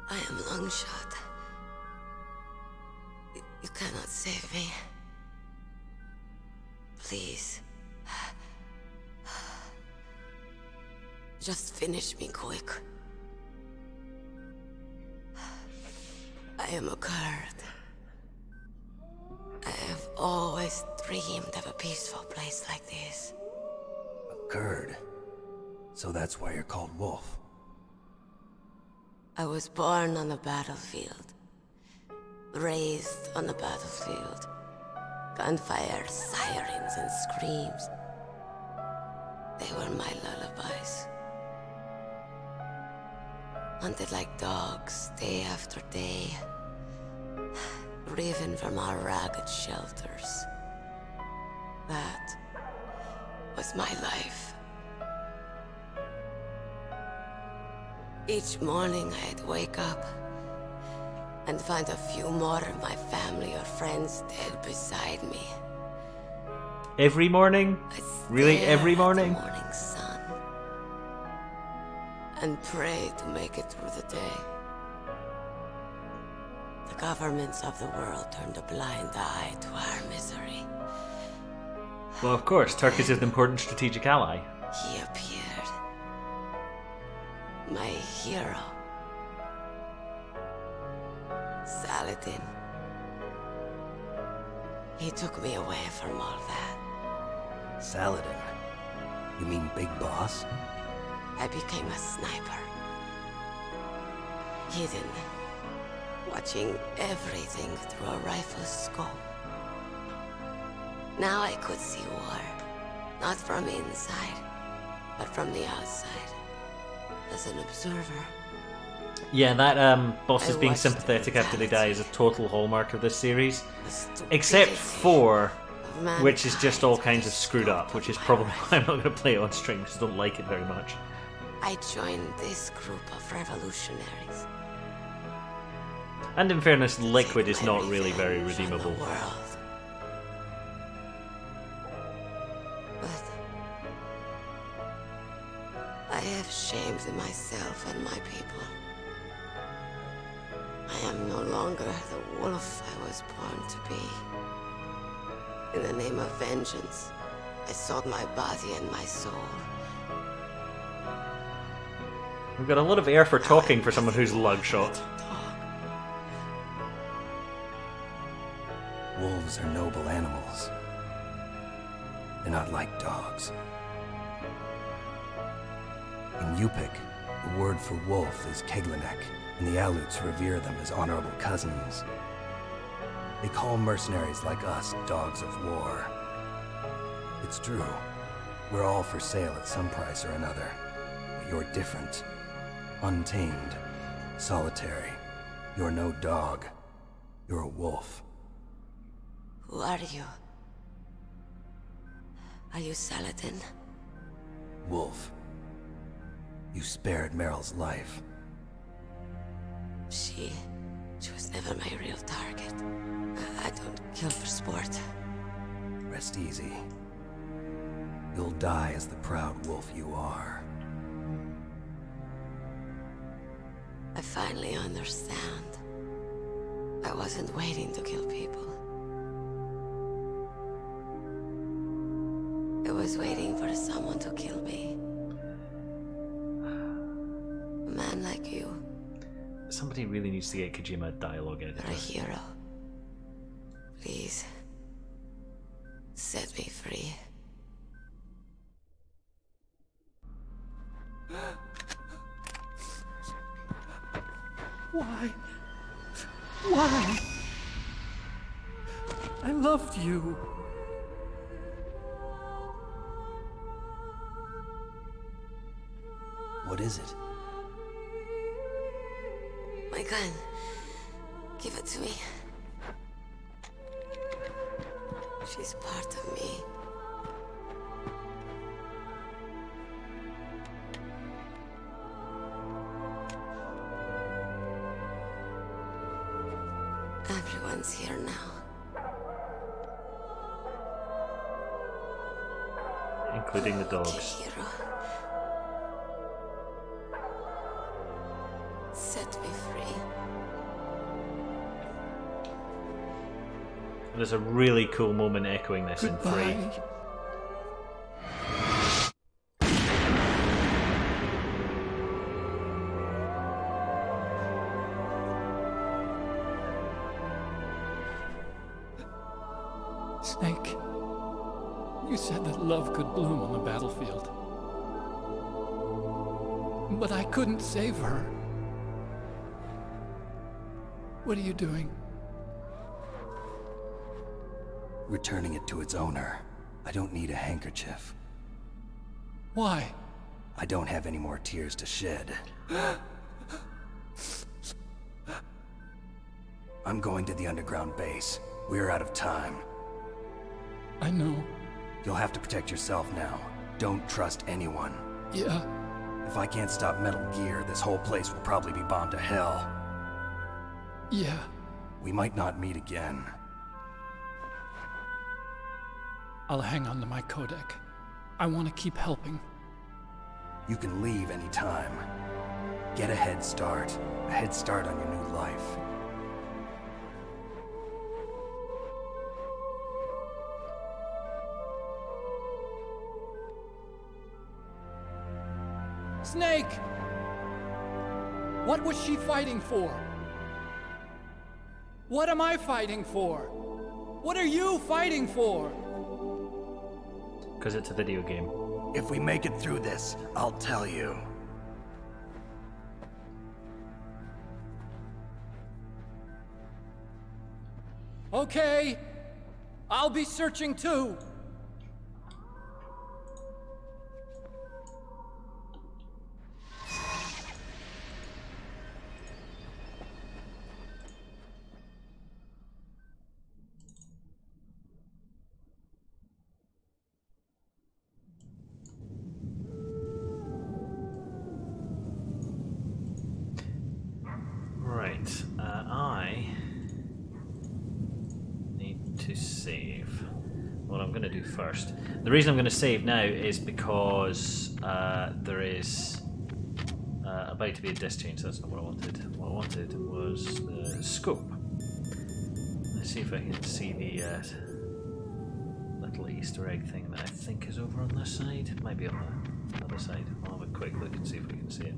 Speaker 6: am Longshot. You cannot save me. Please. Just finish me quick. I am a Kurd. I have always dreamed of a peaceful place like this.
Speaker 11: A Kurd? So that's why you're called Wolf.
Speaker 6: I was born on the battlefield. Raised on the battlefield. Gunfire, sirens, and screams. They were my lullabies. Hunted like dogs, day after day. Driven from our ragged shelters. That was my life. Each morning I'd wake up and find a few more of my family or friends dead beside me.
Speaker 1: Every morning? Really, every morning?
Speaker 6: The morning sun. And pray to make it through the day. The governments of the world turned a blind eye to our misery.
Speaker 1: Well, of course, Turkey's an important strategic ally.
Speaker 6: He appeared. My hero. Saladin. He took me away from all that.
Speaker 11: Saladin? You mean Big Boss?
Speaker 6: I became a sniper. Hidden. Watching everything through a rifle's scope. Now I could see war. Not from inside, but from the outside. As an observer.
Speaker 1: Yeah, that bosses being sympathetic after they die is a total hallmark of this series. Except 4, which is just all kinds of screwed up, which is probably why I'm not going to play it on stream, because I don't like it very much.
Speaker 6: I joined this group of revolutionaries.
Speaker 1: And in fairness, Liquid is not really very redeemable.
Speaker 6: But I have shamed myself and my people. I am no longer the wolf I was born to be. In the name of vengeance, I sold my body and my soul.
Speaker 1: We've got a lot of air for talking for someone who's lug shot.
Speaker 11: Wolves are noble animals. They're not like dogs. In Yupik, the word for wolf is Keglanek, and the Aleuts revere them as honorable cousins. They call mercenaries like us dogs of war. It's true. We're all for sale at some price or another. But you're different. Untamed. Solitary. You're no dog. You're a wolf.
Speaker 6: Who are you? Are you Saladin?
Speaker 11: Wolf. You spared Meryl's life.
Speaker 6: She was never my real target. I don't kill for sport.
Speaker 11: Rest easy. You'll die as the proud wolf you are.
Speaker 6: I finally understand. I wasn't waiting to kill people. I was waiting for someone to kill me. A man like you.
Speaker 1: Somebody really needs to get Kojima a dialogue editor.
Speaker 6: You're a hero. Please. Set me free.
Speaker 10: Why? Why? I loved you.
Speaker 11: What is it?
Speaker 6: My gun. Give it to me. She's part of me. Everyone's here now.
Speaker 1: Including the dogs.
Speaker 6: Hero. Set me free.
Speaker 1: There's a really cool moment echoing this in 3.
Speaker 10: Snake, you said that love could bloom on the battlefield. But I couldn't save her. What are you doing?
Speaker 11: Returning it to its owner. I don't need a handkerchief.
Speaker 10: Why?
Speaker 11: I don't have any more tears to shed. I'm going to the underground base. We're out of time.
Speaker 10: I know.
Speaker 11: You'll have to protect yourself now. Don't trust anyone.
Speaker 10: Yeah.
Speaker 11: If I can't stop Metal Gear, this whole place will probably be bombed to hell.
Speaker 10: Yeah.
Speaker 11: We might not meet again.
Speaker 10: I'll hang on to my codec. I want to keep helping.
Speaker 11: You can leave anytime. Get a head start. A head start on your new life.
Speaker 10: Snake! What was she fighting for? What am I fighting for? What are you fighting for?
Speaker 1: Because it's a video game.
Speaker 11: If we make it through this, I'll tell you.
Speaker 10: Okay. I'll be searching too.
Speaker 1: Right, I need to save. What I'm going to do first. The reason I'm going to save now is because there is about to be a disc change. That's not what I wanted. What I wanted was the scope. Let's see if I can see the little Easter egg thing that I think is over on this side. It might be on the other side. I'll have a quick look and see if we can see it.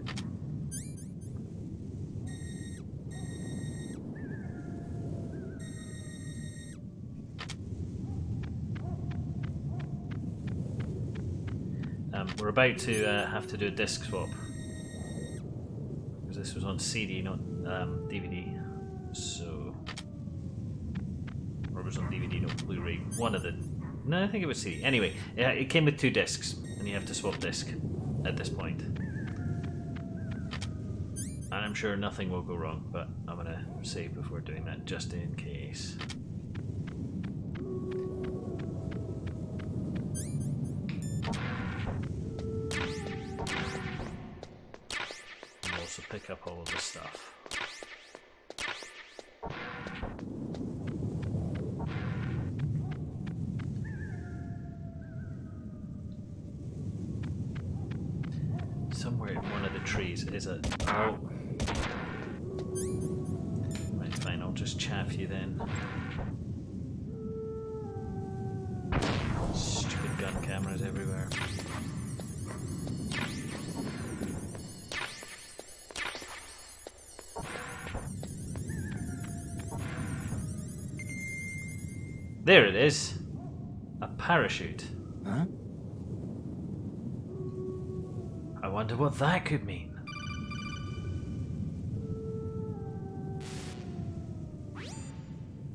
Speaker 1: We're about to have to do a disc swap because this was on CD, not DVD. So, or it was on DVD, not Blu-ray. One of the, no, I think it was CD. Anyway, it came with 2 discs, and you have to swap disc at this point. And I'm sure nothing will go wrong, but I'm gonna save before doing that just in case. Also pick up all of this stuff. Somewhere in one of the trees is a... Oh. Right, fine, I'll just chaff you then. Stupid gun cameras everywhere. There it is. A parachute.
Speaker 11: Huh?
Speaker 1: I wonder what that could mean.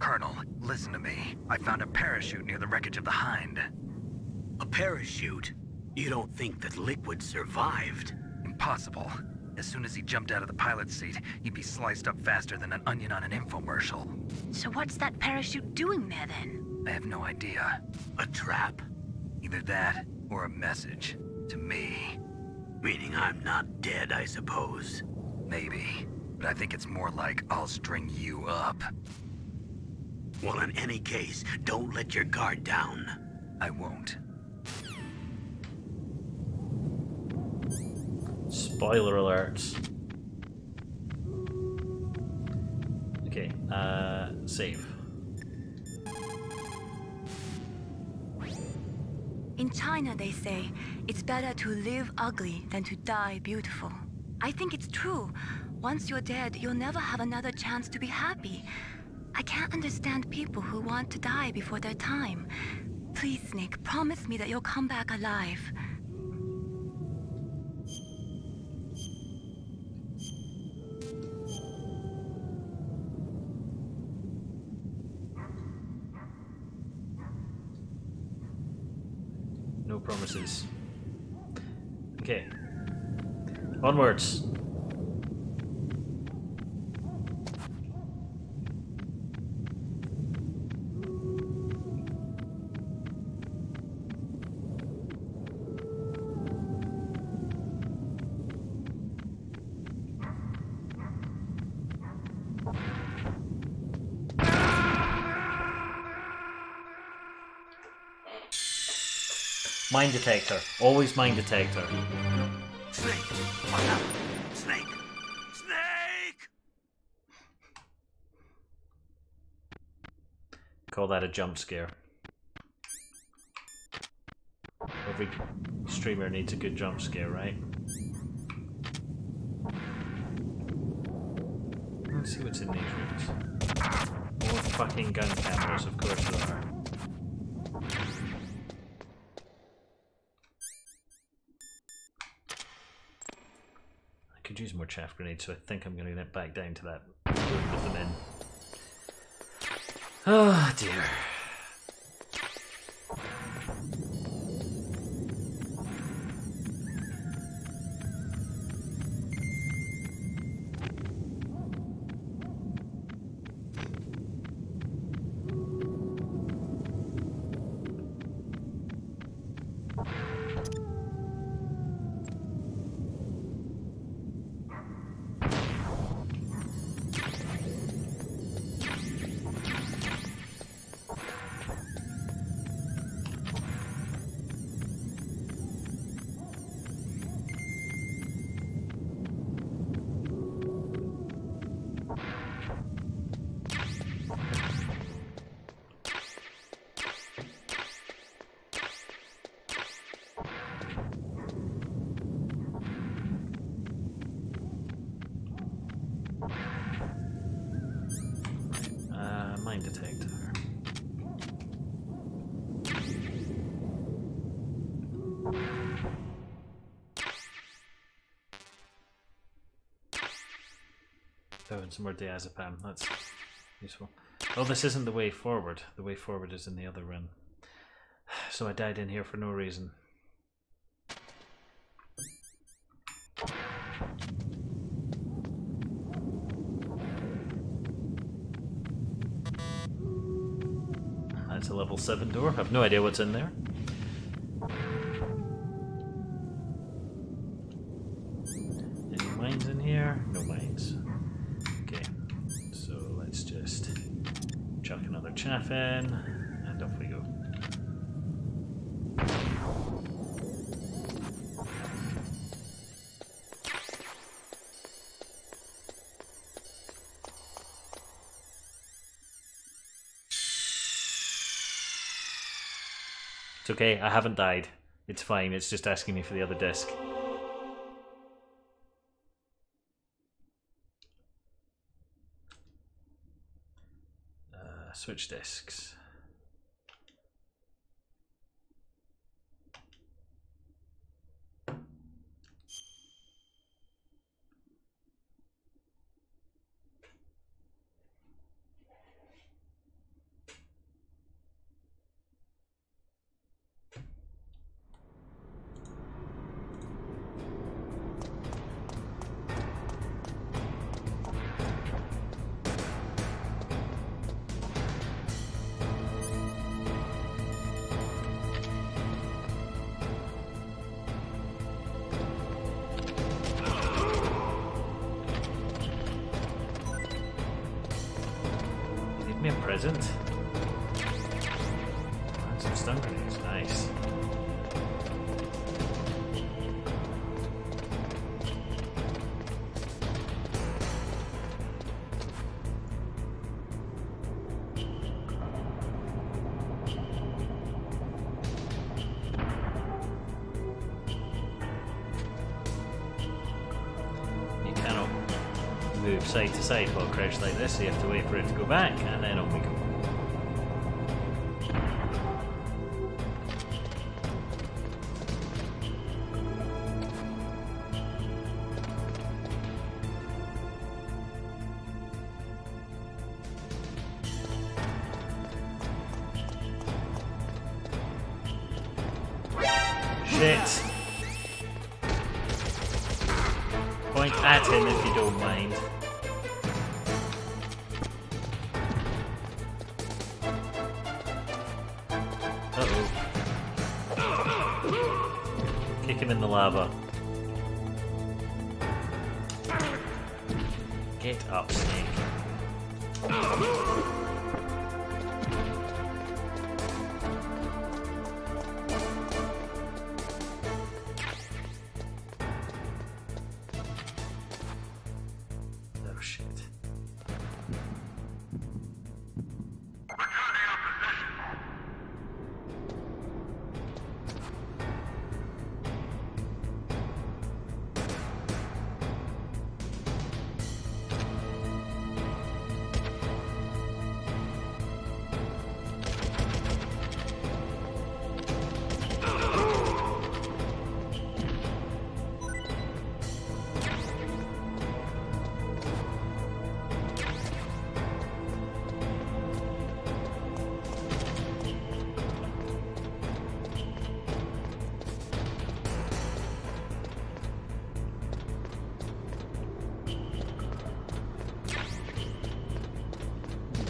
Speaker 5: Colonel, listen to me. I found a parachute near the wreckage of the Hind.
Speaker 9: A parachute? You don't think that Liquid survived?
Speaker 5: Impossible. As soon as he jumped out of the pilot's seat, he'd be sliced up faster than an onion on an infomercial.
Speaker 4: So what's that parachute doing there then?
Speaker 5: I have no idea.
Speaker 9: A trap?
Speaker 5: Either that, or a message. To me.
Speaker 9: Meaning I'm not dead, I suppose.
Speaker 5: Maybe. But I think it's more like I'll string you up.
Speaker 9: Well, in any case, don't let your guard down.
Speaker 5: I won't.
Speaker 1: Spoiler alerts. Okay, save.
Speaker 14: In China, they say, it's better to live ugly than to die beautiful. I think it's true. Once you're dead, you'll never have another chance to be happy. I can't understand people who want to die before their time. Please, Snake, promise me that you'll come back alive.
Speaker 1: No promises. Okay. Onwards. Mine detector. Always mine detector.
Speaker 9: Snake! Watch out! Snake! Snake!
Speaker 1: Call that a jump scare. Every streamer needs a good jump scare, right? Let's see what's in these rooms. More fucking gun cameras, of course there are. I could use more chaff grenades, so I think I'm going to get back down to that room with them in. Oh dear. Mine detector. Oh, and some more diazepam. That's useful. Oh, this isn't the way forward. The way forward is in the other run. So I died in here for no reason. That's a level 7 door. I've no idea what's in there. Any mines in here? No mines. Okay, so let's just chuck another chaff in, and off we go. It's okay, I haven't died. It's fine, it's just asking me for the other disc. Switch discs. Me a present. And some stun grenades, nice. You cannot move side to side while crouched like this, so you have to wait for it to go back, and then on we go. Shit! point at him if you don't mind. Uh-oh. Kick him in the lava. Get up, Snake. Oh shit.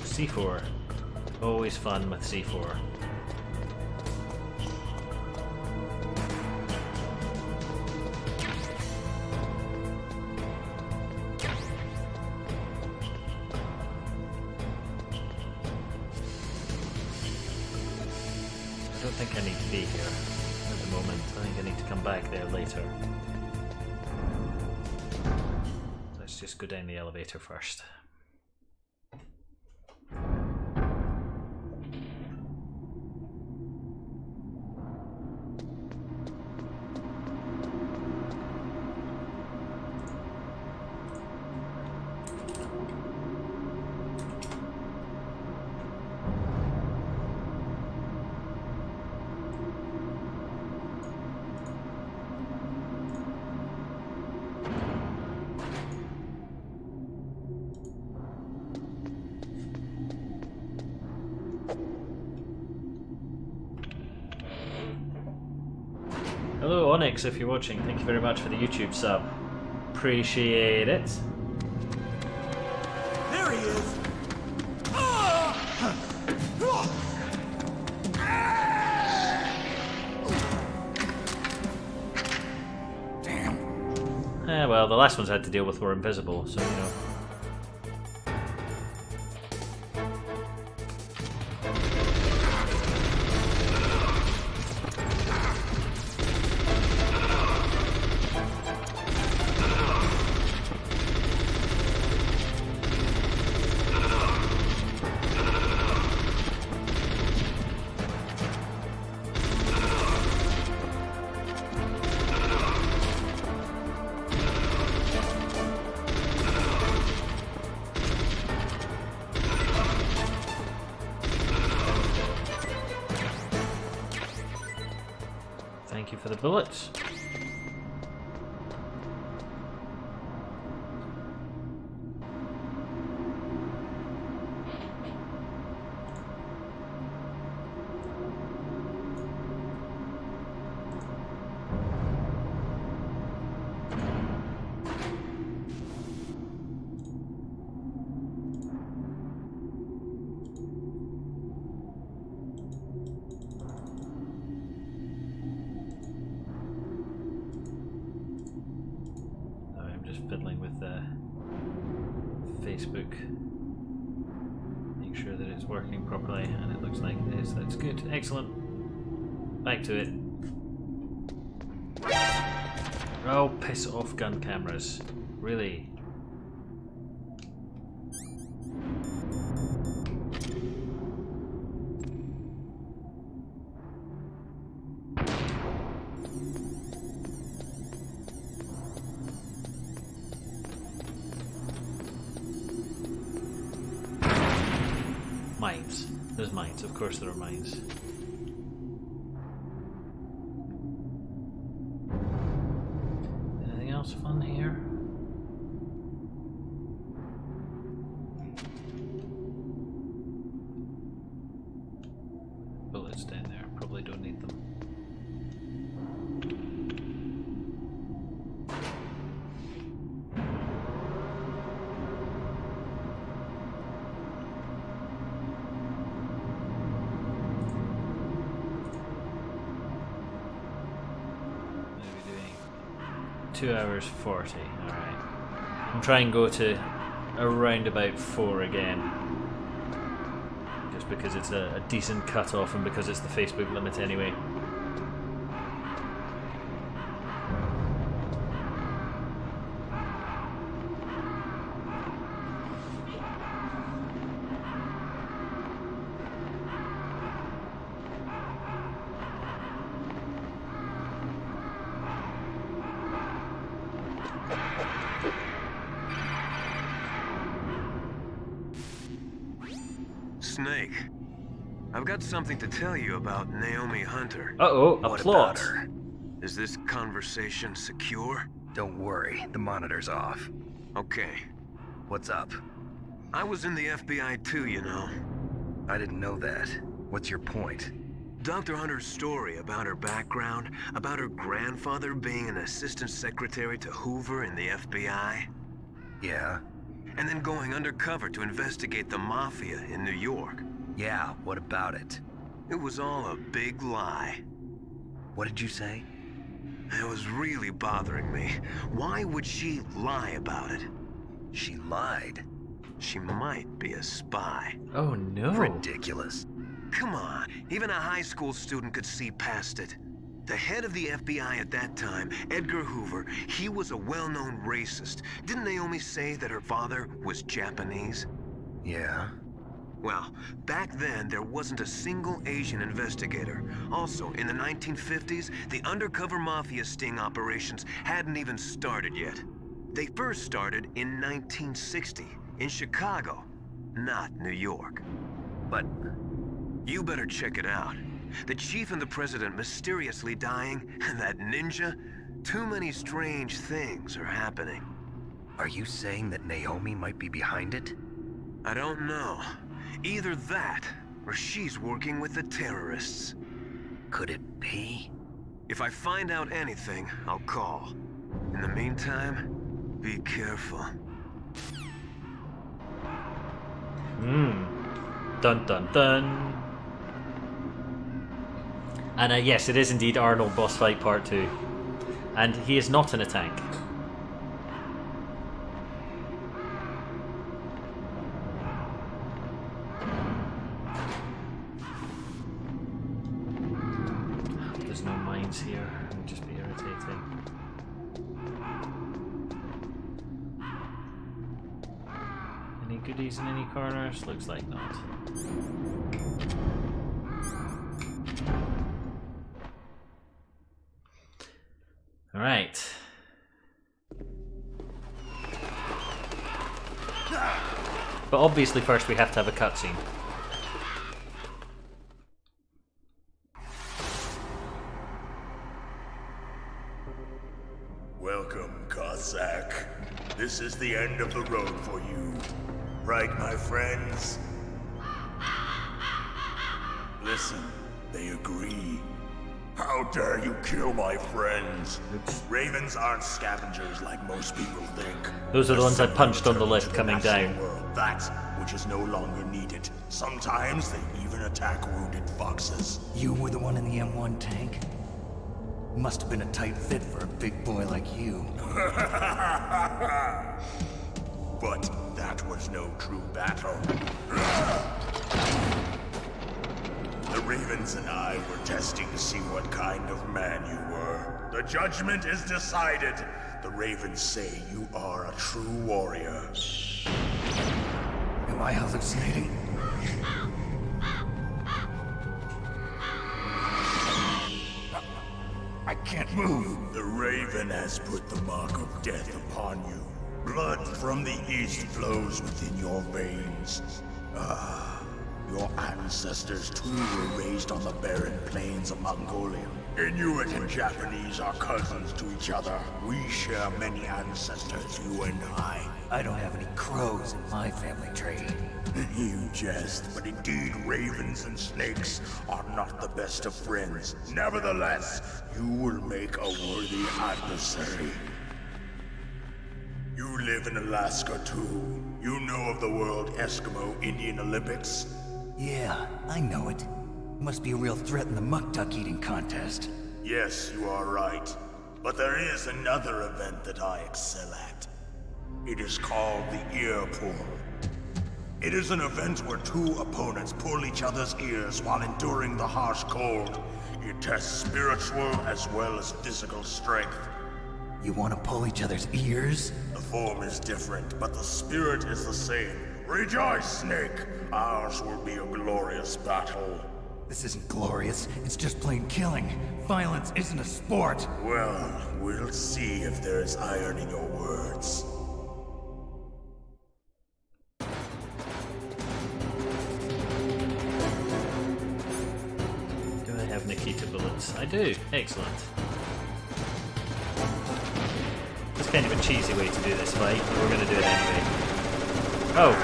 Speaker 1: C4. Always fun with C4. I don't think I need to be here at the moment. I think I need to come back there later. Let's just go down the elevator first. Hello Onyx, if you're watching, thank you very much for the YouTube sub. Appreciate it.
Speaker 8: There he is!
Speaker 1: Damn. Well, the last ones I had to deal with were invisible, so you know. Thank you for the bullets. Fiddling with Facebook, make sure that it's working properly, and it looks like it is. That's good. Excellent. Back to it. Oh, piss off, gun cameras. Really? Mines. There's mines. Of course there are mines. Anything else fun here? Bullets down there. Probably don't need them. 2 hours 40. Alright. I'll try and go to around about 4 again. Just because it's a decent cut-off and because it's the Facebook limit anyway.
Speaker 13: Snake, I've got something to tell you about Naomi Hunter.
Speaker 1: Uh-oh, a
Speaker 5: What
Speaker 1: plot.
Speaker 5: about her?
Speaker 13: Is this conversation secure?
Speaker 5: Don't worry, the monitor's off.
Speaker 13: Okay.
Speaker 5: What's up?
Speaker 13: I was in the FBI too, you know.
Speaker 5: I didn't know that. What's your point?
Speaker 13: Dr. Hunter's story about her background, about her grandfather being an assistant secretary to Hoover in the FBI.
Speaker 5: Yeah?
Speaker 13: And then going undercover to investigate the Mafia in New York.
Speaker 5: Yeah, what about it?
Speaker 13: It was all a big lie.
Speaker 5: What did you say?
Speaker 13: It was really bothering me. Why would she lie about it?
Speaker 5: She lied.
Speaker 13: She might be a spy.
Speaker 1: Oh no.
Speaker 5: Ridiculous.
Speaker 13: Come on, even a high school student could see past it. The head of the FBI at that time, Edgar Hoover, he was a well-known racist. Didn't Naomi say that her father was Japanese?
Speaker 5: Yeah.
Speaker 13: Well, back then, there wasn't a single Asian investigator. Also, in the 1950s, the undercover mafia sting operations hadn't even started yet. They first started in 1960, in Chicago, not New York.
Speaker 5: But
Speaker 13: you better check it out. The chief and the president mysteriously dying, and that ninja, too many strange things are happening.
Speaker 5: are you saying that Naomi might be behind it?
Speaker 13: I don't know. Either that, or she's working with the terrorists.
Speaker 5: Could it be?
Speaker 13: If I find out anything, I'll call. In the meantime, be careful.
Speaker 1: Dun dun dun. And yes, it is indeed Arnold Boss Fight Part 2. And he is not in a tank. There's no mines here. It would just be irritating. Any goodies in any corners? Looks like not. Alright. But obviously first we have to have a cutscene.
Speaker 16: Welcome, Cossack. This is the end of the road for you. Right, my friends? Listen, they agree. How dare you kill my friends? Ravens aren't scavengers like most people think.
Speaker 1: Those are the ones I punched on the list coming down.
Speaker 16: That which is no longer needed. Sometimes they even attack wounded foxes.
Speaker 11: You were the one in the M1 tank? Must have been a tight fit for a big boy like you.
Speaker 16: But that was no true battle. The Ravens and I were testing to see what kind of man you were. The judgment is decided. The Ravens say you are a true warrior.
Speaker 11: Am I hallucinating? I can't move.
Speaker 16: The Raven has put the mark of death upon you. Blood from the east flows within your veins. Your ancestors too were raised on the barren plains of Mongolia. Inuit and Japanese are cousins to each other. We share many ancestors, you and I.
Speaker 11: I don't have any crows in my family tree.
Speaker 16: You jest, but indeed ravens and snakes are not the best of friends. Nevertheless, you will make a worthy adversary. You live in Alaska too. You know of the World Eskimo Indian Olympics?
Speaker 11: Yeah, I know it. Must be a real threat in the muck duck eating contest.
Speaker 16: Yes, you are right. But there is another event that I excel at. It is called the Ear Pull. It is an event where two opponents pull each other's ears while enduring the harsh cold. It tests spiritual as well as physical strength.
Speaker 17: You want to pull each other's ears?
Speaker 16: The form is different, but the spirit is the same. Rejoice, Snake! Ours will be a glorious battle.
Speaker 17: This isn't glorious, it's just plain killing. Violence isn't a sport.
Speaker 16: Well, we'll see if there is iron in your words.
Speaker 1: Do I have Nikita bullets? I do. Excellent. It's kind of a cheesy way to do this fight, but we're going to do it anyway. Oh!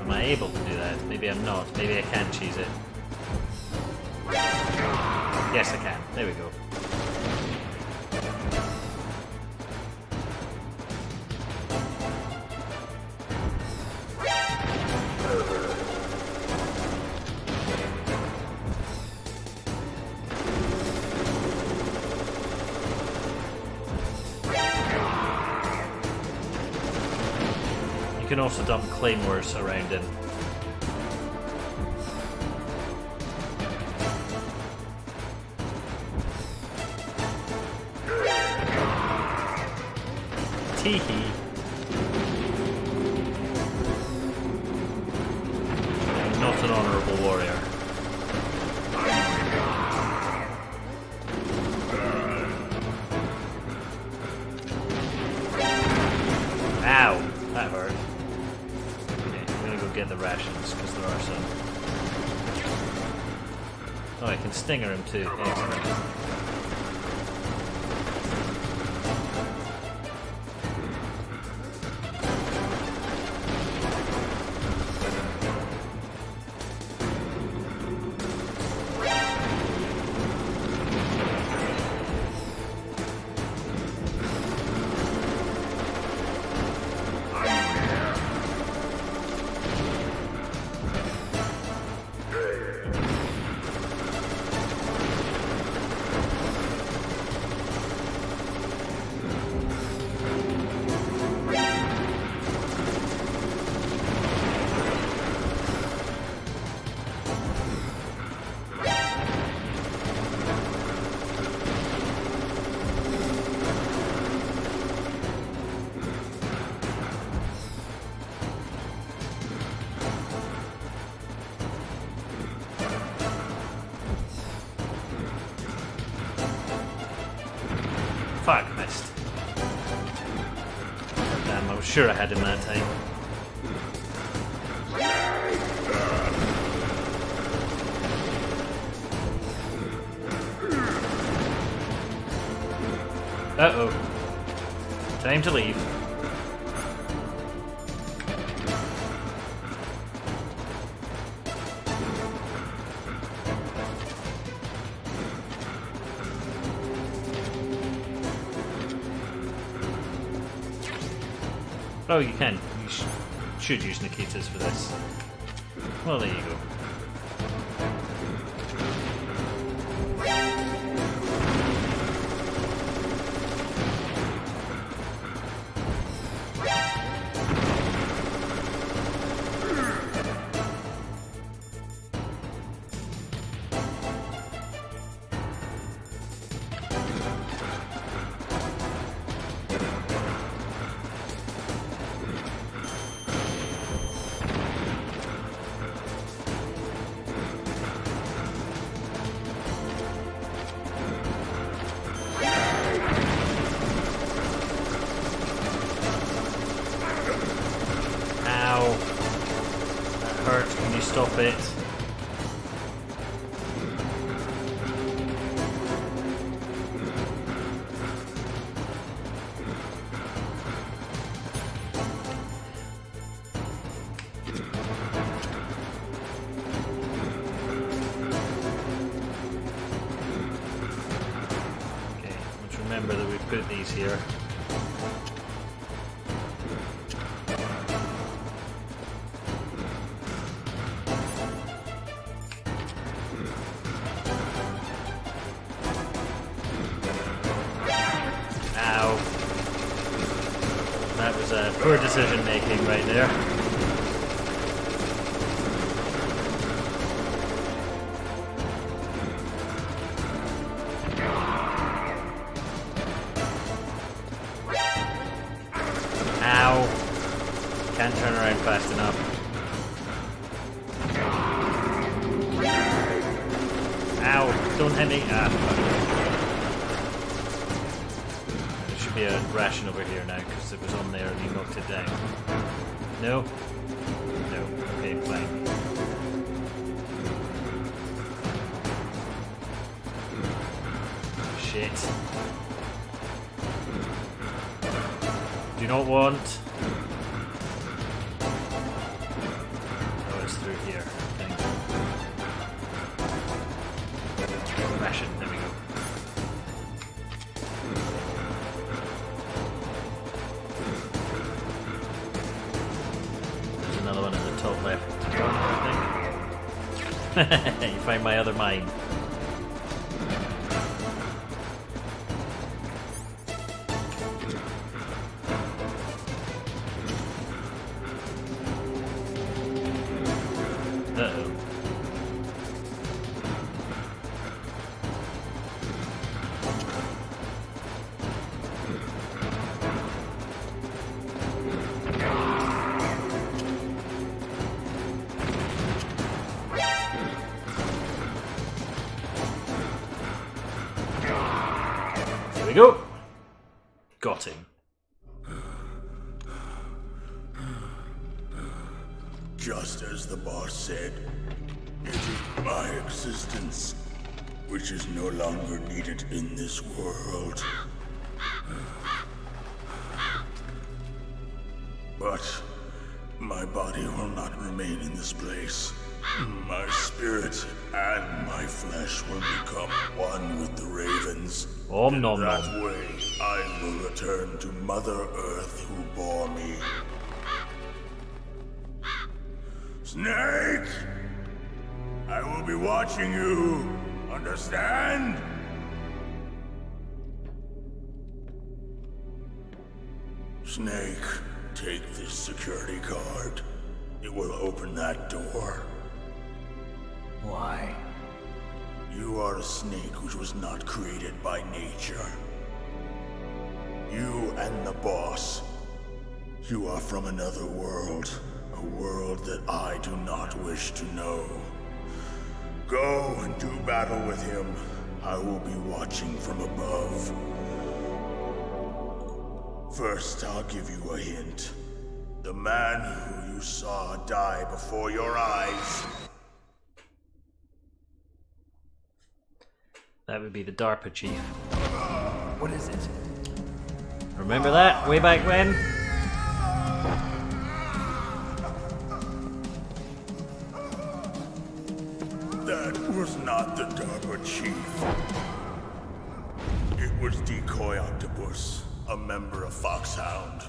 Speaker 1: Am I able to do that? Maybe I'm not. Maybe I can cheese it. Yes, I can. There we go. You can also dump claymores around him. Teehee. I'm not an honourable warrior. Ow! That hurt. Okay, I'm gonna go get the rations, because there are some. Oh, I can stinger him too. Excellent. Fuck, missed. Damn, I was sure I had him that time. Uh-oh. Time to leave. Oh, you can. You should use Nikitas for this. Well, there you go. Can you stop it? Okay, let's remember that we put these here. Poor decision making right there. Ow. Can't turn around fast enough. Ow. Don't hit me. Ah, fuck. There should be a ration over here now because it was on there and he knocked it down. No? No. Okay, fine. Shit. Do not want. Oh, it's through here. Okay. Ration, there we go. There's another one in the top left corner, I think. You find my other mine. There we go. Got him.
Speaker 16: Just as the boss said, it is my existence which is no longer needed in this world. But my body will not remain in this place. My spirit and my flesh will become one with the ravens.
Speaker 1: Om nom
Speaker 16: That
Speaker 1: nom.
Speaker 16: way, I will return to Mother Earth who bore me. Snake! I will be watching you. Understand? Snake, take this security card. It will open that door.
Speaker 11: Why?
Speaker 16: You are a snake which was not created by nature. You and the boss. You are from another world. A world that I do not wish to know. Go and do battle with him. I will be watching from above. First, I'll give you a hint. The man who you saw die before your eyes.
Speaker 1: That would be the DARPA chief.
Speaker 11: What is it?
Speaker 1: Remember that? Way back when?
Speaker 16: That was not the DARPA chief. It was Decoy Octopus, a member of Foxhound.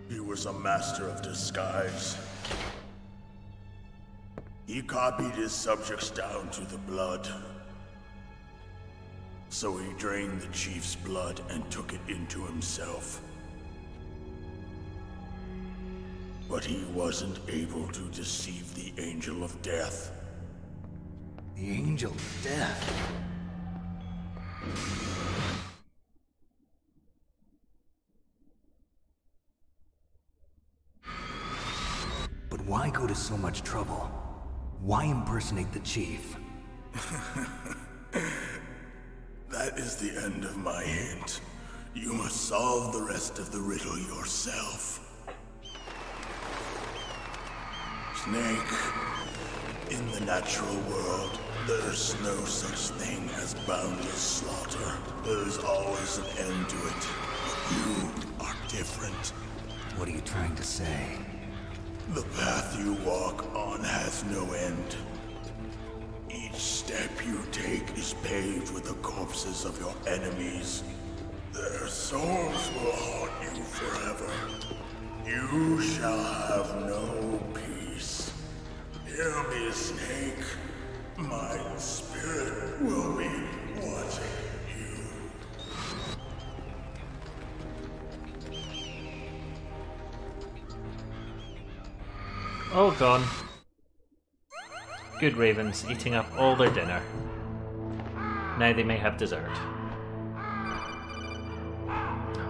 Speaker 16: He was a master of disguise. He copied his subjects down to the blood. So he drained the chief's blood and took it into himself. But he wasn't able to deceive the Angel of Death.
Speaker 11: The Angel of Death? But why go to so much trouble? Why impersonate the chief?
Speaker 16: That is the end of my hint. You must solve the rest of the riddle yourself. Snake, in the natural world, there's no such thing as boundless slaughter. There is always an end to it. But you are different.
Speaker 11: What are you trying to say?
Speaker 16: The path you walk on has no end. Each step you take is paved with the corpses of your enemies. Their souls will haunt you forever. You shall have no peace. Hear me, Snake. My spirit will be watching you.
Speaker 1: All gone. Good ravens, eating up all their dinner. Now they may have dessert.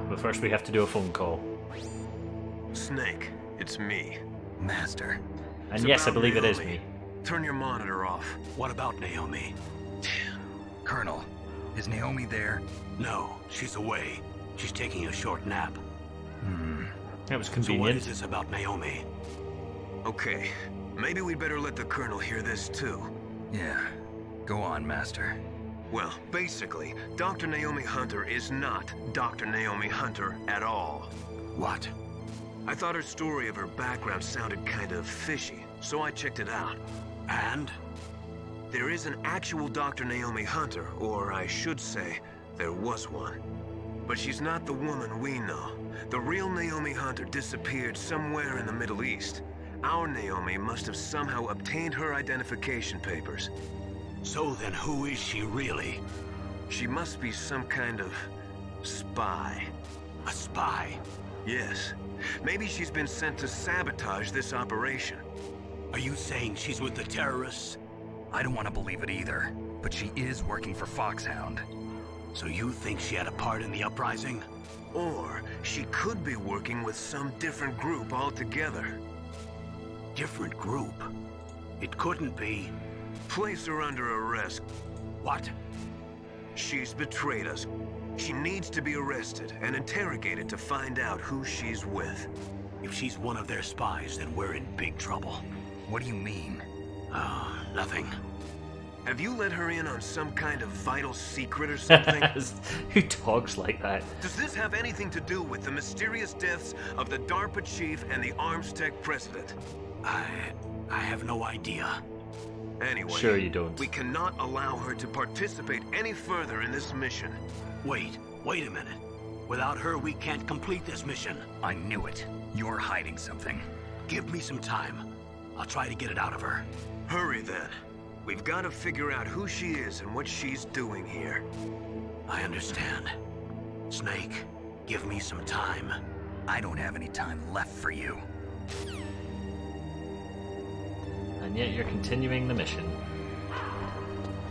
Speaker 1: But first we have to do a phone call.
Speaker 13: Snake, it's me.
Speaker 5: Master.
Speaker 1: And
Speaker 13: It's
Speaker 1: yes, I
Speaker 13: about
Speaker 1: believe it is
Speaker 13: Naomi.
Speaker 1: me.
Speaker 13: Turn your monitor off.
Speaker 9: What about Naomi?
Speaker 5: Colonel, is Naomi there?
Speaker 9: No, she's away. She's taking a short nap.
Speaker 1: That was
Speaker 9: So what
Speaker 1: convenient.
Speaker 9: is this about Naomi?
Speaker 13: Okay, maybe we'd better let the Colonel hear this too.
Speaker 5: Yeah. Go on, Master.
Speaker 13: Well, basically, Dr. Naomi Hunter is not Dr. Naomi Hunter at all.
Speaker 9: What?
Speaker 13: I thought her story of her background sounded kind of fishy, so I checked it out.
Speaker 9: And?
Speaker 13: There is an actual Dr. Naomi Hunter, or I should say, there was one. But she's not the woman we know. The real Naomi Hunter disappeared somewhere in the Middle East. Our Naomi must have somehow obtained her identification papers.
Speaker 9: So then who is she really?
Speaker 13: She must be some kind of spy.
Speaker 9: A spy?
Speaker 13: Yes. Maybe she's been sent to sabotage this operation.
Speaker 9: Are you saying she's with the terrorists?
Speaker 5: I don't want to believe it either, but she is working for Foxhound.
Speaker 9: So you think she had a part in the uprising?
Speaker 13: Or she could be working with some different group altogether.
Speaker 9: Different group? It couldn't be.
Speaker 13: Place her under arrest.
Speaker 9: What?
Speaker 13: She's betrayed us. She needs to be arrested and interrogated to find out who she's with.
Speaker 9: If she's one of their spies, then we're in big trouble.
Speaker 5: What do you mean?
Speaker 9: Nothing.
Speaker 13: Have you let her in on some kind of vital secret or something?
Speaker 1: Who talks like that?
Speaker 13: Does this have anything to do with the mysterious deaths of the DARPA chief and the Arms Tech president?
Speaker 9: I have no idea.
Speaker 13: Anyway,
Speaker 1: Sure you don't.
Speaker 13: We cannot allow her to participate any further in this mission.
Speaker 9: Wait a minute. Without her, we can't complete this mission.
Speaker 5: I knew it. You're hiding something.
Speaker 9: Give me some time. I'll try to get it out of her.
Speaker 13: Hurry then. We've got to figure out who she is and what she's doing here.
Speaker 9: I understand. Snake, give me some time.
Speaker 5: I don't have any time left for you.
Speaker 1: And yet you're continuing the mission.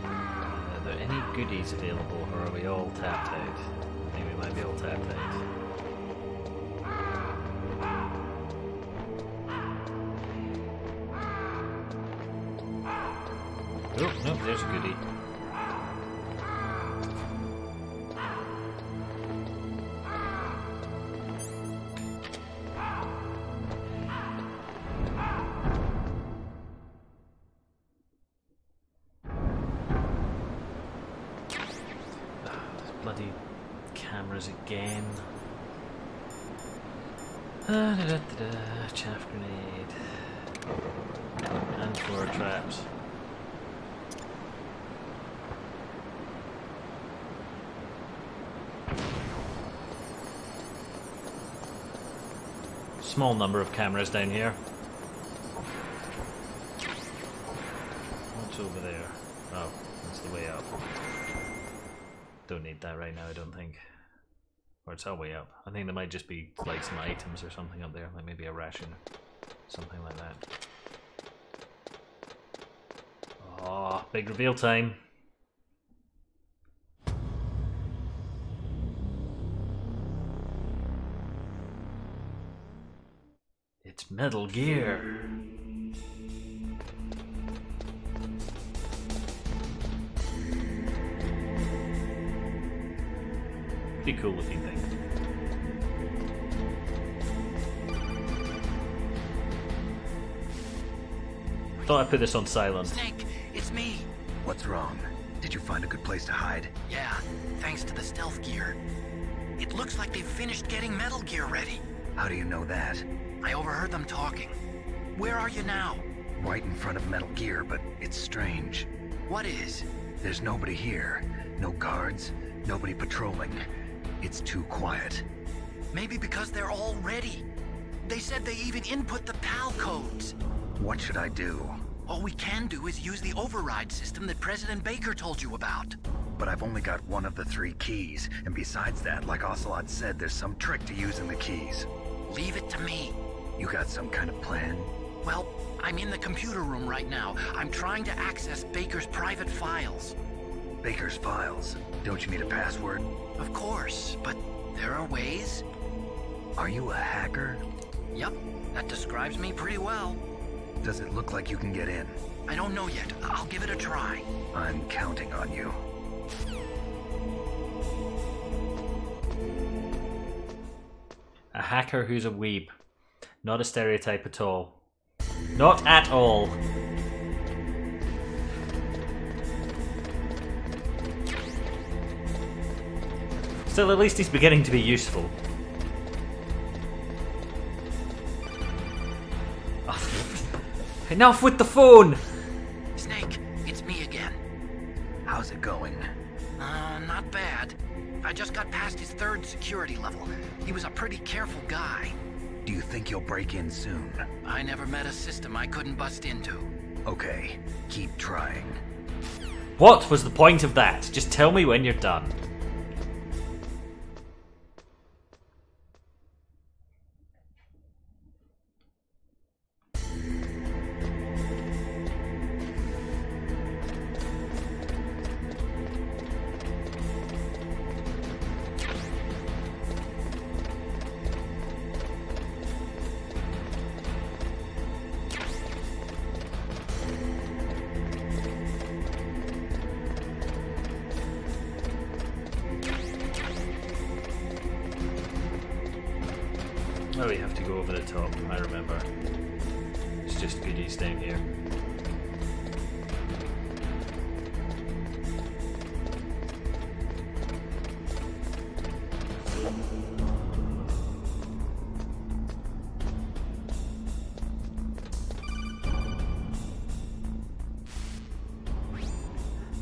Speaker 1: Are there any goodies available, or are we all tapped out? I think we might be all tapped out. Oh, no, there's a goodie. Bloody cameras again. Chaff grenade. And floor traps. Small number of cameras down here. What's over there? Oh, that's the way up. Don't need that right now, I don't think. Or it's all way up. I think there might just be like some items or something up there, like maybe a ration, something like that. Oh, big reveal time. It's Metal Gear. Pretty cool looking thing. Thought I'd put this on silent.
Speaker 10: Snake, it's me.
Speaker 5: What's wrong? Did you find a good place to hide?
Speaker 10: Yeah, thanks to the stealth gear. It looks like they've finished getting Metal Gear ready.
Speaker 5: How do you know that?
Speaker 10: I overheard them talking. Where are you now?
Speaker 5: Right in front of Metal Gear, but it's strange.
Speaker 10: What is?
Speaker 5: There's nobody here. No guards, nobody patrolling. It's too quiet.
Speaker 10: Maybe because they're all ready. They said they even input the PAL codes.
Speaker 5: What should I do?
Speaker 10: All we can do is use the override system that President Baker told you about.
Speaker 5: But I've only got one of the 3 keys, and besides that, like Ocelot said, there's some trick to using the keys.
Speaker 10: Leave it to me.
Speaker 5: You got some kind of plan?
Speaker 10: Well, I'm in the computer room right now. I'm trying to access Baker's private files.
Speaker 5: Baker's files? Don't you need a password?
Speaker 10: Of course, but there are ways.
Speaker 5: Are you a hacker?
Speaker 10: Yup, that describes me pretty well.
Speaker 5: Does it look like you can get in?
Speaker 10: I don't know yet. I'll give it a try.
Speaker 5: I'm counting on you.
Speaker 1: A hacker who's a weeb. Not a stereotype at all. Not at all. Still, at least he's beginning to be useful. Enough with the phone!
Speaker 10: Snake, it's me again.
Speaker 5: How's it going?
Speaker 10: Not bad. I just got past his 3rd security level. He was a pretty careful guy.
Speaker 5: Do you think you'll break in soon?
Speaker 10: I never met a system I couldn't bust into.
Speaker 5: Okay, keep trying.
Speaker 1: What was the point of that? Just tell me when you're done. Oh, we have to go over the top, I remember. It's just goodies down here.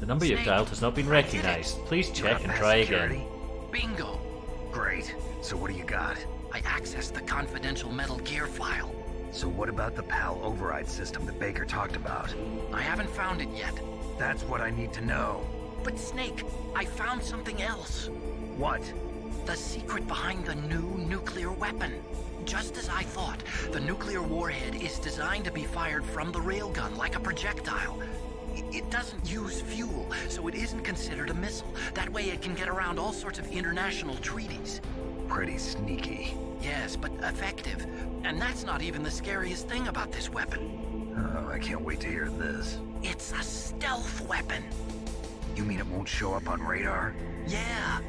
Speaker 1: The number you've dialed has not been recognized. Please check and try again.
Speaker 10: Bingo!
Speaker 5: Great. So what do you got?
Speaker 10: I accessed the confidential Metal Gear file.
Speaker 5: So what about the PAL override system that Baker talked about?
Speaker 10: I haven't found it yet.
Speaker 5: That's what I need to know.
Speaker 10: But Snake, I found something else.
Speaker 5: What?
Speaker 10: The secret behind the new nuclear weapon. Just as I thought, the nuclear warhead is designed to be fired from the railgun like a projectile. It doesn't use fuel, so it isn't considered a missile. That way it can get around all sorts of international treaties.
Speaker 5: Pretty sneaky.
Speaker 10: Yes, but effective. And that's not even the scariest thing about this weapon.
Speaker 5: Oh, I can't wait to hear this.
Speaker 10: It's a stealth weapon.
Speaker 5: You mean it won't show up on radar?
Speaker 10: Yeah.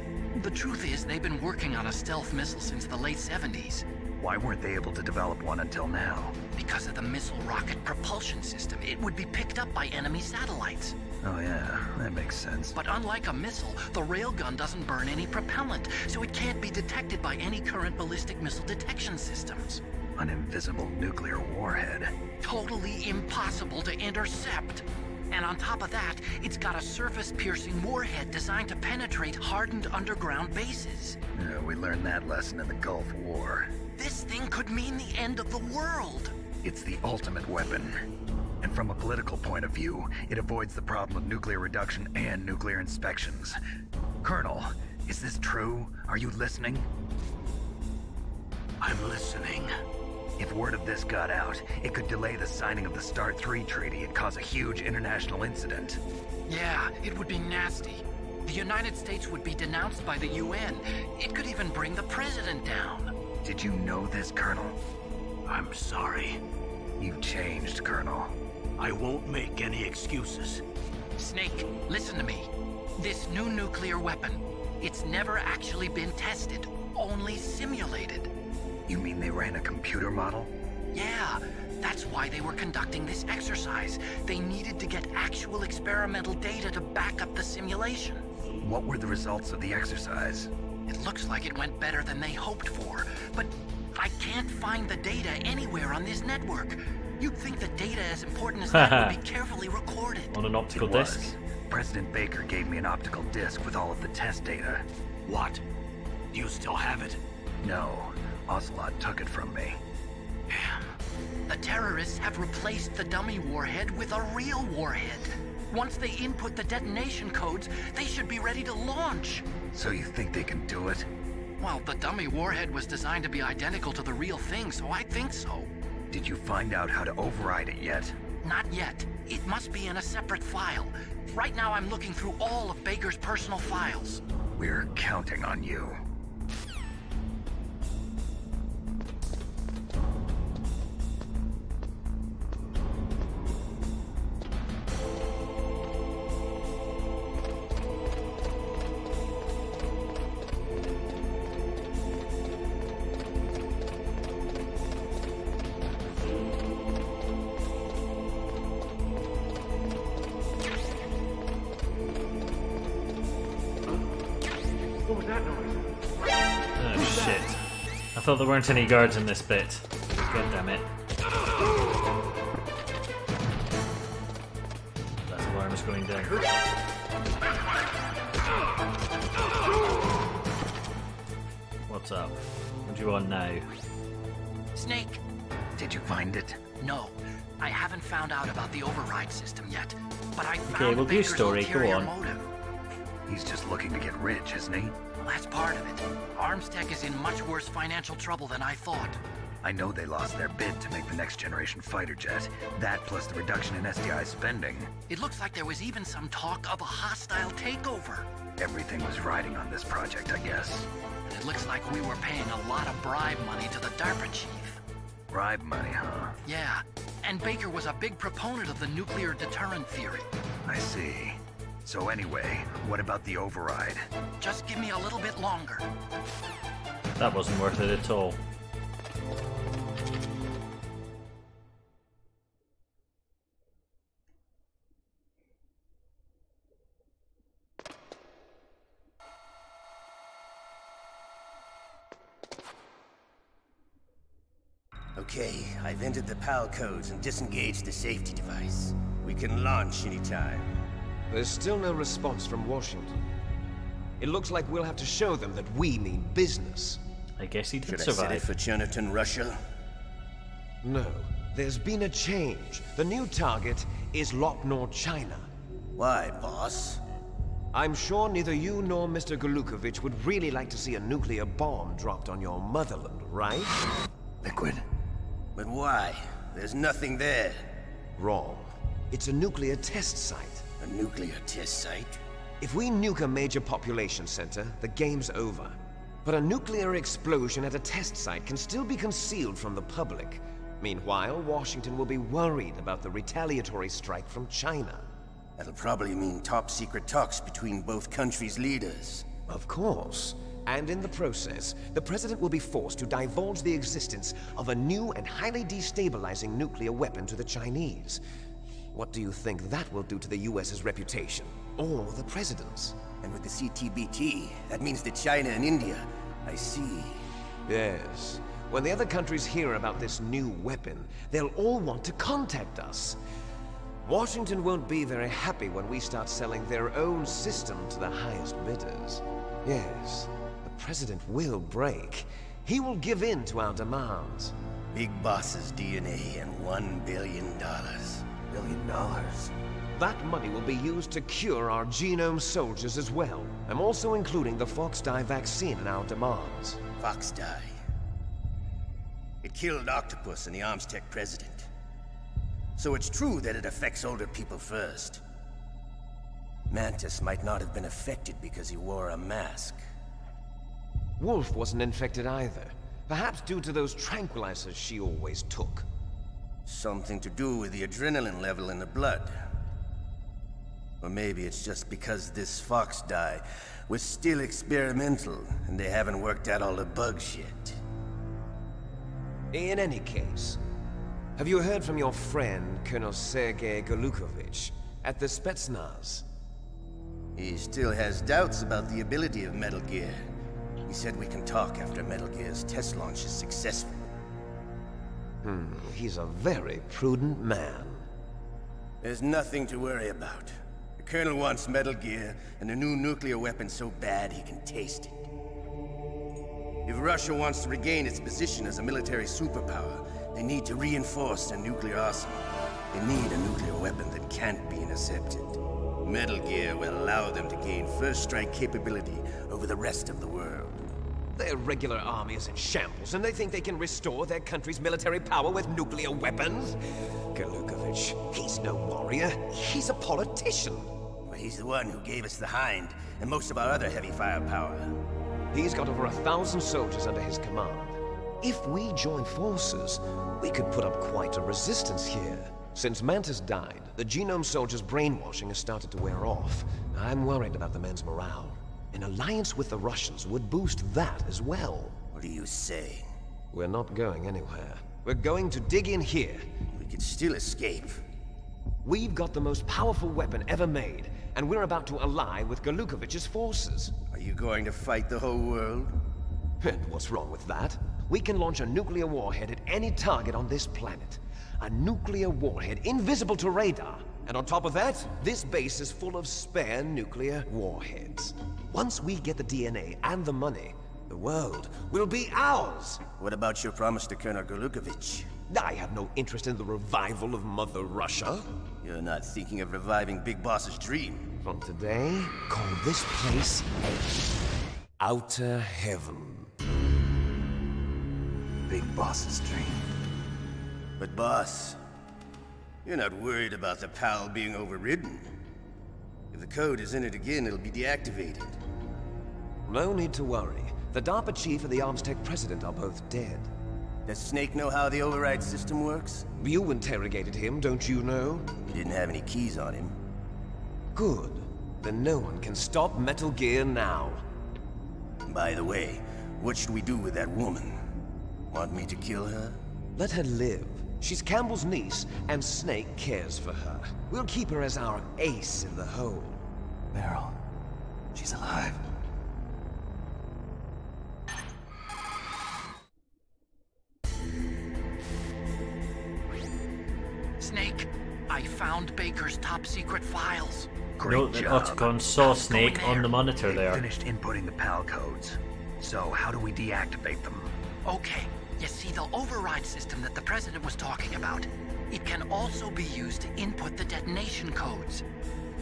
Speaker 10: The truth is, they've been working on a stealth missile since the late 70s.
Speaker 5: Why weren't they able to develop one until now?
Speaker 10: Because of the missile rocket propulsion system. It would be picked up by enemy satellites.
Speaker 5: Oh yeah, that makes sense.
Speaker 10: But unlike a missile, the railgun doesn't burn any propellant, so it can't be detected by any current ballistic missile detection systems.
Speaker 5: An invisible nuclear warhead.
Speaker 10: Totally impossible to intercept. And on top of that, it's got a surface-piercing warhead designed to penetrate hardened underground bases.
Speaker 5: Yeah, we learned that lesson in the Gulf War.
Speaker 10: This thing could mean the end of the world.
Speaker 5: It's the ultimate weapon. And from a political point of view, it avoids the problem of nuclear reduction and nuclear inspections. Colonel, is this true? Are you listening?
Speaker 9: I'm listening.
Speaker 5: If word of this got out, it could delay the signing of the START 3 treaty and cause a huge international incident.
Speaker 10: Yeah, it would be nasty. The United States would be denounced by the UN. It could even bring the president down.
Speaker 5: Did you know this, Colonel?
Speaker 9: I'm sorry.
Speaker 5: You've changed, Colonel.
Speaker 9: I won't make any excuses.
Speaker 10: Snake, listen to me. This new nuclear weapon, it's never actually been tested, only simulated.
Speaker 5: You mean they ran a computer model?
Speaker 10: Yeah, that's why they were conducting this exercise. They needed to get actual experimental data to back up the simulation.
Speaker 5: What were the results of the exercise?
Speaker 10: It looks like it went better than they hoped for, but I can't find the data anywhere on this network. You'd think the data as important as that would be carefully recorded.
Speaker 1: On an optical disc?
Speaker 5: President Baker gave me an optical disc with all of the test data.
Speaker 9: What? Do you still have it?
Speaker 5: No. Ocelot took it from me.
Speaker 10: Damn. The terrorists have replaced the dummy warhead with a real warhead. Once they input the detonation codes, they should be ready to launch.
Speaker 5: So you think they can do it?
Speaker 10: Well, the dummy warhead was designed to be identical to the real thing, so I think so.
Speaker 5: Did you find out how to override it yet?
Speaker 10: Not yet. It must be in a separate file. Right now I'm looking through all of Baker's personal files.
Speaker 5: We're counting on you.
Speaker 1: Oh shit. I thought there weren't any guards in this bit. God damn it. That alarm is going down. What's up? What do you want now?
Speaker 10: Snake.
Speaker 5: Did you find it?
Speaker 10: No. I haven't found out about the override system yet. But I found
Speaker 1: Okay, we'll do
Speaker 10: Baker's
Speaker 1: story. Go
Speaker 10: ulterior
Speaker 1: on.
Speaker 10: motive.
Speaker 5: He's just looking to get rich, isn't he?
Speaker 10: Well, that's part of it. Armstech is in much worse financial trouble than I thought.
Speaker 5: I know they lost their bid to make the next generation fighter jet. That plus the reduction in SDI spending.
Speaker 10: It looks like there was even some talk of a hostile takeover.
Speaker 5: Everything was riding on this project, I guess.
Speaker 10: And it looks like we were paying a lot of bribe money to the DARPA chief.
Speaker 5: Bribe money, huh?
Speaker 10: Yeah, and Baker was a big proponent of the nuclear deterrent theory.
Speaker 5: I see. So anyway, what about the override?
Speaker 10: Just give me a little bit longer.
Speaker 1: That wasn't worth it at all.
Speaker 3: Okay, I've entered the PAL codes and disengaged the safety device. We can launch anytime.
Speaker 18: There's still no response from Washington. It looks like we'll have to show them that we mean business.
Speaker 1: I guess he did
Speaker 3: Should
Speaker 1: survive.
Speaker 3: I set it for Cherniton, Russia?
Speaker 18: No, there's been a change. The new target is Lopnor, China.
Speaker 3: Why, boss?
Speaker 18: I'm sure neither you nor Mr. Golukovich would really like to see a nuclear bomb dropped on your motherland, right?
Speaker 3: Liquid. But why? There's nothing there.
Speaker 18: Wrong. It's a nuclear test site.
Speaker 3: A nuclear test site?
Speaker 18: If we nuke a major population center, the game's over. But a nuclear explosion at a test site can still be concealed from the public. Meanwhile, Washington will be worried about the retaliatory strike from China.
Speaker 3: That'll probably mean top-secret talks between both countries' leaders.
Speaker 18: Of course. And in the process, the President will be forced to divulge the existence of a new and highly destabilizing nuclear weapon to the Chinese. What do you think that will do to the US's reputation? Or the President's?
Speaker 3: And with the CTBT, that means that China and India. I see.
Speaker 18: Yes. When the other countries hear about this new weapon, they'll all want to contact us. Washington won't be very happy when we start selling their own system to the highest bidders. Yes, the President will break. He will give in to our demands.
Speaker 3: Big Boss's DNA and $1 billion. $1 billion?
Speaker 18: That money will be used to cure our genome soldiers as well. I'm also including the Fox-Die vaccine in our demands.
Speaker 3: Fox-Die? It killed Octopus and the Armstech president. So it's true that it affects older people first. Mantis might not have been affected because he wore a mask.
Speaker 18: Wolf wasn't infected either. Perhaps due to those tranquilizers she always took.
Speaker 3: Something to do with the adrenaline level in the blood. Or maybe it's just because this Fox-Die was still experimental and they haven't worked out all the bugs yet.
Speaker 18: In any case, have you heard from your friend, Colonel Sergei Golukovich, at the Spetsnaz?
Speaker 3: He still has doubts about the ability of Metal Gear. He said we can talk after Metal Gear's test launch is successful.
Speaker 18: He's a very prudent man.
Speaker 3: There's nothing to worry about. The Colonel wants Metal Gear and a new nuclear weapon so bad he can taste it. If Russia wants to regain its position as a military superpower, they need to reinforce their nuclear arsenal. They need a nuclear weapon that can't be intercepted. Metal Gear will allow them to gain first strike capability over the rest of the world.
Speaker 18: Their regular army is in shambles, and they think they can restore their country's military power with nuclear weapons? Galukovich, he's no warrior. He's a politician.
Speaker 3: Well, he's the one who gave us the Hind and most of our other heavy firepower.
Speaker 18: He's got over 1,000 soldiers under his command. If we join forces, we could put up quite a resistance here. Since Mantis died, the Genome Soldiers' brainwashing has started to wear off. I'm worried about the men's morale. An alliance with the Russians would boost that as well.
Speaker 3: What are you saying?
Speaker 18: We're not going anywhere. We're going to dig in here.
Speaker 3: We could still escape.
Speaker 18: We've got the most powerful weapon ever made, and we're about to ally with Galukovich's forces.
Speaker 3: Are you going to fight the whole world?
Speaker 18: And what's wrong with that? We can launch a nuclear warhead at any target on this planet. A nuclear warhead invisible to radar. And on top of that, this base is full of spare nuclear warheads. Once we get the DNA and the money, the world will be ours!
Speaker 3: What about your promise to Colonel Galukovich?
Speaker 18: I have no interest in the revival of Mother Russia.
Speaker 3: You're not thinking of reviving Big Boss's dream.
Speaker 18: From today, call this place Outer Heaven.
Speaker 11: Big Boss's dream.
Speaker 3: But boss, you're not worried about the PAL being overridden. If the code is in it again, it'll be deactivated.
Speaker 18: No need to worry. The DARPA chief and the ArmsTech president are both dead.
Speaker 3: Does Snake know how the override system works?
Speaker 18: You interrogated him, don't you know?
Speaker 3: He didn't have any keys on him.
Speaker 18: Good. Then no one can stop Metal Gear now.
Speaker 3: By the way, what should we do with that woman? Want me to kill her?
Speaker 18: Let her live. She's Campbell's niece, and Snake cares for her. We'll keep her as our ace in the hole.
Speaker 11: Meryl, she's alive.
Speaker 10: Snake, I found Baker's top secret files.
Speaker 1: Note that Otacon saw Snake on the monitor there.
Speaker 5: Finished inputting the PAL codes. So how do we deactivate them?
Speaker 10: Okay, you see the override system that the President was talking about? It can also be used to input the detonation codes.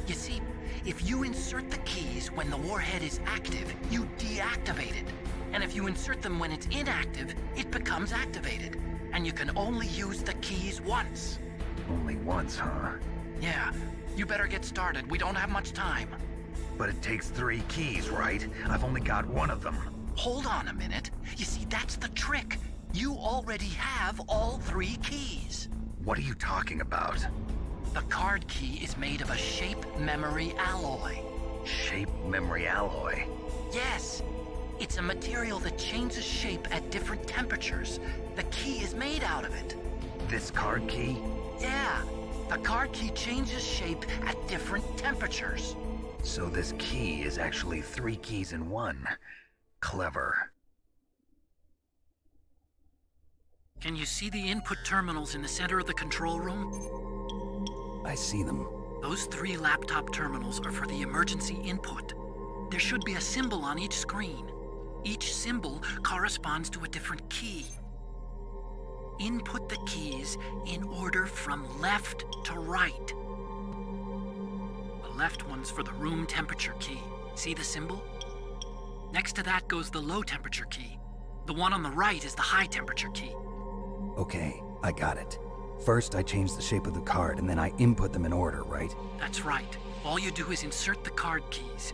Speaker 10: You see, if you insert the keys when the warhead is active, you deactivate it. And if you insert them when it's inactive, it becomes activated. And you can only use the keys once.
Speaker 5: Only once, huh?
Speaker 10: Yeah, you better get started. We don't have much time.
Speaker 5: But it takes 3 keys, right? I've only got 1 of them.
Speaker 10: Hold on a minute. You see, that's the trick. You already have all 3 keys.
Speaker 5: What are you talking about?
Speaker 10: The card key is made of a shape memory alloy.
Speaker 5: Shape memory alloy?
Speaker 10: Yes. It's a material that changes shape at different temperatures. The key is made out of it.
Speaker 5: This card key?
Speaker 10: Yeah. The card key changes shape at different temperatures.
Speaker 5: So this key is actually 3 keys in 1. Clever.
Speaker 10: Can you see the input terminals in the center of the control room?
Speaker 11: I see them.
Speaker 10: Those 3 laptop terminals are for the emergency input. There should be a symbol on each screen. Each symbol corresponds to a different key. Input the keys in order from left to right. The left one's for the room temperature key. See the symbol? Next to that goes the low temperature key. The one on the right is the high temperature key.
Speaker 11: Okay, I got it. First, I change the shape of the card, and then I input them in order, right?
Speaker 10: That's right. All you do is insert the card keys.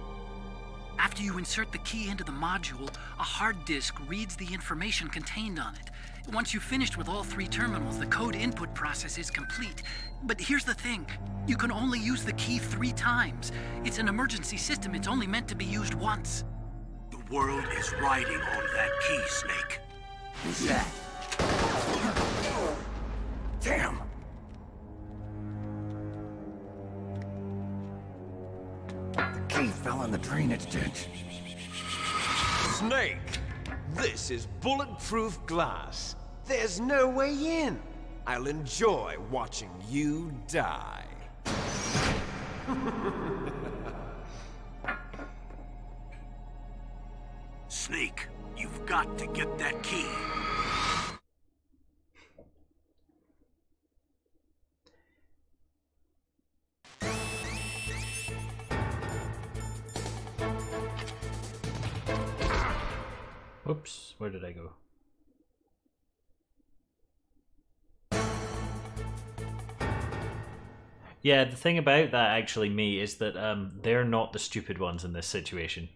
Speaker 10: After you insert the key into the module, a hard disk reads the information contained on it. Once you've finished with all 3 terminals, the code input process is complete. But here's the thing. You can only use the key 3 times. It's an emergency system. It's only meant to be used once.
Speaker 9: The world is riding on that key, Snake.
Speaker 3: Who's that?
Speaker 11: Damn! The key fell in the drainage ditch.
Speaker 18: Snake! This is bulletproof glass. There's no way in. I'll enjoy watching you die.
Speaker 9: Snake, you've got to get that key.
Speaker 1: Oops, where did I go? Yeah, the thing about that actually, me, is that they're not the stupid ones in this situation.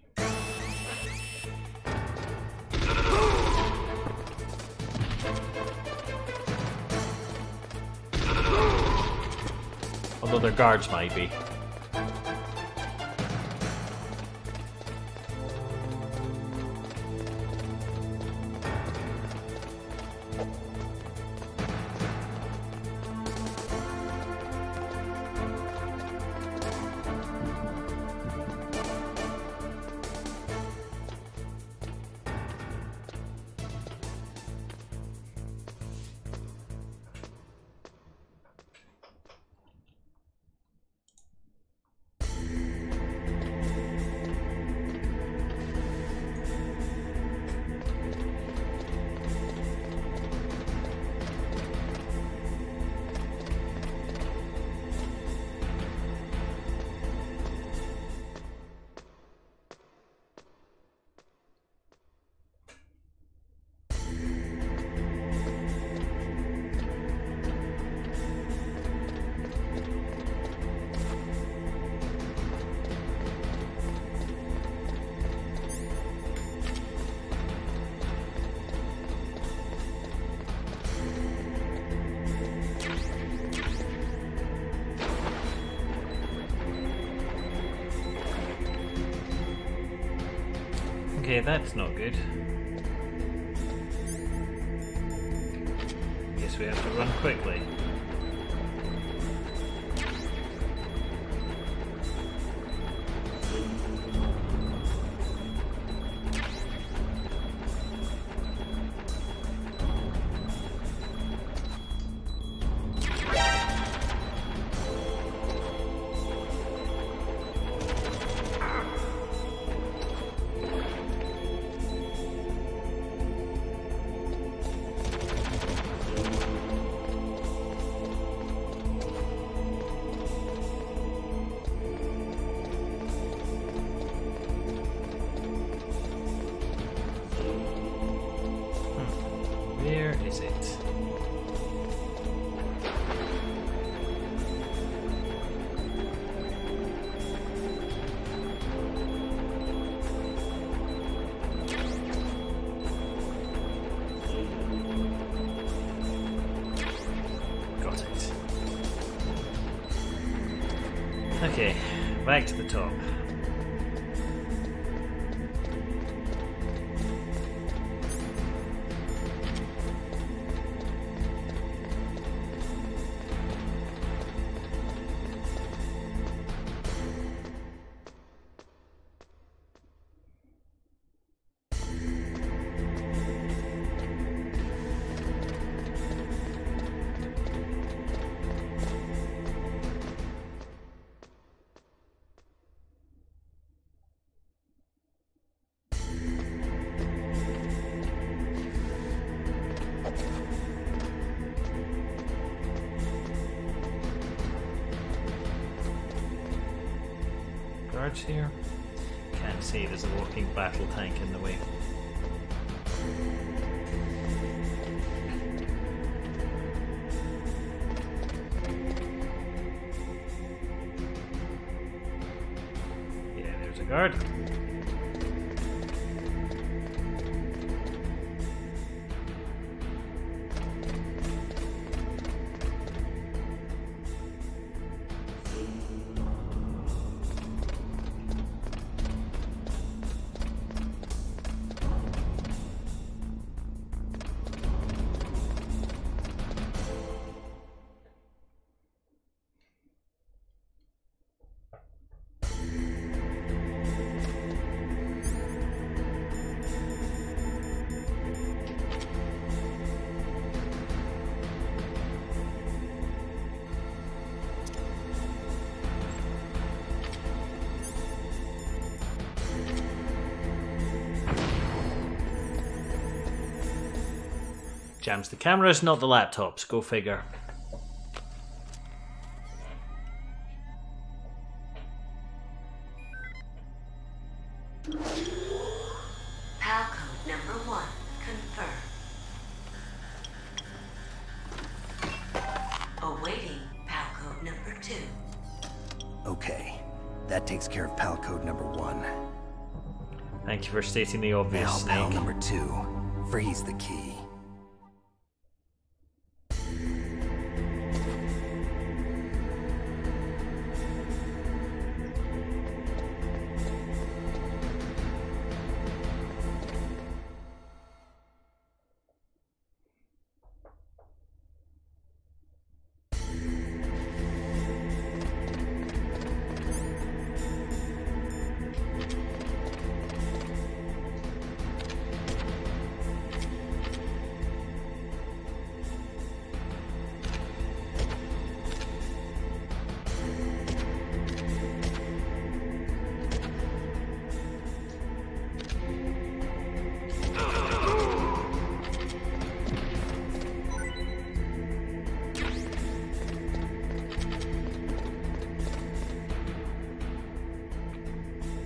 Speaker 1: Although their guards might be. Okay, that's not good. Guess we have to run quickly. Where is it? Got it. Okay, back to the top. Guards here. Can't see, there's a walking battle tank in the way. Yeah, there's a guard. Jams the cameras, not the laptops. Go figure.
Speaker 6: PAL code number Awaiting PAL code number 2.
Speaker 11: Okay, that takes care of PAL code number 1.
Speaker 1: Thank you for stating the obvious,
Speaker 11: Now,
Speaker 1: Snake.
Speaker 11: PAL number 2. Freeze the key.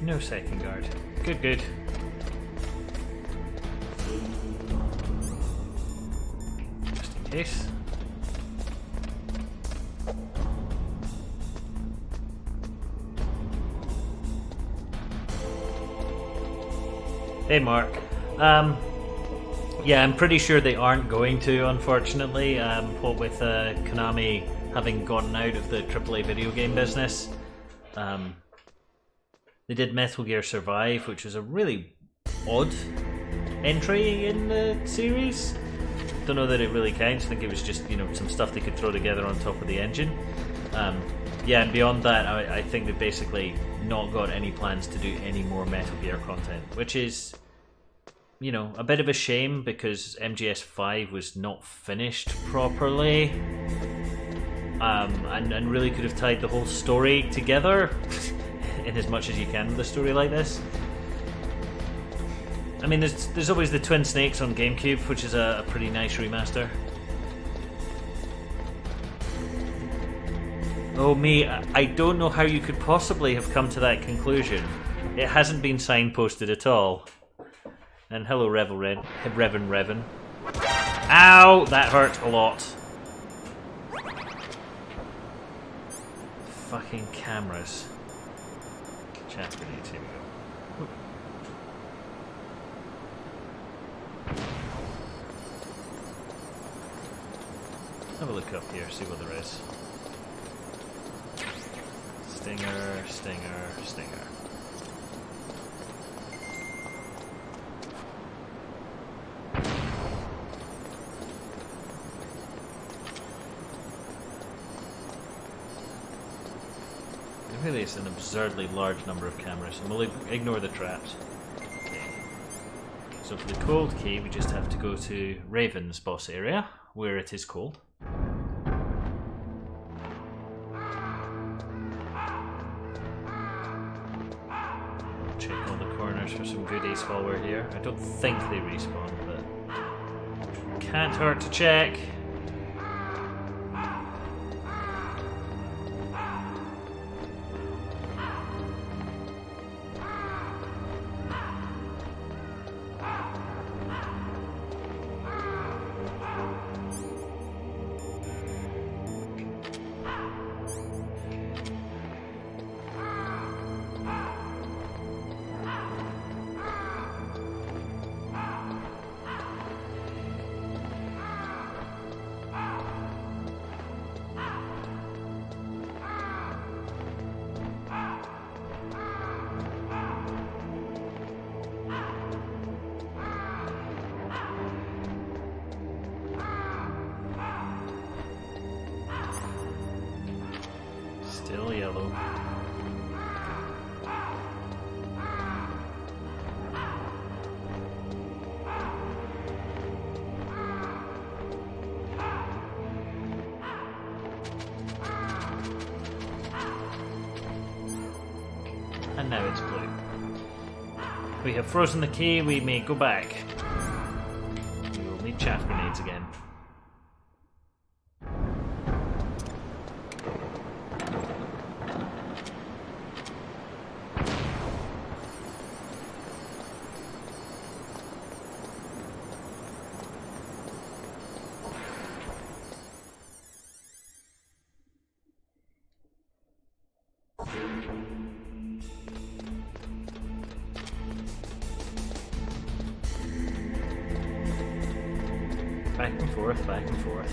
Speaker 1: No second guard. Good, good. Just in case. Hey, Mark. Yeah, I'm pretty sure they aren't going to, unfortunately. What with Konami having gotten out of the AAA video game business. They did Metal Gear Survive, which was a really odd entry in the series. Don't know that it really counts. I think it was just, you know, some stuff they could throw together on top of the engine. Yeah, and beyond that, I think they've basically not got any plans to do any more Metal Gear content, which is, you know, a bit of a shame because MGS5 was not finished properly. And really could have tied the whole story together in as much as you can with a story like this. I mean, there's always the Twin Snakes on GameCube, which is a pretty nice remaster. Oh me, I don't know how you could possibly have come to that conclusion. It hasn't been signposted at all. And hello, Revan. Ow! That hurt a lot. Fucking cameras. Chat grenades, here we go. Let's have a look up here, see what there is. Stinger, stinger, stinger. There really is an absurdly large number of cameras, and we'll ignore the traps. Okay. So for the cold key, we just have to go to Raven's boss area, where it is cold. Check all the corners for some goodies while we're here. I don't think they respawn, but can't hurt to check. Still yellow. And now it's blue. We have frozen the key, we may go back. We will need chaff grenades again. Back and forth, back and forth.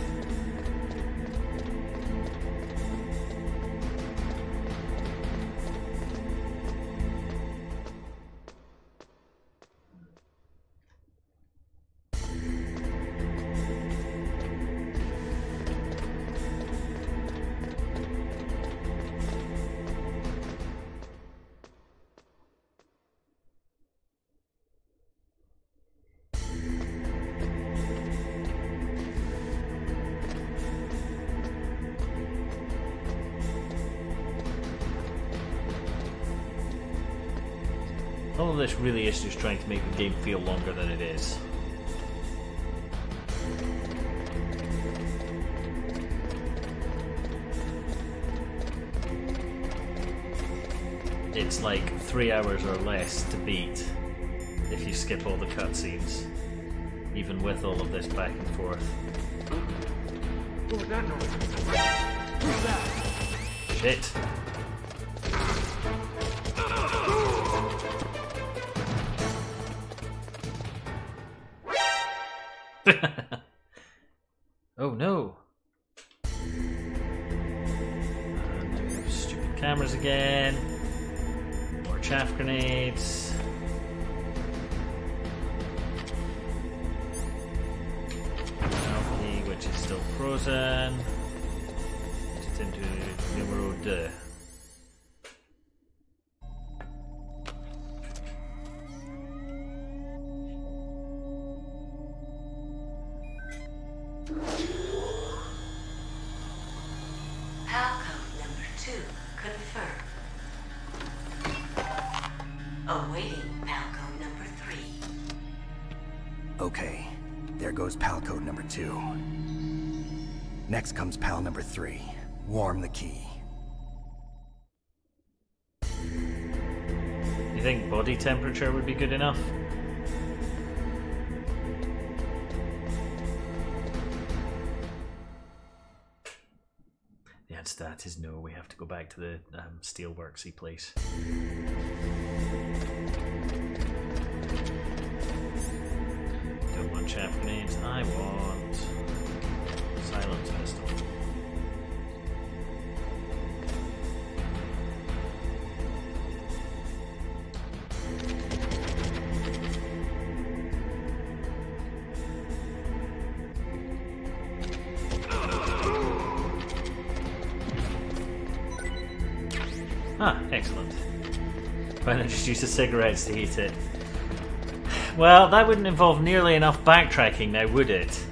Speaker 1: All of this really is just trying to make the game feel longer than it is. It's like 3 hours or less to beat if you skip all the cutscenes, even with all of this back and forth.
Speaker 15: What was that noise? Who's that?
Speaker 1: Shit. Oh no! And now we have stupid cameras again. More chaff grenades. Alchemy, which is still frozen. It's into numero 2.
Speaker 11: Okay, there goes PAL code number 2. Next comes PAL number 3. Warm the key.
Speaker 1: You think body temperature would be good enough? The answer to that is no. We have to go back to the steelworksy place. Don't want chaff grenades. I want silence pistol. Ah, excellent. Why not just use the cigarettes to heat it? Well, that wouldn't involve nearly enough backtracking now, would it?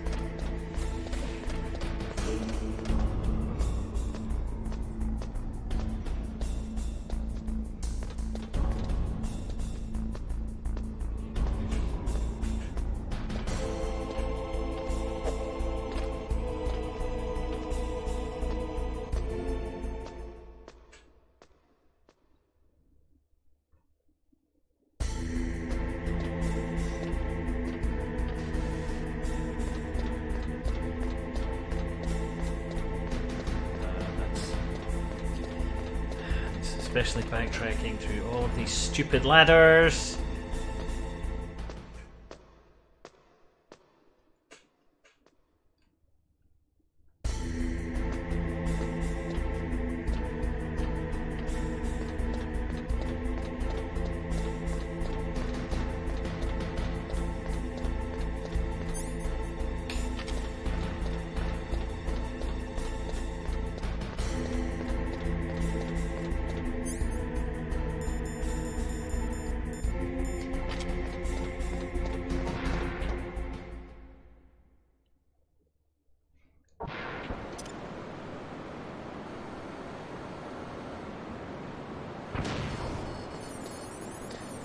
Speaker 1: Especially backtracking through all of these stupid ladders.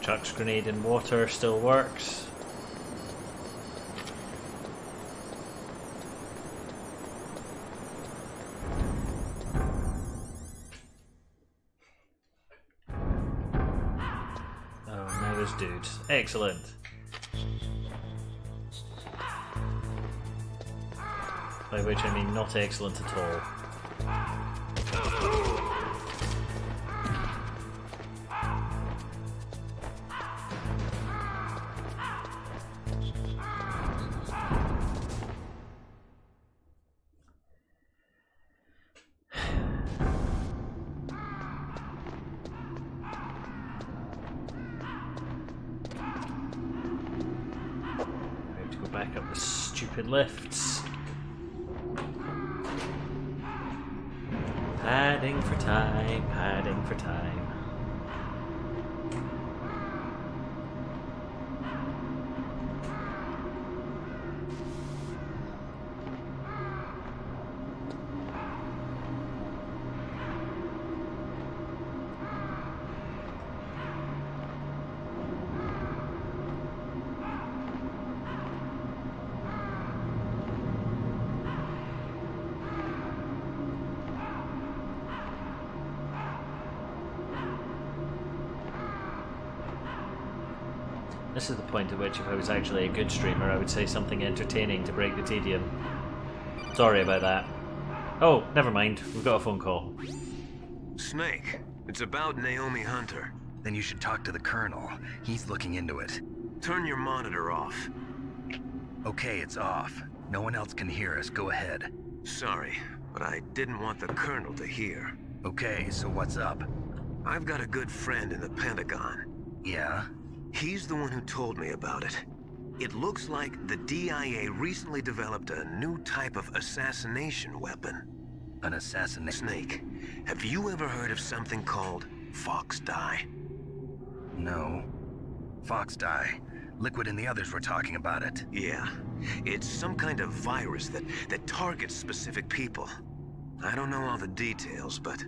Speaker 1: Chuck's grenade in water still works. Oh, now there's dudes. Excellent. By which I mean not excellent at all. back up the stupid lifts. Padding for time, padding for time. This is the point at which if I was actually a good streamer I would say something entertaining to break the tedium. Sorry about that. Oh, never mind. We've got a phone call.
Speaker 13: Snake, it's about Naomi Hunter.
Speaker 5: Then you should talk to the Colonel. He's looking into it.
Speaker 13: Turn your monitor off.
Speaker 5: Okay, it's off. No one else can hear us. Go ahead.
Speaker 13: Sorry, but I didn't want the Colonel to hear.
Speaker 5: Okay, so what's up?
Speaker 13: I've got a good friend in the Pentagon.
Speaker 5: Yeah?
Speaker 13: He's the one who told me about it. It looks like the DIA recently developed a new type of assassination weapon.
Speaker 5: An assassination?
Speaker 13: Snake, have you ever heard of something called Fox Dye?
Speaker 5: No. Fox Dye. Liquid and the others were talking about it.
Speaker 13: Yeah. It's some kind of virus that targets specific people. I don't know all the details, but...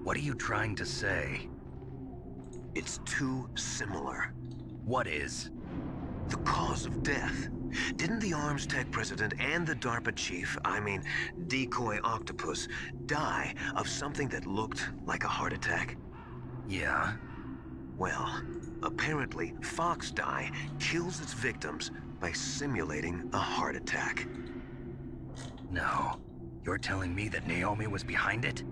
Speaker 5: What are you trying to say?
Speaker 13: It's too similar.
Speaker 5: What is?
Speaker 13: The cause of death. Didn't the Arms Tech president and the DARPA chief, I mean, Decoy Octopus, die of something that looked like a heart attack?
Speaker 5: Yeah.
Speaker 13: Well, apparently Fox Dye kills its victims by simulating a heart attack.
Speaker 5: No. You're telling me that Naomi was behind it?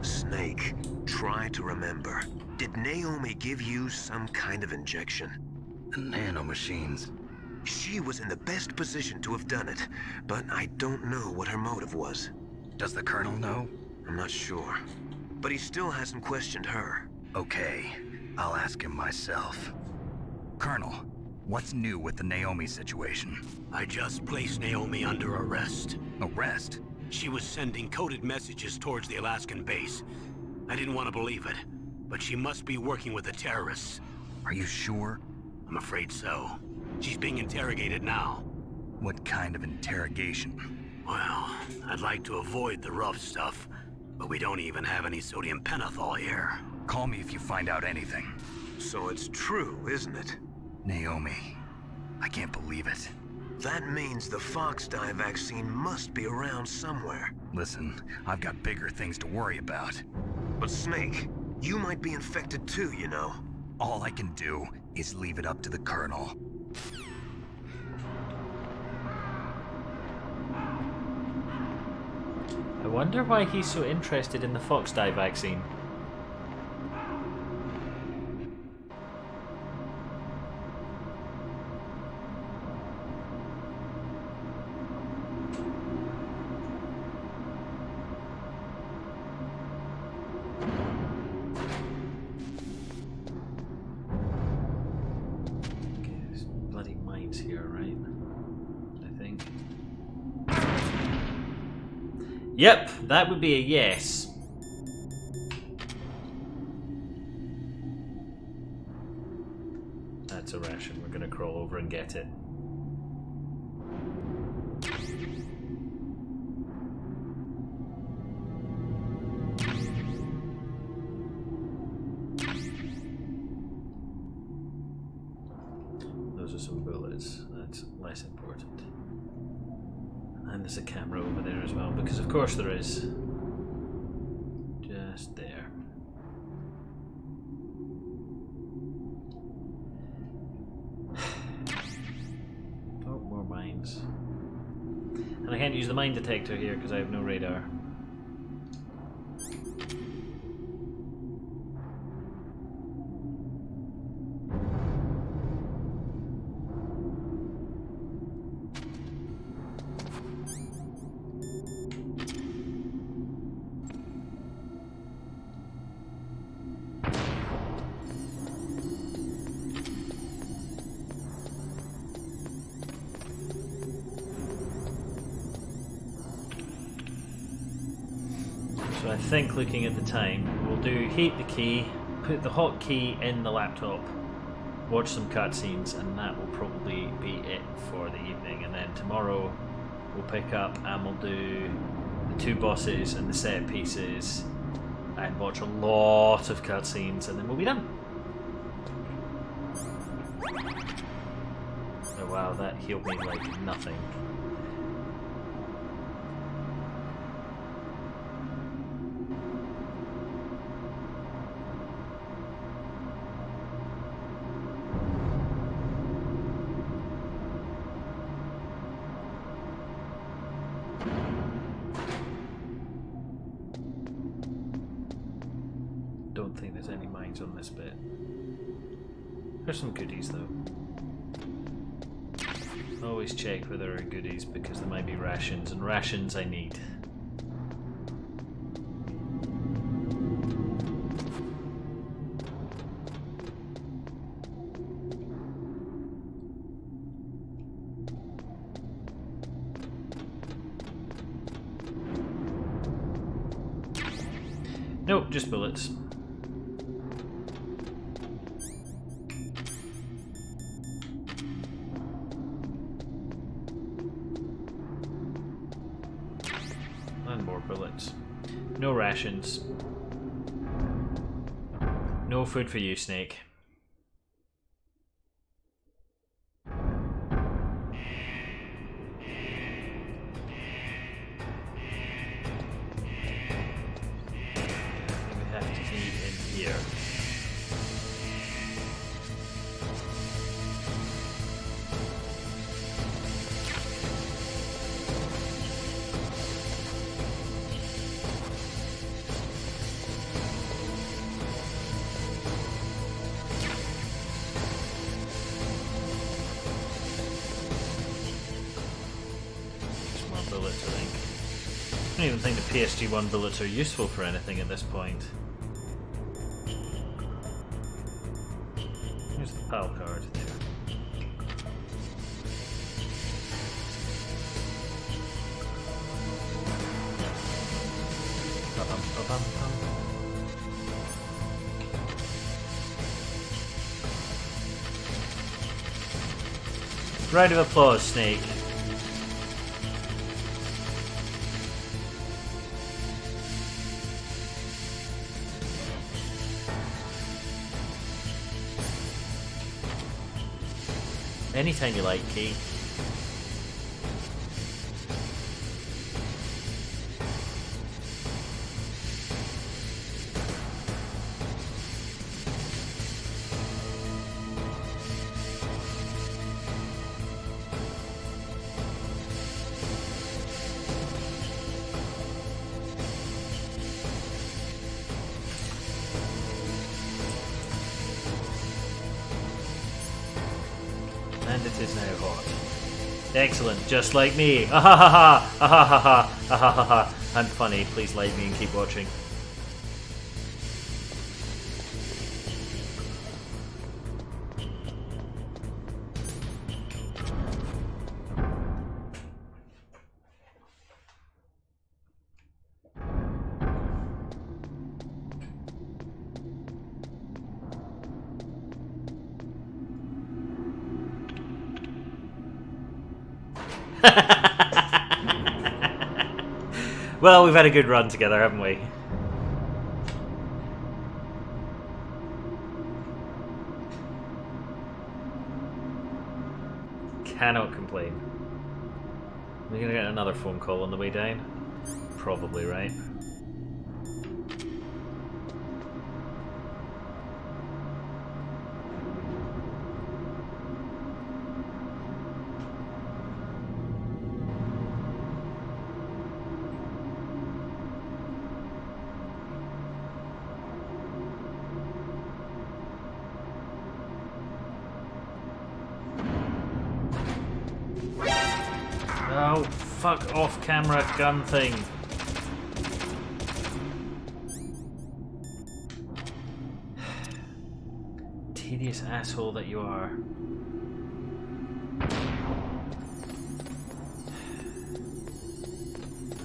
Speaker 13: Snake, try to remember. Did Naomi give you some kind of injection?
Speaker 5: The nanomachines.
Speaker 13: She was in the best position to have done it, but I don't know what her motive was.
Speaker 5: Does the Colonel know?
Speaker 13: I'm not sure. But he still hasn't questioned her.
Speaker 5: Okay, I'll ask him myself. Colonel, what's new with the Naomi situation?
Speaker 9: I just placed Naomi under arrest.
Speaker 5: Arrest?
Speaker 9: She was sending coded messages towards the Alaskan base. I didn't want to believe it, but she must be working with the terrorists.
Speaker 5: Are you sure?
Speaker 9: I'm afraid so. She's being interrogated now.
Speaker 5: What kind of interrogation?
Speaker 9: Well, I'd like to avoid the rough stuff, but we don't even have any sodium pentothal here.
Speaker 5: Call me if you find out anything.
Speaker 13: So it's true, isn't it?
Speaker 5: Naomi, I can't believe it.
Speaker 13: That means the Fox Dye vaccine must be around somewhere.
Speaker 5: Listen, I've got bigger things to worry about.
Speaker 13: But Snake, you might be infected too, you know.
Speaker 5: All I can do is leave it up to the Colonel.
Speaker 1: I wonder why he's so interested in the Fox Dye vaccine. Yep, that would be a yes. That's a ration. We're going to crawl over and get it. Those are some bullets. That's less important. And there's a camera over there as well, because of course there is. Just there. Oh, more mines. And I can't use the mine detector here because I have no radar. So I think, looking at the time, we'll do heat the key, put the hotkey in the laptop, watch some cutscenes, and that will probably be it for the evening. And then tomorrow we'll pick up and we'll do the 2 bosses and the set pieces and watch a lot of cutscenes, and then we'll be done. Oh wow, that healed me like nothing. Don't think there's any mines on this bit. There's some goodies though. Always check whether there are goodies because there might be rations, and rations I need. Nope, just bullets. And more bullets. No rations. No food for you, Snake. I don't even think the PSG-1 bullets are useful for anything at this point. Here's the PAL card. Round of applause, Snake. Anytime you like, Kate. And it is now hot. Excellent, just like me. Ha ha ha ha ha ha ha ha ha ha. I'm funny, please like me and keep watching. Well, we've had a good run together, haven't we? Cannot complain. We're gonna get another phone call on the way down? Probably, right? Oh, fuck off camera gun thing. Tedious asshole that you are.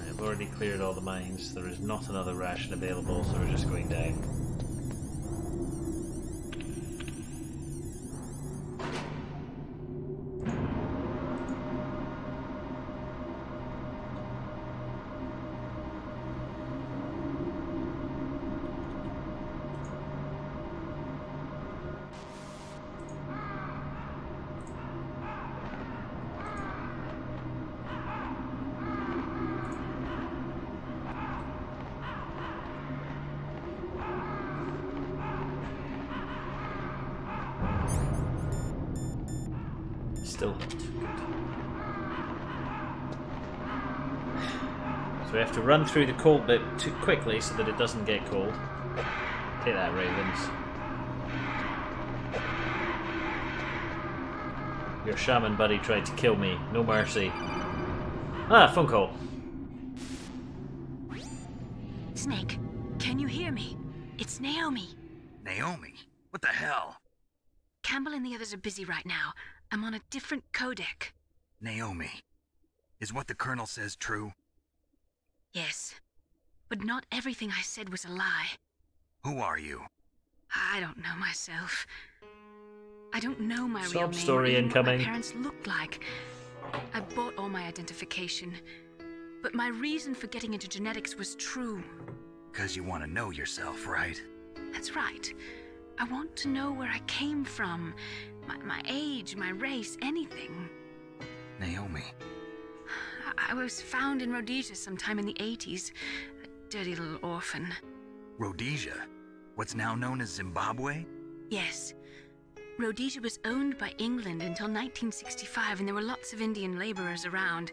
Speaker 1: I've already already cleared all the mines. There is not another ration available, so we're just going down. Still hot. Good. So we have to run through the cold bit too quickly so that it doesn't get cold. Take that, Ravens. Your shaman buddy tried to kill me. No mercy. Ah, phone call.
Speaker 4: Snake, can you hear me? It's Naomi.
Speaker 5: Naomi? What the hell?
Speaker 4: Campbell and the others are busy right now. I'm on a different codec.
Speaker 5: Naomi, is what the Colonel says true?
Speaker 4: Yes. But not everything I said was a lie.
Speaker 5: Who are you?
Speaker 4: I don't know myself. I don't know my real
Speaker 1: Sob
Speaker 4: name
Speaker 1: story
Speaker 4: or even what
Speaker 1: incoming.
Speaker 4: my parents looked like. I bought all my identification. But my reason for getting into genetics was true.
Speaker 5: Because you want to know yourself, right?
Speaker 4: That's right. I want to know where I came from. My age, my race, anything.
Speaker 5: Naomi.
Speaker 4: I was found in Rhodesia sometime in the 80s. A dirty little orphan.
Speaker 5: Rhodesia? What's now known as Zimbabwe?
Speaker 4: Yes. Rhodesia was owned by England until 1965, and there were lots of Indian laborers around.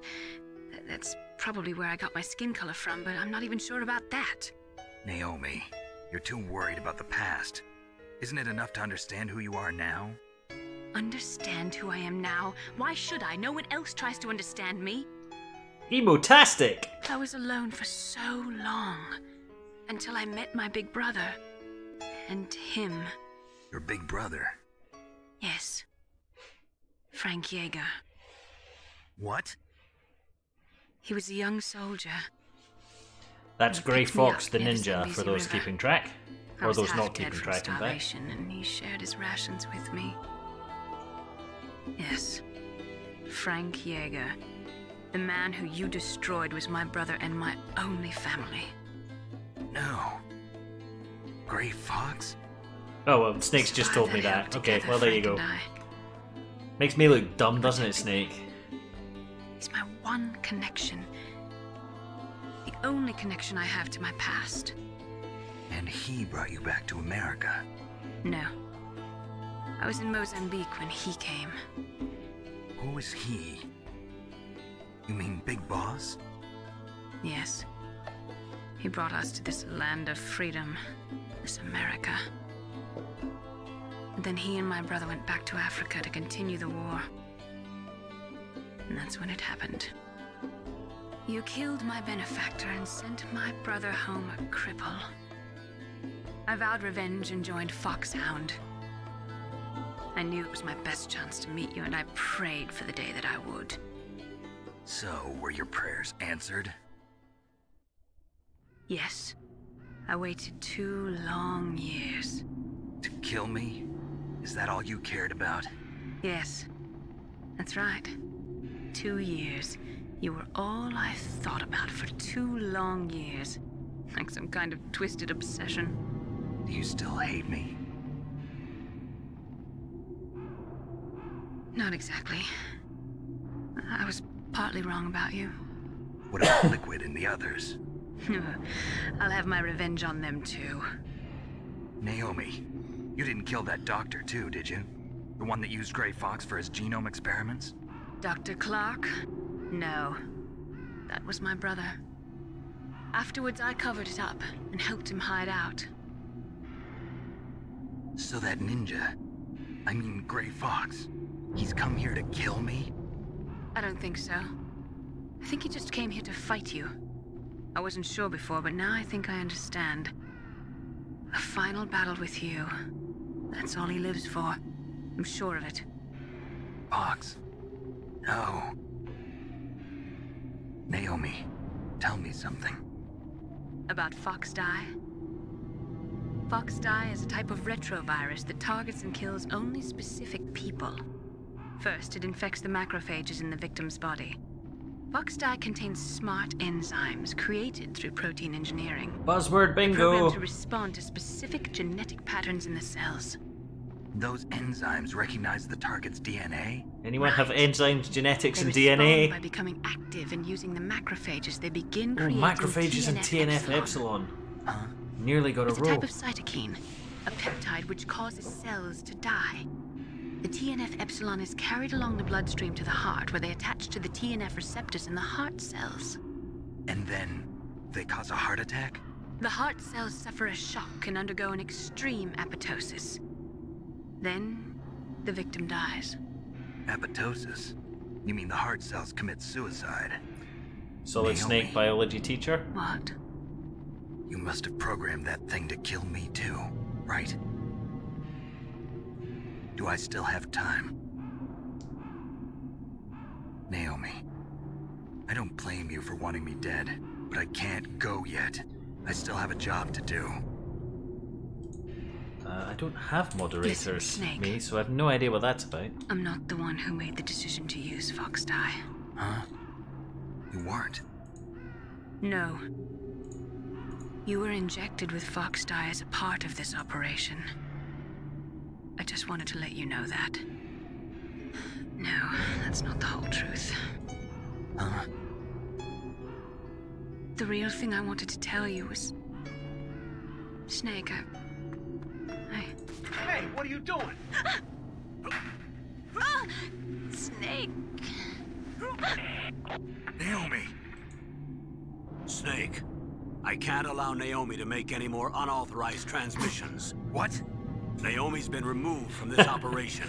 Speaker 4: That's probably where I got my skin color from, but I'm not even sure about that.
Speaker 5: Naomi, you're too worried about the past. Isn't it enough to understand who you are now?
Speaker 4: Understand who I am now? Why should I? No one else tries to understand me.
Speaker 1: Emotastic!
Speaker 4: I was alone for so long. Until I met my big brother. And him.
Speaker 5: Your big brother?
Speaker 4: Yes. Frank Yeager.
Speaker 5: What?
Speaker 4: He was a young soldier.
Speaker 1: That's
Speaker 4: He
Speaker 1: Grey
Speaker 4: picked me
Speaker 1: Fox
Speaker 4: up
Speaker 1: the
Speaker 4: near the
Speaker 1: ninja,
Speaker 4: Zambezi
Speaker 1: for those
Speaker 4: River.
Speaker 1: keeping track.
Speaker 4: I
Speaker 1: Or
Speaker 4: was
Speaker 1: those
Speaker 4: half
Speaker 1: not
Speaker 4: dead
Speaker 1: keeping
Speaker 4: from
Speaker 1: track, in fact.
Speaker 4: starvation, and he shared his rations with me. Yes. Frank Yeager. The man who you destroyed was my brother and my only family.
Speaker 5: No. Grey Fox?
Speaker 1: Oh, well, Snake's just
Speaker 4: Survived
Speaker 1: told me
Speaker 4: the hell
Speaker 1: that. Okay,
Speaker 4: together,
Speaker 1: well, there you
Speaker 4: Frank
Speaker 1: go.
Speaker 4: and I.
Speaker 1: Makes me look dumb, doesn't it, Snake?
Speaker 4: He's my one connection. The only connection I have to my past.
Speaker 5: And he brought you back to America.
Speaker 4: No. I was in Mozambique when he came.
Speaker 5: Who is he? You mean Big Boss?
Speaker 4: Yes. He brought us to this land of freedom. This America. And then he and my brother went back to Africa to continue the war. And that's when it happened. You killed my benefactor and sent my brother home a cripple. I vowed revenge and joined Foxhound. I knew it was my best chance to meet you, and I prayed for the day that I would.
Speaker 5: So, were your prayers answered?
Speaker 4: Yes. I waited 2 long years.
Speaker 5: To kill me? Is that all you cared about?
Speaker 4: Yes. That's right. 2 years. You were all I thought about for 2 long years. Like some kind of twisted obsession.
Speaker 5: Do you still hate me?
Speaker 4: Not exactly. I was partly wrong about you.
Speaker 5: What about Liquid and the others?
Speaker 4: I'll have my revenge on them too.
Speaker 5: Naomi, you didn't kill that doctor too, did you? The one that used Grey Fox for his genome experiments?
Speaker 4: Dr. Clark? No. That was my brother. Afterwards, I covered it up and helped him hide out.
Speaker 5: So that ninja, I mean Grey Fox, he's come here to kill me?
Speaker 4: I don't think so. I think he just came here to fight you. I wasn't sure before, but now I think I understand. A final battle with you. That's all he lives for. I'm sure of it.
Speaker 5: Fox? No. Naomi, tell me something.
Speaker 4: About Fox-Die? Fox-Die is a type of retrovirus that targets and kills only specific people. First, it infects the macrophages in the victim's body. Fox-Die contains smart enzymes created through protein engineering.
Speaker 1: Buzzword bingo!
Speaker 4: Programmed to respond to specific genetic patterns in the cells.
Speaker 5: Those enzymes recognize the target's DNA?
Speaker 1: Anyone have enzymes, genetics, and
Speaker 4: They respond
Speaker 1: DNA?
Speaker 4: by becoming active and using the macrophages. They begin
Speaker 1: Oh,
Speaker 4: creating
Speaker 1: macrophages and TNF epsilon. Nearly got a
Speaker 4: It's a
Speaker 1: roll.
Speaker 4: type of cytokine, a peptide which causes cells to die. The TNF epsilon is carried along the bloodstream to the heart, where they attach to the TNF receptors in the heart cells.
Speaker 5: And then they cause a heart attack?
Speaker 4: The heart cells suffer a shock and undergo an extreme apoptosis. Then, the victim dies.
Speaker 5: Apoptosis? You mean the heart cells commit suicide?
Speaker 1: Solid
Speaker 5: Naomi.
Speaker 1: Snake biology teacher.
Speaker 4: What?
Speaker 5: You must have programmed that thing to kill me too, right? Do I still have time? Naomi, I don't blame you for wanting me dead, but I can't go yet. I still have a job to do.
Speaker 1: I don't have moderators,
Speaker 4: Listen, Snake.
Speaker 1: me, so I have no idea what that's about.
Speaker 4: I'm not the one who made the decision to use Fox-Die.
Speaker 5: Huh? You weren't?
Speaker 4: No. You were injected with Fox-Die as a part of this operation. I just wanted to let you know that. No, that's not the whole truth.
Speaker 5: Huh?
Speaker 4: The real thing I wanted to tell you was... Snake,
Speaker 9: Hey, what are you doing?
Speaker 4: Snake!
Speaker 5: Naomi!
Speaker 9: Snake, I can't allow Naomi to make any more unauthorized transmissions.
Speaker 5: What?
Speaker 9: Naomi's been removed from this operation.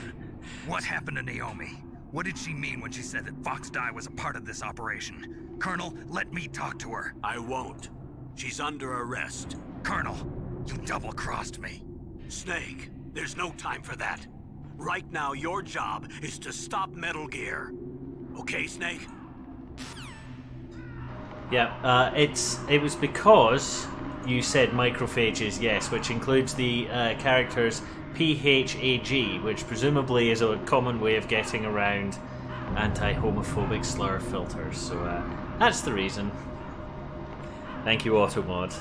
Speaker 5: What happened to Naomi? What did she mean when she said that Fox-Die was a part of this operation? Colonel, let me talk to her.
Speaker 9: I won't. She's under arrest.
Speaker 5: Colonel, you double-crossed me.
Speaker 9: Snake, there's no time for that. Right now, your job is to stop Metal Gear. Okay, Snake?
Speaker 1: Yeah, it was because you said macrophages, yes, which includes the characters PHAG, which presumably is a common way of getting around anti-homophobic slur filters. So that's the reason. Thank you, Automod.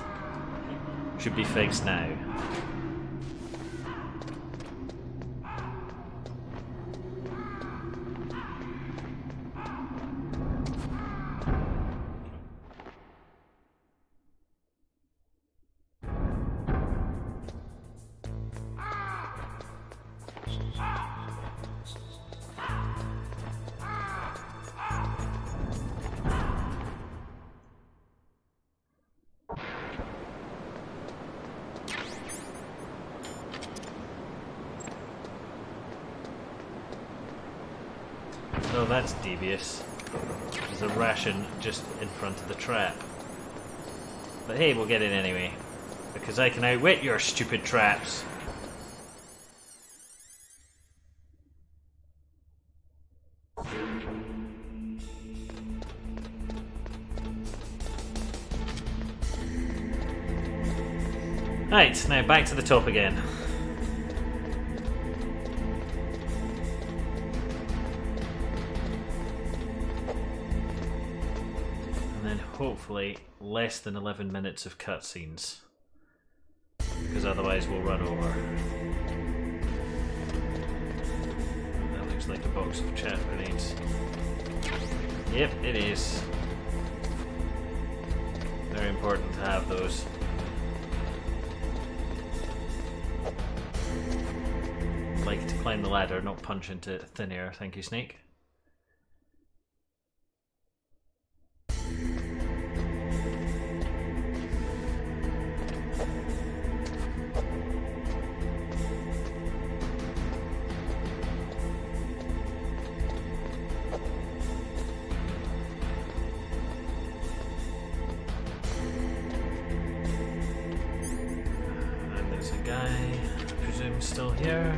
Speaker 1: Should be fixed now. Oh, that's devious. There's a ration just in front of the trap. But hey, we'll get it anyway. Because I can outwit your stupid traps. Right, now back to the top again. Hopefully less than 11 minutes of cutscenes, because otherwise we'll run over. That looks like a box of chaff grenades. Yep, it is. Very important to have those. I'd like to climb the ladder, not punch into thin air. Thank you, Snake. Still here.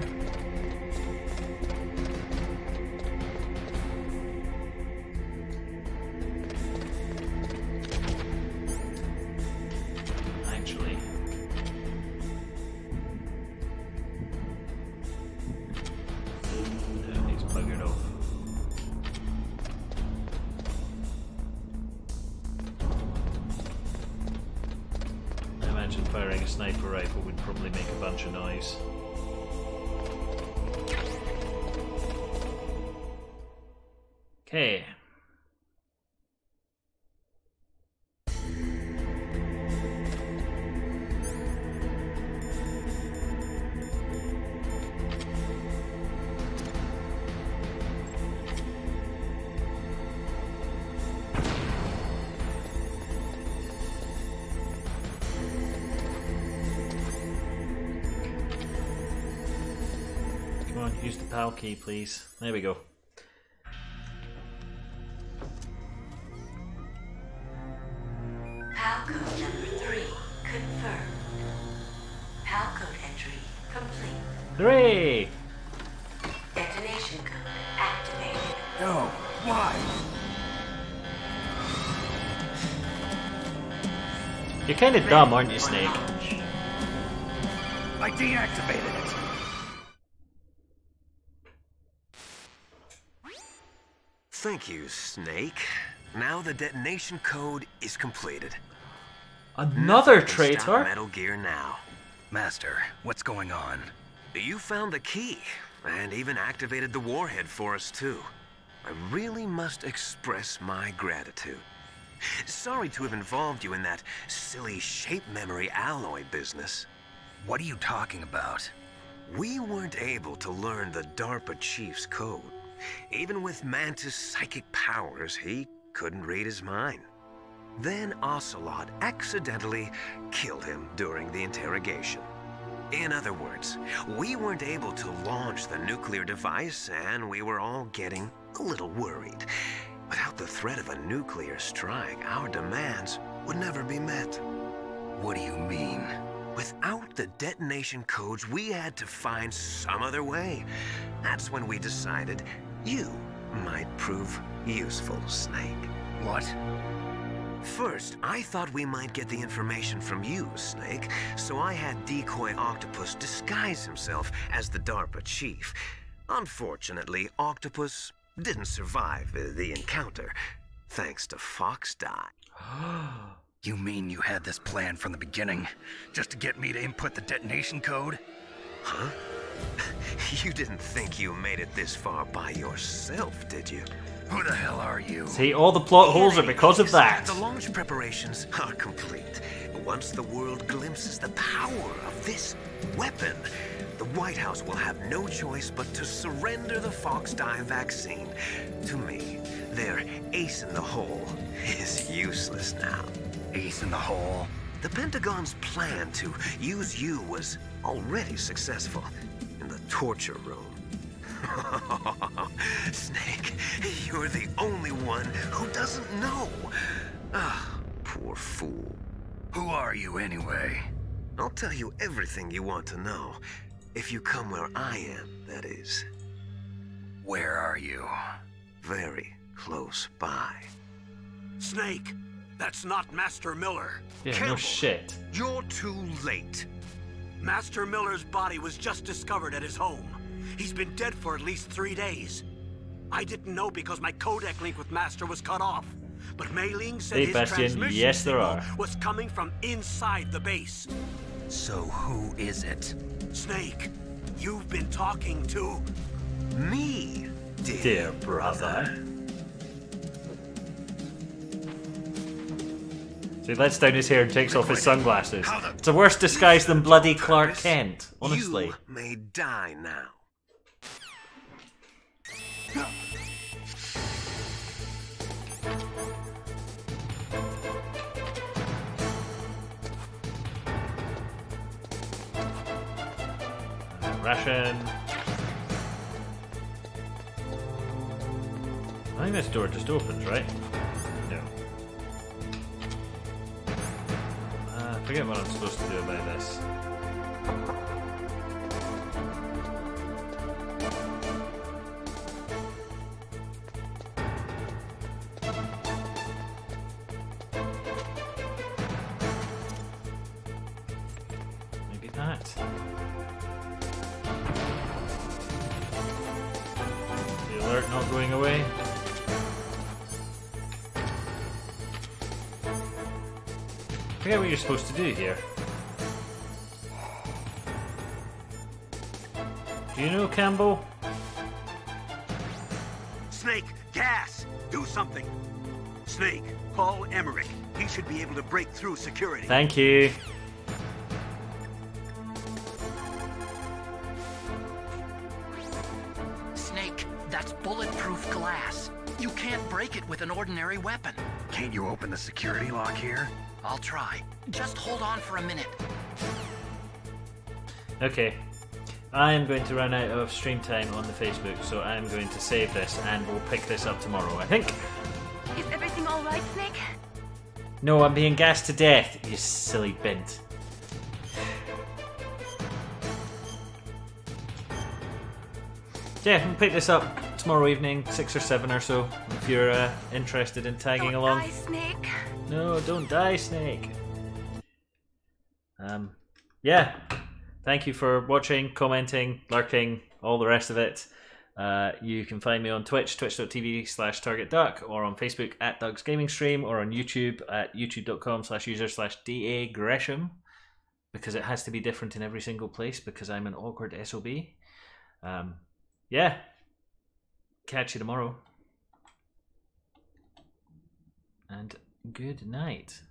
Speaker 1: imagine firing a sniper rifle would probably make a bunch of noise. Okay. Come on, use the PAL key, please. There we go.
Speaker 6: PAL code number 3 confirmed. PAL code entry complete.
Speaker 1: Hooray!
Speaker 6: Detonation code activated.
Speaker 17: No, why?
Speaker 1: You're kind of dumb, aren't you, Snake?
Speaker 17: I deactivated it.
Speaker 9: Thank you, Snake. Now the detonation code is completed.
Speaker 1: Another
Speaker 9: Nothing can
Speaker 1: traitor?
Speaker 9: stop Metal Gear now.
Speaker 5: Master, what's going on?
Speaker 9: You found the key, and even activated the warhead for us, too. I really must express my gratitude. Sorry to have involved you in that silly shape memory alloy business.
Speaker 5: What are you talking about?
Speaker 9: We weren't able to learn the DARPA chief's code. Even with Mantis' psychic powers, he couldn't read his mind. Then Ocelot accidentally killed him during the interrogation. In other words, we weren't able to launch the nuclear device, and we were all getting a little worried. Without the threat of a nuclear strike, our demands would never be met.
Speaker 5: What do you mean?
Speaker 9: Without the detonation codes, we had to find some other way. That's when we decided you might prove useful, Snake.
Speaker 5: What?
Speaker 9: First, I thought we might get the information from you, Snake, so I had Decoy Octopus disguise himself as the DARPA chief. Unfortunately, Octopus didn't survive the encounter, thanks to Fox Die.
Speaker 5: You mean you had this plan from the beginning, just to get me to input the detonation code?
Speaker 9: Huh? You didn't think you made it this far by yourself, did you?
Speaker 5: Who the hell are you?
Speaker 1: See, all the plot holes are because of that.
Speaker 9: The launch preparations are complete. Once the world glimpses the power of this weapon, the White House will have no choice but to surrender the Fox Die vaccine to me. Their ace in the hole is useless now.
Speaker 5: Ace in the hole?
Speaker 9: The Pentagon's plan to use you was already successful in the torture room. Snake, you're the only one who doesn't know. Ah, poor fool.
Speaker 5: Who are you anyway?
Speaker 9: I'll tell you everything you want to know. If you come where I am, that is.
Speaker 5: Where are you?
Speaker 9: Very close by.
Speaker 13: Snake, that's not Master Miller.
Speaker 1: Yeah,
Speaker 13: Campbell,
Speaker 1: no shit.
Speaker 13: You're too late. Master Miller's body was just discovered at his home. He's been dead for at least 3 days. I didn't know because my codec link with Master was cut off. But Mei Ling said
Speaker 1: Hey,
Speaker 13: his
Speaker 1: Bastion,
Speaker 13: transmission
Speaker 1: yes there
Speaker 13: signal
Speaker 1: are.
Speaker 13: was coming from inside the base.
Speaker 5: So who is it?
Speaker 13: Snake, you've been talking to
Speaker 9: me,
Speaker 1: dear brother. So he lets down his hair and takes off his sunglasses. It's a worse disguise than bloody Clark Kent, honestly.
Speaker 9: You may die now.
Speaker 1: Ration. I think this door just opens, right? No. I forget what I'm supposed to do about this. Maybe that. The alert not going away. I forget what you're supposed to do here. Do you know Campbell?
Speaker 9: Snake, gas! Do something! Snake, call Emmerich. He should be able to break through security.
Speaker 1: Thank you.
Speaker 10: Snake, that's bulletproof glass. You can't break it with an ordinary weapon.
Speaker 5: Can't you open the security lock here?
Speaker 10: I'll try. Just hold on for a minute.
Speaker 1: Okay. I am going to run out of stream time on the Facebook, so I'm going to save this and we'll pick this up tomorrow, I think.
Speaker 14: Is everything all right, Snake?
Speaker 1: No, I'm being gassed to death, you silly bint. Yeah, we'll pick this up tomorrow evening, 6 or 7 or so, if you're interested in tagging along.
Speaker 14: Die, Snake.
Speaker 1: No, don't die, Snake. Yeah. Thank you for watching, commenting, lurking, all the rest of it. You can find me on Twitch, twitch.tv/targetduck, or on Facebook at Doug's Gaming Stream, or on YouTube at youtube.com/user/DA Gresham, because it has to be different in every single place because I'm an awkward SOB. Yeah. Catch you tomorrow. And good night.